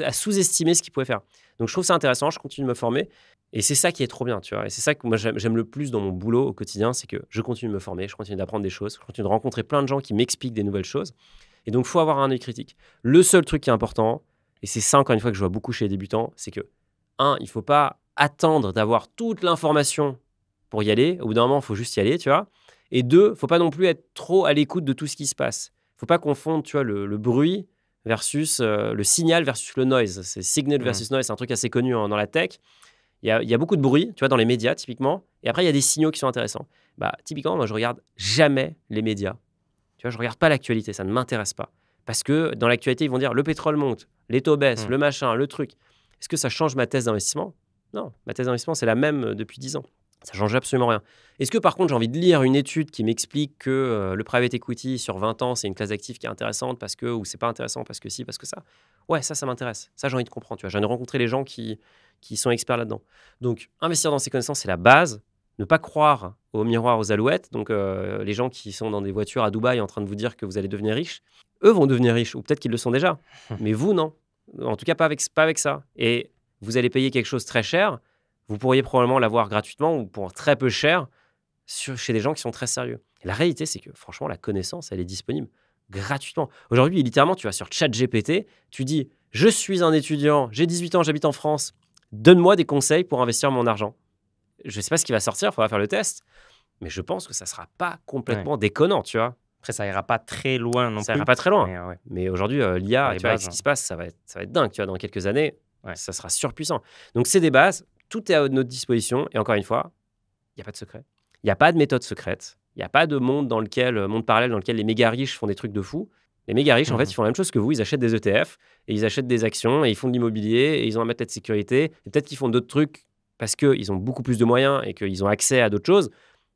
à sous-estimer ce qu'il pouvait faire. Donc, je trouve ça intéressant, je continue de me former. Et c'est ça qui est trop bien, tu vois. Et c'est ça que moi, j'aime le plus dans mon boulot au quotidien, c'est que je continue de me former, je continue d'apprendre des choses, je continue de rencontrer plein de gens qui m'expliquent des nouvelles choses. Et donc, il faut avoir un œil critique. Le seul truc qui est important, et c'est ça, encore une fois, que je vois beaucoup chez les débutants, c'est que, il ne faut pas attendre d'avoir toute l'information pour y aller. Au bout d'un moment, il faut juste y aller, tu vois. Et 2, il ne faut pas non plus être trop à l'écoute de tout ce qui se passe. Il ne faut pas confondre, tu vois, le bruit versus le signal versus le noise. C'est signal versus noise, c'est un truc assez connu dans la tech. Il y a beaucoup de bruit, tu vois, dans les médias, typiquement. Et après, il y a des signaux qui sont intéressants. Typiquement, moi, je regarde jamais les médias. Tu vois, je regarde pas l'actualité, ça ne m'intéresse pas. Parce que dans l'actualité, ils vont dire le pétrole monte, les taux baissent, le machin, le truc. Est-ce que ça change ma thèse d'investissement? Non, ma thèse d'investissement, c'est la même depuis 10 ans. Ça ne change absolument rien. Est-ce que par contre, j'ai envie de lire une étude qui m'explique que le private equity sur 20 ans, c'est une classe d'actifs qui est intéressante parce que, ou c'est pas intéressant parce que si, parce que ça? Ouais, ça m'intéresse. Ça, j'ai envie de comprendre. Tu vois, j'ai envie de rencontrer les gens qui sont experts là-dedans. Donc, investir dans ses connaissances, c'est la base. Ne pas croire au miroir, aux alouettes. Donc, les gens qui sont dans des voitures à Dubaï en train de vous dire que vous allez devenir riche, eux vont devenir riches, ou peut-être qu'ils le sont déjà. Mais vous, non. En tout cas, pas avec ça. Et vous allez payer quelque chose très cher. Vous pourriez probablement l'avoir gratuitement ou pour très peu cher chez des gens qui sont très sérieux. Et la réalité, c'est que franchement, la connaissance, elle est disponible gratuitement. Aujourd'hui, littéralement, tu vas sur ChatGPT, tu dis « Je suis un étudiant, j'ai 18 ans, j'habite en France, donne-moi des conseils pour investir mon argent. » Je ne sais pas ce qui va sortir, il faudra faire le test, mais je pense que ça ne sera pas complètement déconnant, tu vois. Après, ça ira pas très loin non plus. Ça ira pas très loin. Mais aujourd'hui, l'IA, tu vois, avec ce qui se passe, ça va être dingue. Tu vois, dans quelques années, ça sera surpuissant. Donc, c'est des bases. Tout est à notre disposition. Et encore une fois, il n'y a pas de secret. Il n'y a pas de méthode secrète. Il n'y a pas de monde parallèle dans lequel les méga riches font des trucs de fou. Les méga riches, en fait, ils font la même chose que vous. Ils achètent des ETF et ils achètent des actions et ils font de l'immobilier et ils ont un matelas de sécurité. Et peut-être qu'ils font d'autres trucs parce qu'ils ont beaucoup plus de moyens et qu'ils ont accès à d'autres choses.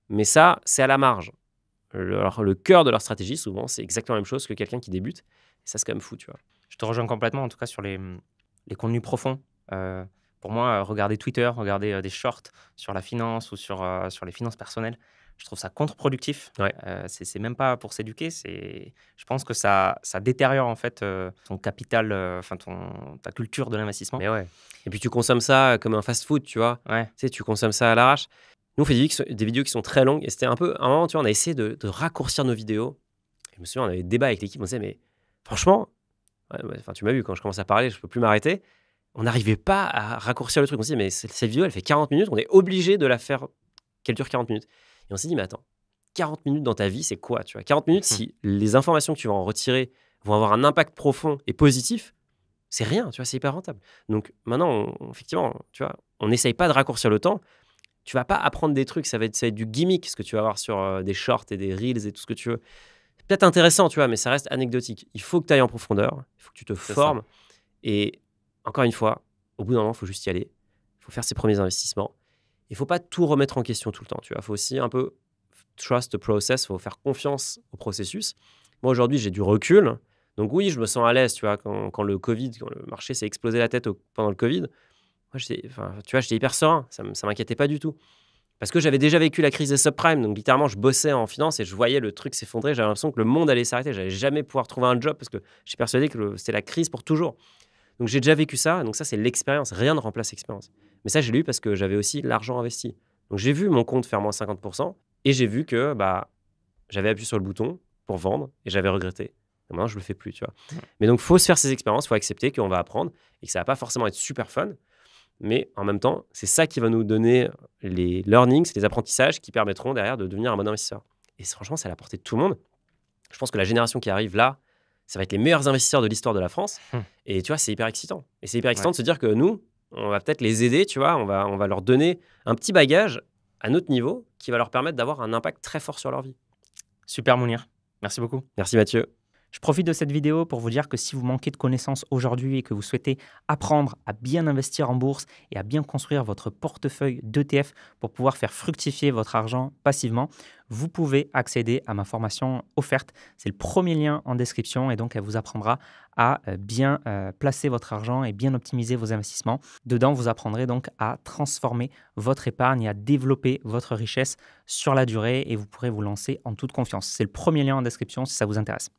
Mais ça, c'est à la marge. Alors, le cœur de leur stratégie, souvent, c'est exactement la même chose que quelqu'un qui débute. Et ça, c'est quand même fou, tu vois. Je te rejoins complètement, en tout cas, sur les contenus profonds. Pour moi, regarder Twitter, regarder des shorts sur la finance ou sur les finances personnelles, je trouve ça contre-productif. Ouais. C'est même pas pour s'éduquer. Je pense que ça détériore en fait ton capital, ta culture de l'investissement. Mais ouais. Et puis tu consommes ça comme un fast-food, tu vois. Ouais. Tu sais, tu consommes ça à l'arrache. Nous, on fait des vidéos qui sont très longues. Et c'était un peu, à un moment, tu vois, on a essayé de raccourcir nos vidéos. Et je me souviens, on avait des débats avec l'équipe. On disait, mais franchement, tu m'as vu, quand je commence à parler, je ne peux plus m'arrêter. On n'arrivait pas à raccourcir le truc. On s'est dit, mais cette vidéo, elle fait 40 minutes. On est obligé de la faire qu'elle dure 40 minutes. Et on s'est dit, mais attends, 40 minutes dans ta vie, c'est quoi, tu vois? 40 minutes, si les informations que tu vas en retirer vont avoir un impact profond et positif, c'est rien, tu vois, c'est hyper rentable. Donc maintenant, effectivement, tu vois, on n'essaye pas de raccourcir le temps. Tu vas pas apprendre des trucs, ça va être du gimmick, ce que tu vas avoir sur des shorts et des reels et tout ce que tu veux. C'est peut-être intéressant, tu vois, mais ça reste anecdotique. Il faut que tu ailles en profondeur, il faut que tu te formes. Et encore une fois, au bout d'un moment, il faut juste y aller. Il faut faire ses premiers investissements. Il ne faut pas tout remettre en question tout le temps. Tu vois, il faut aussi un peu trust the process, il faut faire confiance au processus. Moi, aujourd'hui, j'ai du recul. Donc oui, je me sens à l'aise, tu vois, quand le marché s'est explosé la tête pendant le Covid. Moi, j'étais hyper serein. Ça ne m'inquiétait pas du tout. Parce que j'avais déjà vécu la crise des subprimes. Donc littéralement, je bossais en finance et je voyais le truc s'effondrer. J'avais l'impression que le monde allait s'arrêter. Je n'allais jamais pouvoir trouver un job parce que je suis persuadé que c'était la crise pour toujours. Donc, j'ai déjà vécu ça. Donc, ça, c'est l'expérience. Rien ne remplace l'expérience. Mais ça, je l'ai eu parce que j'avais aussi l'argent investi. Donc, j'ai vu mon compte faire moins 50% et j'ai vu que j'avais appuyé sur le bouton pour vendre et j'avais regretté. Et maintenant, je ne le fais plus, tu vois. Mais donc, il faut se faire ces expériences. Il faut accepter qu'on va apprendre et que ça ne va pas forcément être super fun. Mais en même temps, c'est ça qui va nous donner les learnings, les apprentissages qui permettront derrière de devenir un bon investisseur. Et franchement, c'est à la portée de tout le monde. Je pense que la génération qui arrive là, ça va être les meilleurs investisseurs de l'histoire de la France. Hum. Et tu vois, c'est hyper excitant. Et c'est hyper excitant Ouais. de se dire que nous, on va peut-être les aider, tu vois, on va leur donner un petit bagage à notre niveau qui va leur permettre d'avoir un impact très fort sur leur vie. Super Mounir, merci beaucoup. Merci Mathieu. Je profite de cette vidéo pour vous dire que si vous manquez de connaissances aujourd'hui et que vous souhaitez apprendre à bien investir en bourse et à bien construire votre portefeuille d'ETF pour pouvoir faire fructifier votre argent passivement, vous pouvez accéder à ma formation offerte. C'est le premier lien en description et donc elle vous apprendra à bien placer votre argent et bien optimiser vos investissements. Dedans, vous apprendrez donc à transformer votre épargne et à développer votre richesse sur la durée et vous pourrez vous lancer en toute confiance. C'est le premier lien en description si ça vous intéresse.